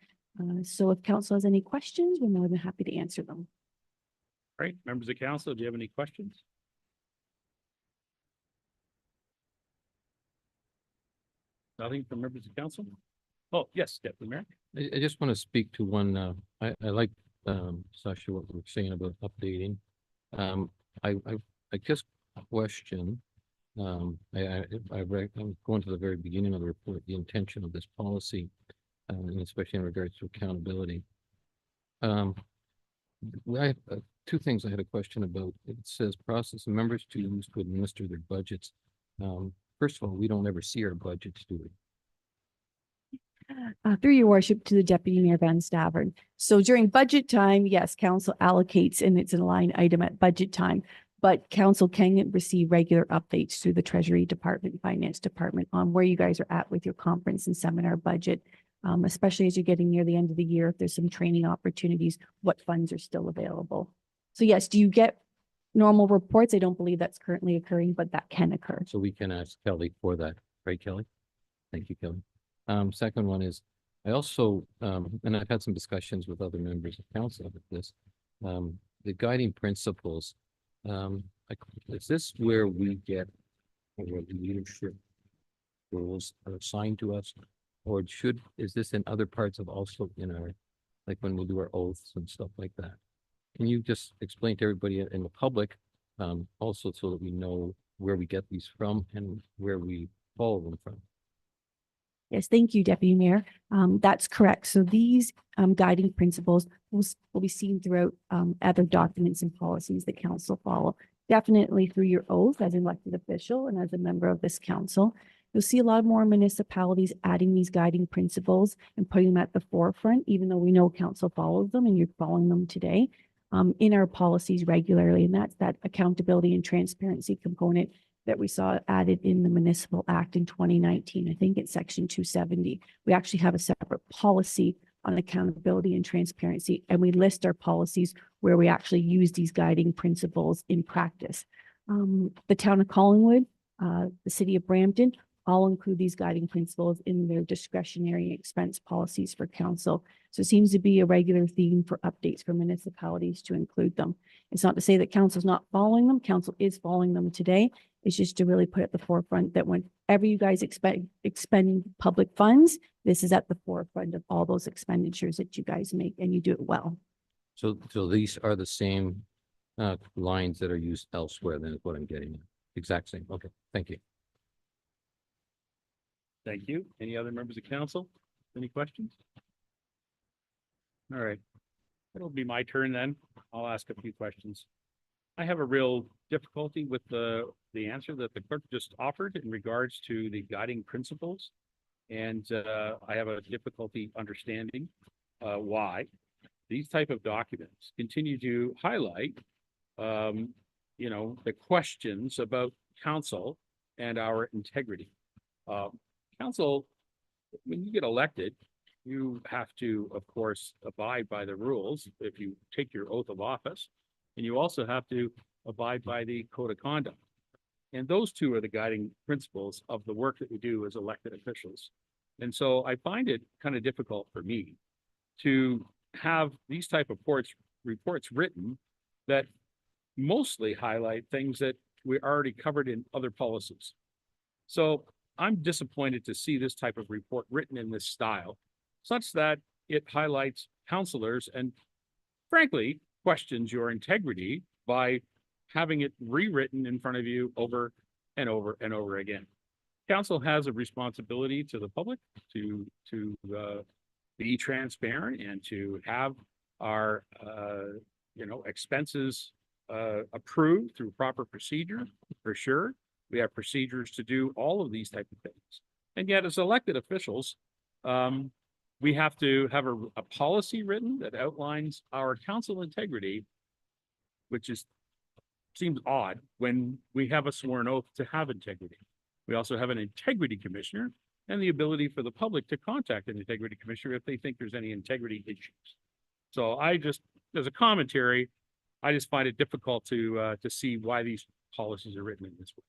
So if council has any questions, we're more than happy to answer them. All right, members of council, do you have any questions? Nothing from members of council? Oh, yes, Deputy Mayor. I just want to speak to one, I like, Sasha, what we're saying about updating. I just question, I'm going to the very beginning of the report, the intention of this policy, and especially in regards to accountability. I have two things I had a question about. It says process and members to use to administer their budgets. First of all, we don't ever see our budgets, do we? Through your worship to the Deputy Mayor Van Stavern. So during budget time, yes, council allocates and it's a line item at budget time. But council can receive regular updates through the Treasury Department, Finance Department on where you guys are at with your conference and seminar budget. Especially as you're getting near the end of the year, if there's some training opportunities, what funds are still available. So yes, do you get normal reports? I don't believe that's currently occurring, but that can occur. So we can ask Kelly for that, right, Kelly? Thank you, Kelly. Second one is, I also, and I've had some discussions with other members of council about this, the guiding principles. Is this where we get or where the leadership roles are assigned to us? Or is this in other parts of also in our, like when we do our oaths and stuff like that? Can you just explain to everybody in the public, also so that we know where we get these from and where we follow them from? Yes, thank you, Deputy Mayor. That's correct. So these guiding principles will be seen throughout other documents and policies that council follow. Definitely through your oath as an elected official and as a member of this council. You'll see a lot more municipalities adding these guiding principles and putting them at the forefront, even though we know council follows them and you're following them today in our policies regularly. And that's that accountability and transparency component that we saw added in the Municipal Act in 2019. I think it's section 270. We actually have a separate policy on accountability and transparency, and we list our policies where we actually use these guiding principles in practice. The town of Collingwood, the city of Brampton, all include these guiding principles in their discretionary expense policies for council. So it seems to be a regular theme for updates for municipalities to include them. It's not to say that council's not following them. Council is following them today. It's just to really put at the forefront that whenever you guys expend public funds, this is at the forefront of all those expenditures that you guys make, and you do it well. So these are the same lines that are used elsewhere, then is what I'm getting at. Exact same. Okay, thank you. Thank you. Any other members of council? Any questions? All right. It'll be my turn then. I'll ask a few questions. I have a real difficulty with the answer that the clerk just offered in regards to the guiding principles. And I have a difficulty understanding why these type of documents continue to highlight, the questions about council and our integrity. Council, when you get elected, you have to, of course, abide by the rules if you take your oath of office, and you also have to abide by the code of conduct. And those two are the guiding principles of the work that we do as elected officials. And so I find it kind of difficult for me to have these type of reports written that mostly highlight things that we already covered in other policies. So I'm disappointed to see this type of report written in this style, such that it highlights councilors and frankly questions your integrity by having it rewritten in front of you over and over and over again. Council has a responsibility to the public to be transparent and to have our expenses approved through proper procedure, for sure. We have procedures to do all of these type of things. And yet as elected officials, we have to have a policy written that outlines our council integrity, which seems odd when we have a sworn oath to have integrity. We also have an integrity commissioner and the ability for the public to contact an integrity commissioner if they think there's any integrity issues. So as a commentary, I just find it difficult to see why these policies are written in this way.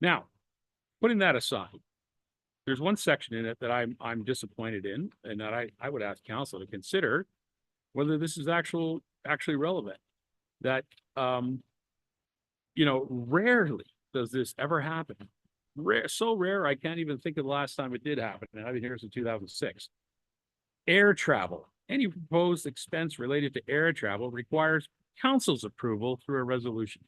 Now, putting that aside, there's one section in it that I'm disappointed in, and that I would ask council to consider whether this is actually relevant. That rarely does this ever happen. So rare, I can't even think of the last time it did happen, and I've been here since 2006. Air travel. Any proposed expense related to air travel requires council's approval through a resolution.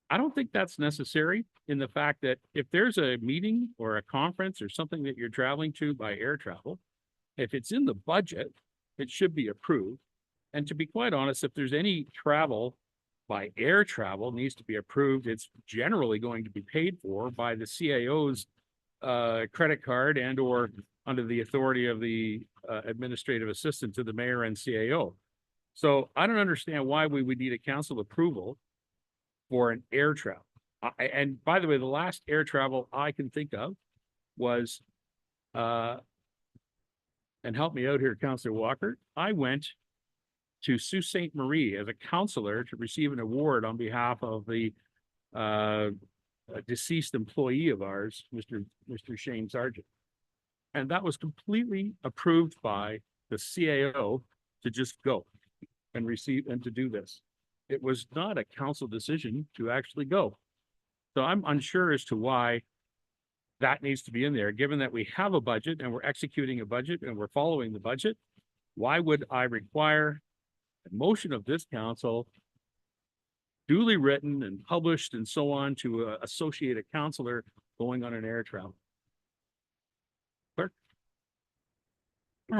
I don't think that's necessary in the fact that if there's a meeting or a conference or something that you're traveling to by air travel, If it's in the budget, it should be approved. And to be quite honest, if there's any travel by air travel needs to be approved, it's generally going to be paid for by the CAO's credit card and or under the authority of the administrative assistant to the mayor and CAO. So I don't understand why we would need a council approval for an air travel. And by the way, the last air travel I can think of was, and help me out here, Councillor Walker, I went to Sault Ste. Marie as a counselor to receive an award on behalf of the a deceased employee of ours, Mr. Shane Sargent. And that was completely approved by the CAO to just go and receive and to do this. It was not a council decision to actually go. So I'm unsure as to why that needs to be in there, given that we have a budget and we're executing a budget and we're following the budget. Why would I require a motion of this council duly written and published and so on to associate a counselor going on an air travel? Clerk?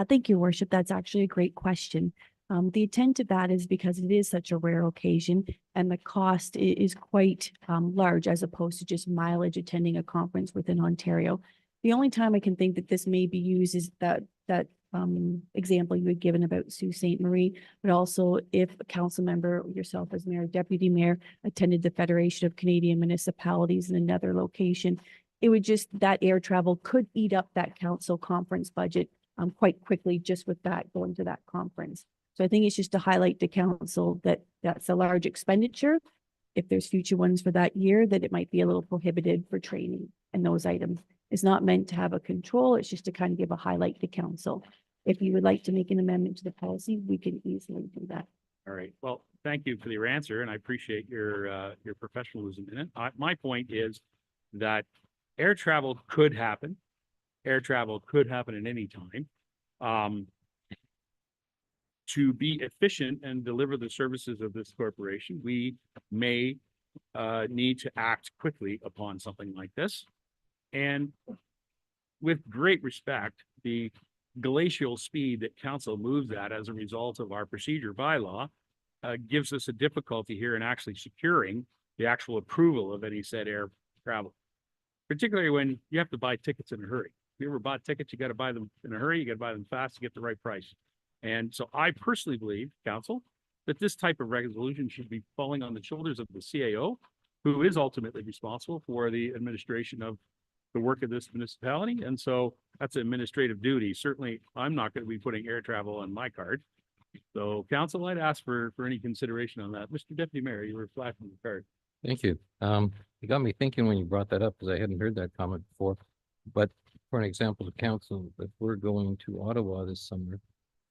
Thank you, Worship. That's actually a great question. The intent of that is because it is such a rare occasion and the cost is quite large as opposed to just mileage attending a conference within Ontario. The only time I can think that this may be used is that example you had given about Sault Ste. Marie, but also if a council member, yourself as mayor, deputy mayor, attended the Federation of Canadian Municipalities in another location, it would just, that air travel could eat up that council conference budget quite quickly just with that going to that conference. So I think it's just to highlight to council that that's a large expenditure. If there's future ones for that year, that it might be a little prohibited for training and those items. It's not meant to have a control. It's just to kind of give a highlight to council. If you would like to make an amendment to the policy, we can easily do that. All right. Well, thank you for your answer, and I appreciate your professionalism in it. My point is that air travel could happen. Air travel could happen at any time. To be efficient and deliver the services of this corporation, we may need to act quickly upon something like this. And with great respect, the glacial speed that council moves at as a result of our procedure bylaw gives us a difficulty here in actually securing the actual approval of any said air travel, particularly when you have to buy tickets in a hurry. If you ever bought tickets, you got to buy them in a hurry, you got to buy them fast to get the right price. And so I personally believe, council, that this type of resolution should be falling on the shoulders of the CAO, who is ultimately responsible for the administration of the work of this municipality. And so that's an administrative duty. Certainly, I'm not going to be putting air travel on my card. So council, I'd ask for any consideration on that. Mr. Deputy Mayor, you were flashing the card. Thank you. You got me thinking when you brought that up, because I hadn't heard that comment before. But for an example, the council, if we're going to Ottawa this summer,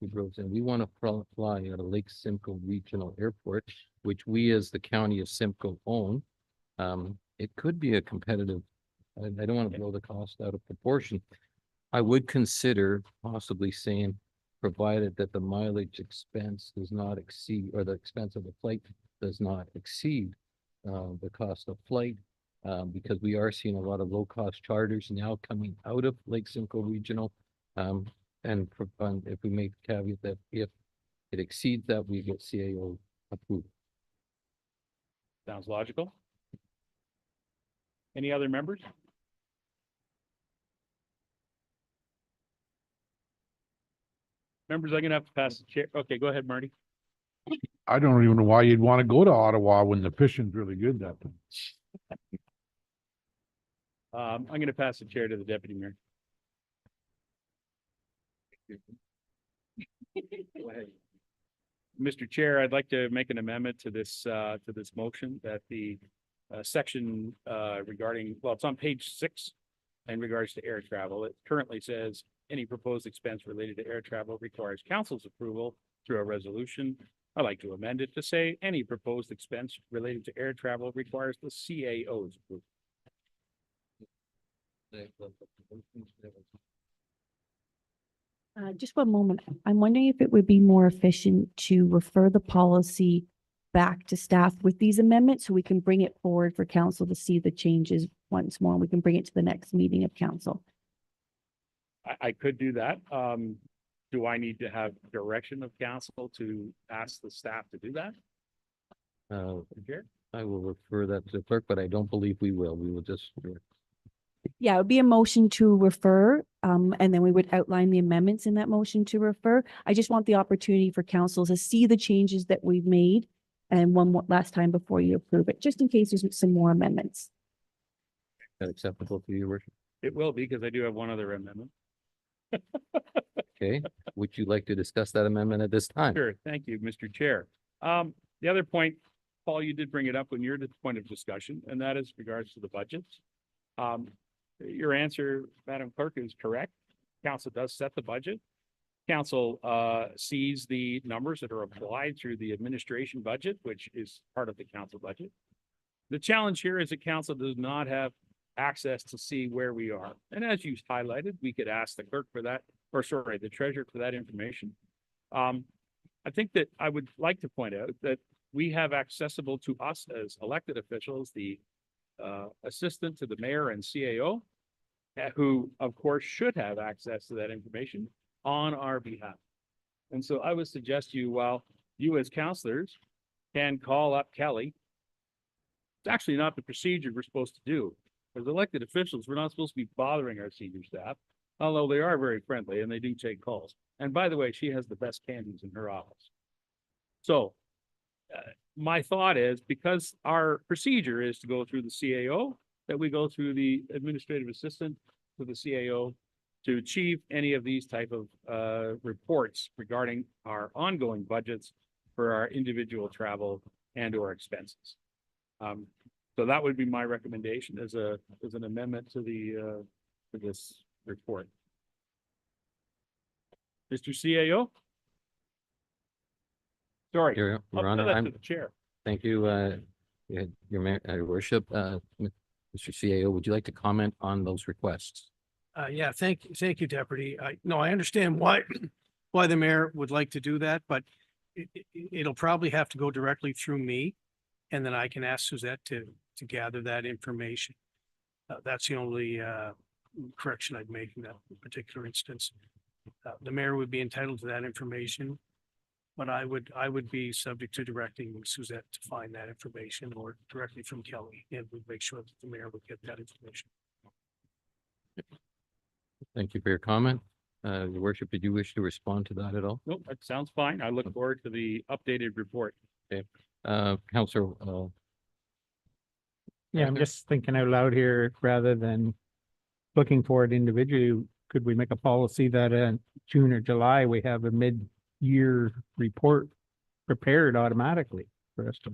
we want to fly at a Lake Simcoe Regional Airport, which we as the county of Simcoe own. It could be a competitive, I don't want to blow the cost out of proportion. I would consider possibly saying, provided that the mileage expense does not exceed, or the expense of the flight does not exceed the cost of flight, because we are seeing a lot of low-cost charters now coming out of Lake Simcoe Regional. And if we make the caveat that if it exceeds that, we get CAO approved. Sounds logical. Any other members? Members, I'm gonna have to pass the chair. Okay, go ahead, Marty. I don't even know why you'd want to go to Ottawa when the fishing's really good that time. I'm gonna pass the chair to the deputy mayor. Go ahead. Mr. Chair, I'd like to make an amendment to this motion that the section regarding, well, it's on page 6 in regards to air travel. It currently says any proposed expense related to air travel requires council's approval through a resolution. I'd like to amend it to say any proposed expense related to air travel requires the CAO's approval. Just one moment. I'm wondering if it would be more efficient to refer the policy back to staff with these amendments so we can bring it forward for council to see the changes once more. We can bring it to the next meeting of council. I could do that. do I need to have direction of council to ask the staff to do that? Chair? I will refer that to the clerk, but I don't believe we will. We will just, Yeah, it would be a motion to refer, and then we would outline the amendments in that motion to refer. I just want the opportunity for council to see the changes that we've made and one more last time before you approve it, just in case there's some more amendments. that acceptable to you, Your Worship? It will be, because I do have one other amendment. Okay, would you like to discuss that amendment at this time? Sure, thank you, Mr. Chair. The other point, Paul, you did bring it up when you're at the point of discussion, and that is regards to the budgets. Your answer, Madam Clerk, is correct. Council does set the budget. Council sees the numbers that are applied through the administration budget, which is part of the council budget. The challenge here is that council does not have access to see where we are. And as you highlighted, we could ask the clerk for that, or sorry, the treasurer for that information. I think that I would like to point out that we have accessible to us as elected officials, the assistant to the mayor and CAO, who of course should have access to that information on our behalf. And so I would suggest you, while you as counselors can call up Kelly, it's actually not the procedure we're supposed to do. As elected officials, we're not supposed to be bothering our senior staff, although they are very friendly and they do take calls. And by the way, she has the best candies in her office. So my thought is, because our procedure is to go through the CAO, that we go through the administrative assistant to the CAO to achieve any of these type of reports regarding our ongoing budgets for our individual travel and or expenses. So that would be my recommendation as an amendment to the to this report. Mr. CAO? Sorry. Your I'll Honor, that to the chair. thank you, Your Worship. Mr. CAO, would you like to comment on those requests? Yeah, thank you, Deputy. I understand why, why the mayor would like to do that, but it'll probably have to go directly through me. And then I can ask Suzette to gather that information. That's the only, correction I'd make in that particular instance. The mayor would be entitled to that information, but I would be subject to directing Suzette to find that information, or directly from Kelly, and we'd make sure that the mayor would get that information. Thank you for your comment. Your Worship, did you wish to respond to that at all? Nope, that sounds fine. I look forward to the updated report. Counselor, Yeah, I'm just thinking out loud here, rather than looking for it individually, could we make a policy that in June or July, we have a mid-year report prepared automatically for us to?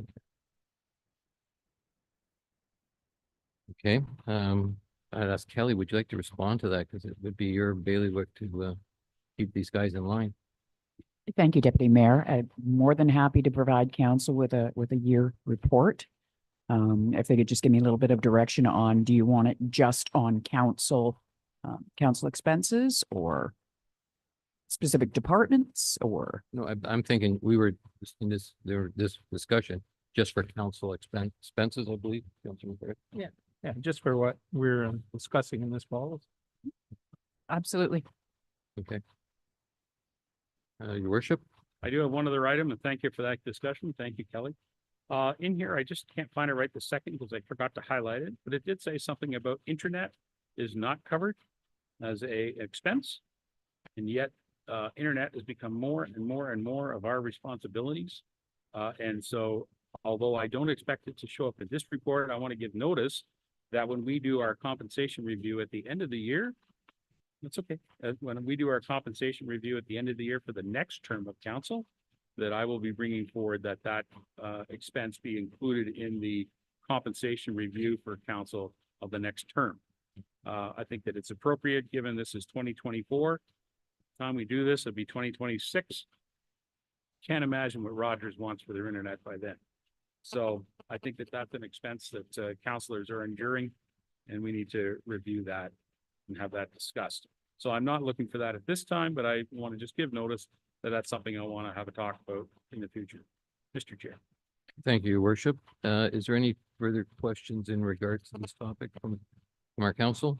okay, I'd ask Kelly, would you like to respond to that? Because it would be your bailiwick to keep these guys in line. Thank you, Deputy Mayor. I'm more than happy to provide council with a year report. If they could just give me a little bit of direction on, do you want it just on council expenses, or specific departments, or? No, I'm thinking we were in this discussion just for council expenses, I believe. Councilman Barrett. Yeah, just for what we're discussing in this policy. Absolutely. Okay. Your Worship? I do have one other item, and thank you for that discussion. Thank you, Kelly. In here, I just can't find it right this second because I forgot to highlight it, but it did say something about internet is not covered as a expense. And yet, internet has become more and more and more of our responsibilities. And so, although I don't expect it to show up in this report, I want to give notice that when we do our compensation review at the end of the year, that's okay. When we do our compensation review at the end of the year for the next term of council, that I will be bringing forward that expense be included in the compensation review for council of the next term. I think that it's appropriate, given this is 2024. Time we do this, it'll be 2026. Can't imagine what Rogers wants for their internet by then. So I think that that's an expense that councilors are enduring, and we need to review that and have that discussed. So I'm not looking for that at this time, but I want to just give notice that that's something I want to have a talk about in the future. Mr. Chair. Thank you, Your Worship. Is there any further questions in regards to this topic from our council?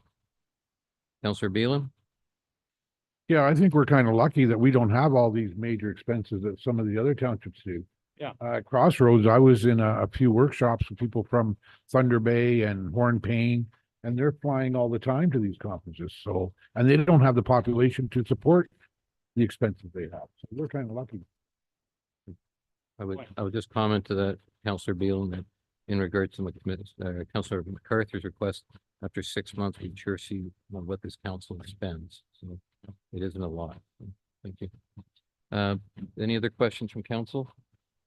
Councilor Beelan? Yeah, I think we're kind of lucky that we don't have all these major expenses that some of the other townships do. Yeah. Crossroads, I was in a few workshops with people from Thunder Bay and Horn Plain, and they're flying all the time to these conferences. So, and they don't have the population to support the expenses they have. So we're kind of lucky. I would just comment to that, Councillor Beal, that in regards to Councillor MacArthur's request, after 6 months, we sure see what this council spends. So it isn't a lot. Thank you. Any other questions from council?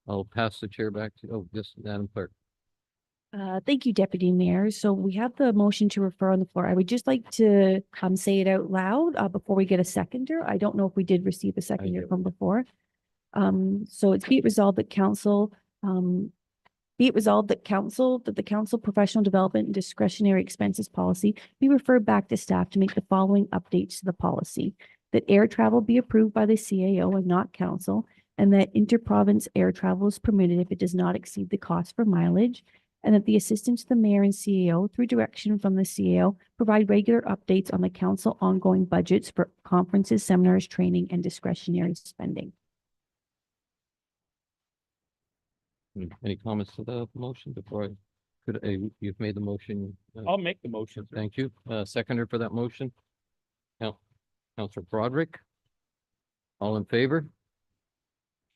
I'll pass the chair back to, oh, yes, Madam Clerk. Thank you, Deputy Mayor. So we have the motion to refer on the floor. I would just like to say it out loud before we get a seconder. I don't know if we did receive a seconder from before. So it's be it resolved that the council professional development and discretionary expenses policy be referred back to staff to make the following updates to the policy. That air travel be approved by the CAO and not council, and that inter-province air travel is permitted if it does not exceed the cost for mileage, and that the assistant to the mayor and CAO, through direction from the CAO, provide regular updates on the council ongoing budgets for conferences, seminars, training, and discretionary spending. Any comments to the motion before you've made the motion? I'll make the motion. sir. Thank you. Seconder for that motion. Councillor Broderick. All in favor?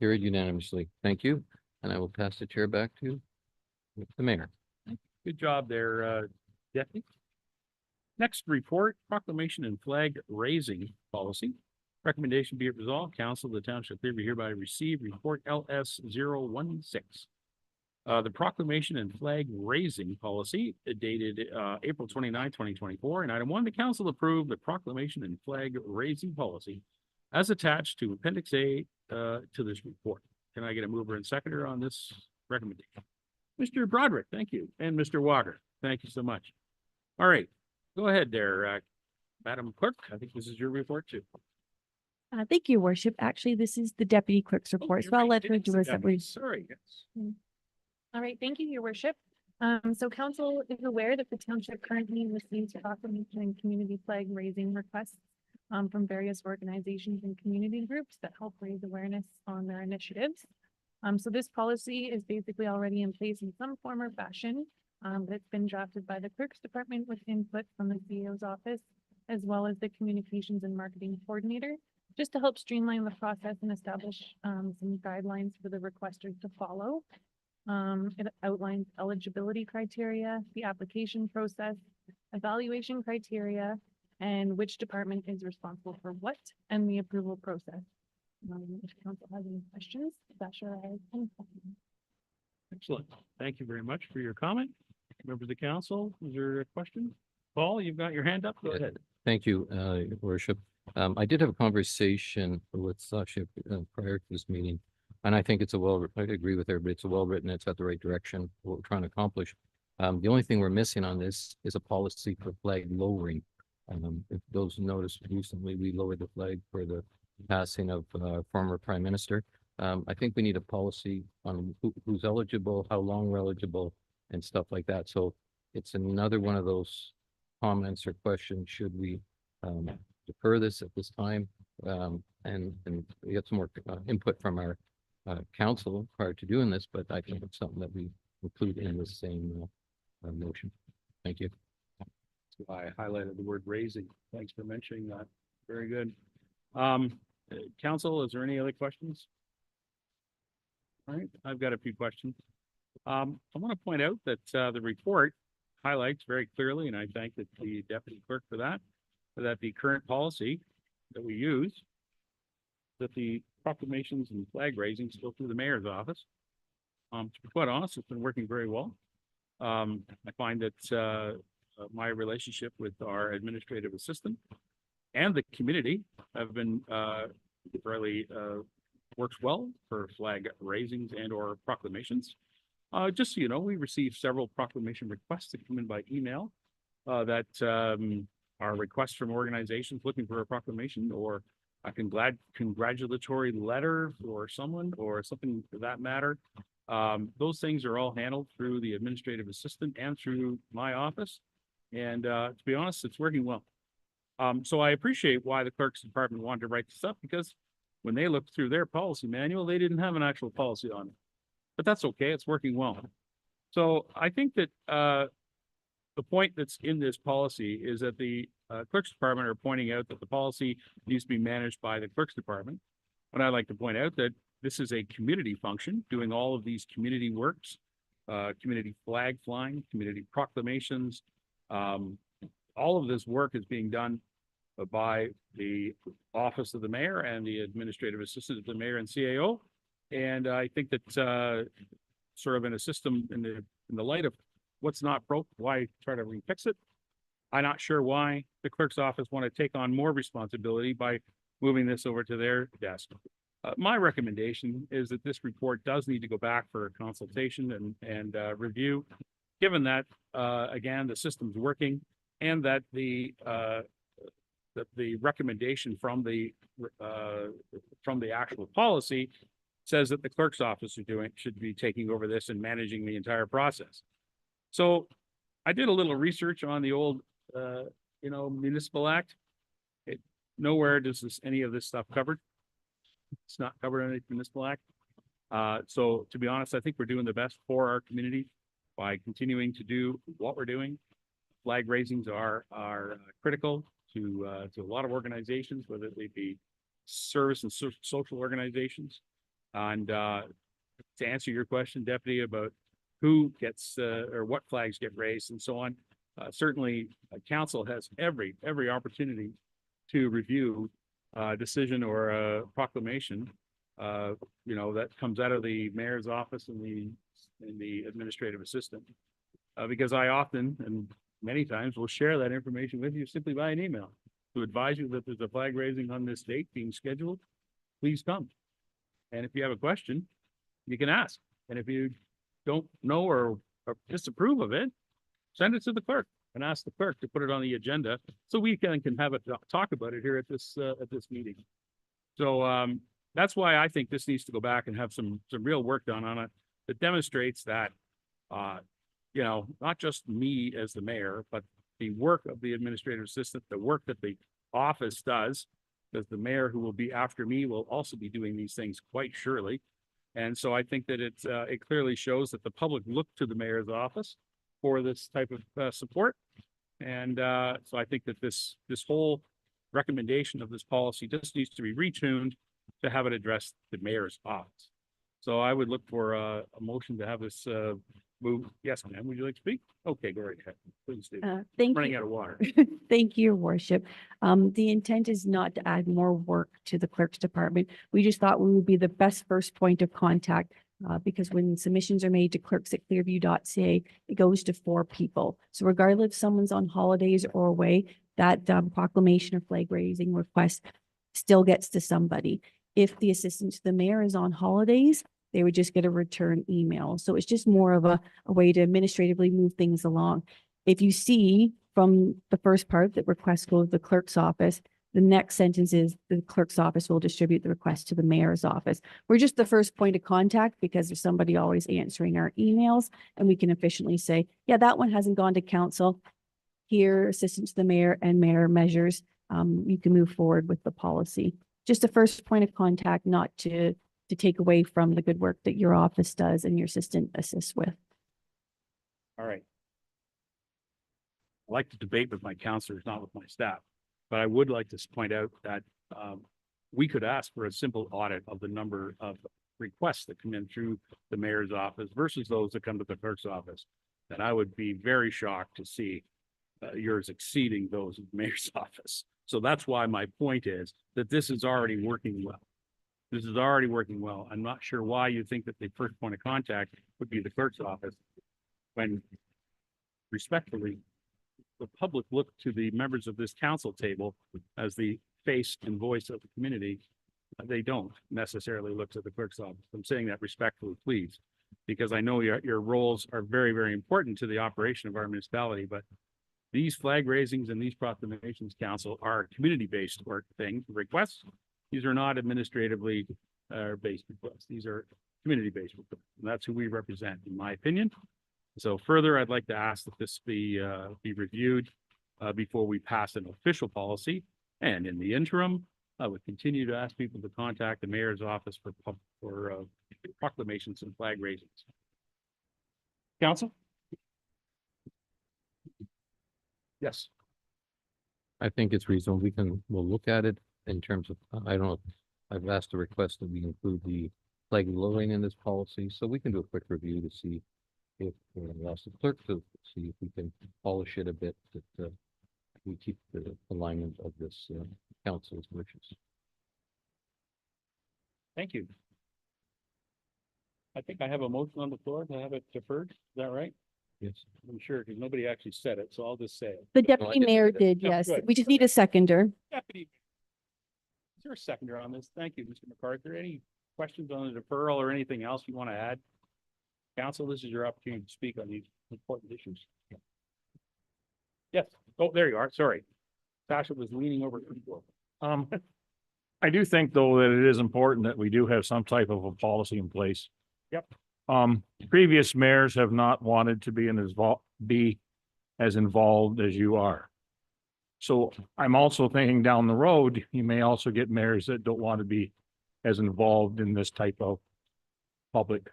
Carried unanimously. Thank you. And I will pass the chair back to the mayor. Good job there, Deputy. Next report, proclamation and flag raising policy. Recommendation be it resolved, Council of the Township of Clearview hereby receive report LS 016. The proclamation and flag raising policy dated April 29, 2024. And item 1, the council approve the proclamation and flag raising policy as attached to Appendix A to this report. Can I get a mover and seconder on this recommendation? Mr. Broderick, thank you. And Mr. Walker, thank you so much. All right, go ahead there, Madam Clerk. I think this is your report too. Thank you, Worship. Actually, this is the deputy clerk's report, so I'll let her do her summary. Sorry, yes. All right, thank you, Your Worship. So council is aware that the township currently receives proclamation and community flag raising requests from various organizations and community groups that help raise awareness on their initiatives. So this policy is basically already in place in some form or fashion. But it's been drafted by the clerk's department with input from the CEO's office, as well as the communications and marketing coordinator, just to help streamline the process and establish some guidelines for the requesters to follow. It outlines eligibility criteria, the application process, evaluation criteria, and which department is responsible for what, and the approval process. If council has any questions, Sasha has any questions. Excellent. Thank you very much for your comment. Members of the council, is there a question? Paul, you've got your hand up. Go Yeah. ahead. Thank you, Your Worship. I did have a conversation with Sasha prior to this meeting, and I think I agree with her, but it's a well-written, it's got the right direction, what we're trying to accomplish. The only thing we're missing on this is a policy for flag lowering. If those noticed recently, we lowered the flag for the passing of former Prime Minister. I think we need a policy on who's eligible, how long we're eligible, and stuff like that. So it's another one of those comments or questions. Should we defer this at this time and we get some more input from our council prior to doing this, but I think it's something that we include in the same motion. Thank you. I highlighted the word raising. Thanks for mentioning that. Very good. Council, is there any other questions? All right, I've got a few questions. I want to point out that the report highlights very clearly, and I thank the deputy clerk for that the current policy that we use, that the proclamations and flag raisings go through the mayor's office. To be quite honest, it's been working very well. I find that my relationship with our administrative assistant and the community have been really works well for flag raisings and or proclamations. Just so you know, we received several proclamation requests that come in by email that are requests from organizations looking for a proclamation or a congratulatory letter for someone or something for that matter. Those things are all handled through the administrative assistant and through my office. And to be honest, it's working well. So I appreciate why the clerk's department wanted to write this up, because when they looked through their policy manual, they didn't have an actual policy on it. But that's okay, it's working well. So I think that the point that's in this policy is that the clerk's department are pointing out that the policy needs to be managed by the clerk's department. But I'd like to point out that this is a community function doing all of these community works, community flag flying, community proclamations. All of this work is being done by the office of the mayor and the administrative assistant of the mayor and CAO. And I think that sort of in a system in the light of what's not broke, why try to refix it? I'm not sure why the clerk's office want to take on more responsibility by moving this over to their desk. My recommendation is that this report does need to go back for a consultation and review, given that, again, the system's working and that the recommendation from the actual policy says that the clerk's office should be taking over this and managing the entire process. So I did a little research on the old, municipal act. Nowhere does any of this stuff covered. It's not covered in the municipal act. So to be honest, I think we're doing the best for our community by continuing to do what we're doing. Flag raisings are critical to a lot of organizations, whether they be service and social organizations. And to answer your question, Deputy, about who gets or what flags get raised and so on, certainly council has every opportunity to review a decision or a proclamation, that comes out of the mayor's office and the administrative assistant, because I often and many times will share that information with you simply by an email to advise you that there's a flag raising on this date being scheduled. Please come. And if you have a question, you can ask. And if you don't know or disapprove of it, send it to the clerk and ask the clerk to put it on the agenda so we can have a talk about it here at this meeting. So that's why I think this needs to go back and have some real work done on it that demonstrates that not just me as the mayor, but the work of the administrative assistant, the work that the office does, because the mayor who will be after me will also be doing these things quite surely. And so I think that it clearly shows that the public look to the mayor's office for this type of support. And so I think that this whole recommendation of this policy just needs to be retuned to have it address the mayor's office. So I would look for a motion to have this move. Yes, ma'am. Would you like to speak? Okay, go right ahead. Please do. Thank Running you. out of water. Thank you, Your Worship. The intent is not to add more work to the clerk's department. We just thought we would be the best first point of contact because when submissions are made to clerks@clearview.ca, it goes to 4 people. So regardless if someone's on holidays or away, that proclamation or flag raising request still gets to somebody. If the assistant to the mayor is on holidays, they would just get a return email. So it's just more of a way to administratively move things along. If you see from the first part that requests go to the clerk's office, the next sentence is the clerk's office will distribute the request to the mayor's office. We're just the first point of contact because there's somebody always answering our emails and we can efficiently say, yeah, that one hasn't gone to council. Here, assistant to the mayor and mayor measures, you can move forward with the policy. Just a first point of contact, not to take away from the good work that your office does and your assistant assists with. All right. I like to debate with my counselors, not with my staff, but I would like to point out that we could ask for a simple audit of the number of requests that come in through the mayor's office versus those that come to the clerk's office. And I would be very shocked to see yours exceeding those of the mayor's office. So that's why my point is that this is already working well. This is already working well. I'm not sure why you think that the first point of contact would be the clerk's office when respectfully, the public look to the members of this council table as the face and voice of the community. They don't necessarily look to the clerk's office. I'm saying that respectfully, please, because I know your roles are very, very important to the operation of our municipality, but these flag raisings and these proclamations, council, are community-based work things, requests. These are not administratively based requests. These are community-based requests. And that's who we represent, in my opinion. So further, I'd like to ask that this be reviewed before we pass an official policy. And in the interim, I would continue to ask people to contact the mayor's office for proclamations and flag raisings. Council? Yes. I think it's reasonable. We'll look at it in terms of, I don't know, I've asked a request that we include the flag lowering in this policy, so we can do a quick review to see if, ask the clerk to see if we can polish it a bit, that we keep the alignment of this council's wishes. Thank you. I think I have a motion on the floor to have it deferred. Is that right? Yes. I'm sure, because nobody actually said it, so I'll just say it. The I deputy did mayor say that. did, Oh, yes. good. We just need a seconder. Deputy. Is there a seconder on this? Thank you, Mr. MacArthur. Any questions on the deferral or anything else you want to add? Council, this is your opportunity to speak on these important issues. Yes. Oh, there you are. Sorry. Sasha was leaning over. I do think though that it is important that we do have some type of a policy in place. Yep. Previous mayors have not wanted to be as involved as you are. So I'm also thinking down the road, you may also get mayors that don't want to be as involved in this type of public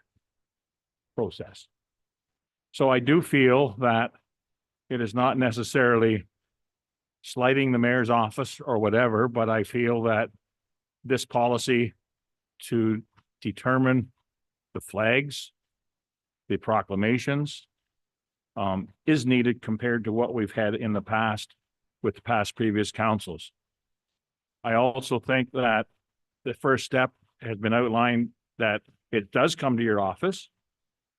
process. So I do feel that it is not necessarily slighting the mayor's office or whatever, but I feel that this policy to determine the flags, the proclamations, is needed compared to what we've had in the past with the past previous councils. I also think that the first step has been outlined that it does come to your office.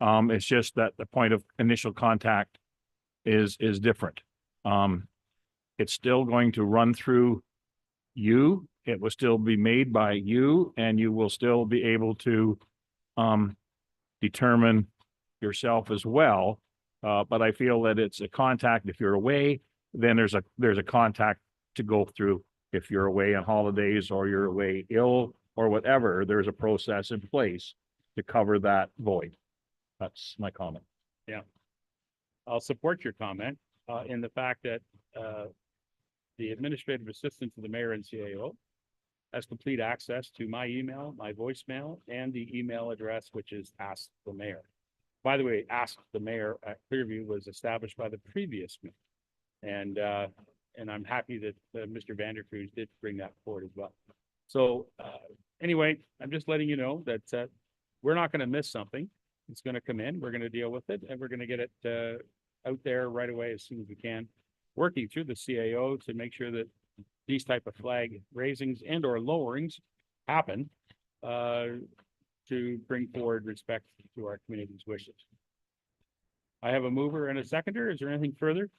It's just that the point of initial contact is different. It's still going to run through you. It will still be made by you, and you will still be able to determine yourself as well. But I feel that it's a contact. If you're away, then there's a contact to go through. If you're away on holidays or you're away ill or whatever, there's a process in place to cover that void. That's my comment. Yeah. I'll support your comment in the fact that the administrative assistant to the mayor and CAO has complete access to my email, my voicemail, and the email address, which is Ask the Mayor. By the way, Ask the Mayor at Clearview was established by the previous mayor. And I'm happy that Mr. Vandercruz did bring that forward as well. So anyway, I'm just letting you know that we're not going to miss something. It's going to come in, we're going to deal with it, and we're going to get it out there right away as soon as we can, working through the CAO to make sure that these type of flag raisings and or lowerings happen to bring forward respect to our community's wishes. I have a mover and a seconder. Is there anything further?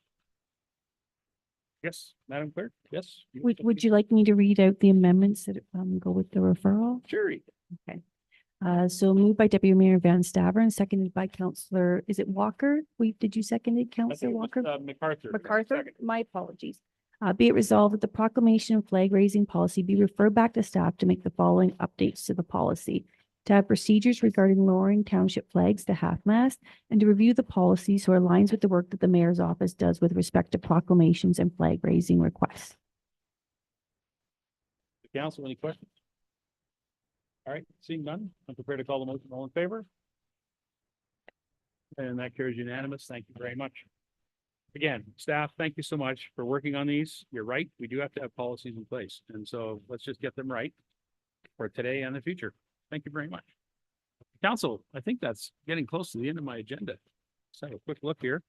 Yes, Madam Clerk. Yes. Would you like me to read out the amendments that go with the referral? Sure. Okay. So moved by Deputy Mayor Van Staveren, seconded by Councillor, is it Walker? Did you second it, I think Councillor it was, Walker? MacArthur. MacArthur, Second. my apologies. Be it resolved that the proclamation and flag raising policy be referred back to staff to make the following updates to the policy. To have procedures regarding lowering township flags to half-mast, and to review the policy so it aligns with the work that the mayor's office does with respect to proclamations and flag raising requests. The council, any questions? All right, seeing none, I'm prepared to call the motion. All in favor? And that carries unanimous. Thank you very much. Again, staff, thank you so much for working on these. You're right. We do have to have policies in place. And so let's just get them right for today and the future. Thank you very much. Council, I think that's getting close to the end of my agenda. Let's have a quick look here.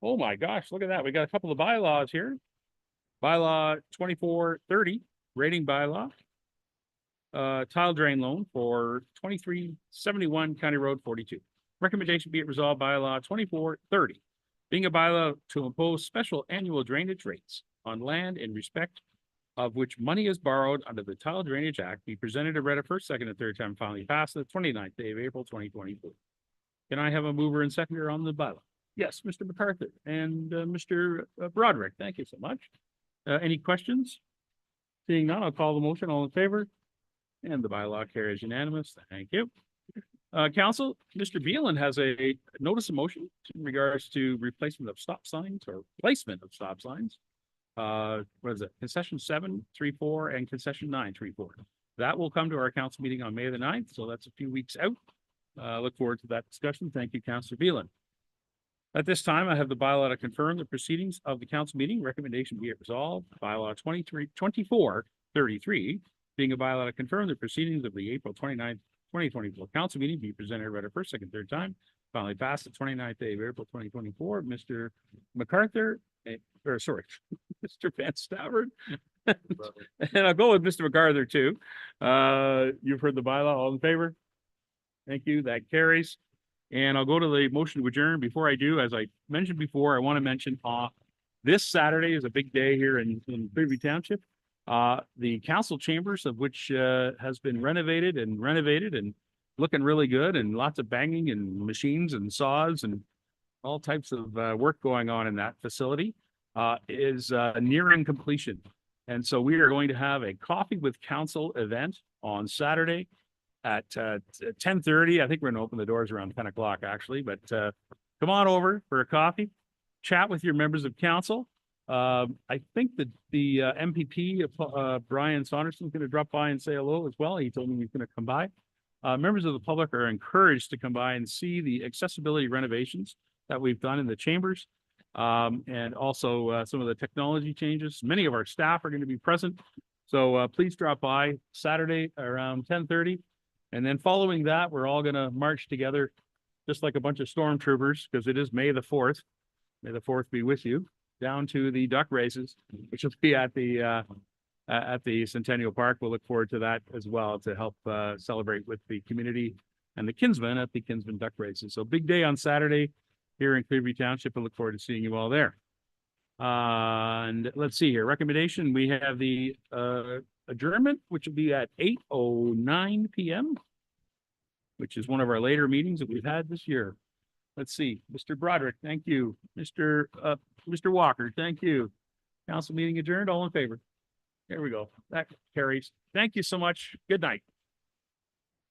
Oh my gosh, look at that. We got a couple of bylaws here. Bylaw 2430, rating bylaw. Tile drain loan for 2371 County Road 42. Recommendation be it resolved bylaw 2430, being a bylaw to impose special annual drainage rates on land in respect of which money is borrowed under the Tile Drainage Act, be presented and read a first, second, and third time, finally passed the 29th day of April 2024. Can I have a mover and seconder on the bylaw? Yes, Mr. MacArthur and Mr. Broderick. Thank you so much. Any questions? Seeing none, I'll call the motion. All in favor? And the bylaw carries unanimous. Thank you. Council, Mr. Beelan has a notice of motion in regards to replacement of stop signs or placement of stop signs. What is it? Concession 734 and concession 934. That will come to our council meeting on May the 9th, so that's a few weeks out. Look forward to that discussion. Thank you, Councillor Beelan. At this time, I have the bylaw to confirm the proceedings of the council meeting. Recommendation be it resolved. Bylaw 2433, being a bylaw to confirm the proceedings of the April 29th, 2024 council meeting be presented, read a first, second, third time. Finally passed the 29th day of April 2024. Mr. MacArthur, or sorry, Mr. Van Stavert. And I'll go with Mr. MacArthur too. You've heard the bylaw. All in favor? Thank you. That carries. And I'll go to the motion to adjourn. Before I do, as I mentioned before, I want to mention this Saturday is a big day here in Clearview Township. The council chambers, of which has been renovated and looking really good, and lots of banging and machines and saws and all types of work going on in that facility, is nearing completion. And so we are going to have a coffee with council event on Saturday at 10:30. I think we're going to open the doors around 10 o'clock actually, but come on over for a coffee, chat with your members of council. I think that the MPP, Brian Saunderson, is going to drop by and say hello as well. He told me he's going to come by. Members of the public are encouraged to come by and see the accessibility renovations that we've done in the chambers, and also some of the technology changes. Many of our staff are going to be present, so please drop by Saturday around 10:30. And then following that, we're all going to march together just like a bunch of stormtroopers, because it is May the 4th. May the 4th be with you, down to the duck races, which will be at the Centennial Park. We'll look forward to that as well to help celebrate with the community and the Kinsmen at the Kinsmen duck races. So big day on Saturday here in Clearview Township. I look forward to seeing you all there. And let's see here. Recommendation, we have the adjournment, which will be at 8:09 p.m., which is one of our later meetings that we've had this year. Let's see, Mr. Broderick, thank you. Mr. Walker, thank you. Council meeting adjourned. All in favor? There we go. That carries. Thank you so much. Good night.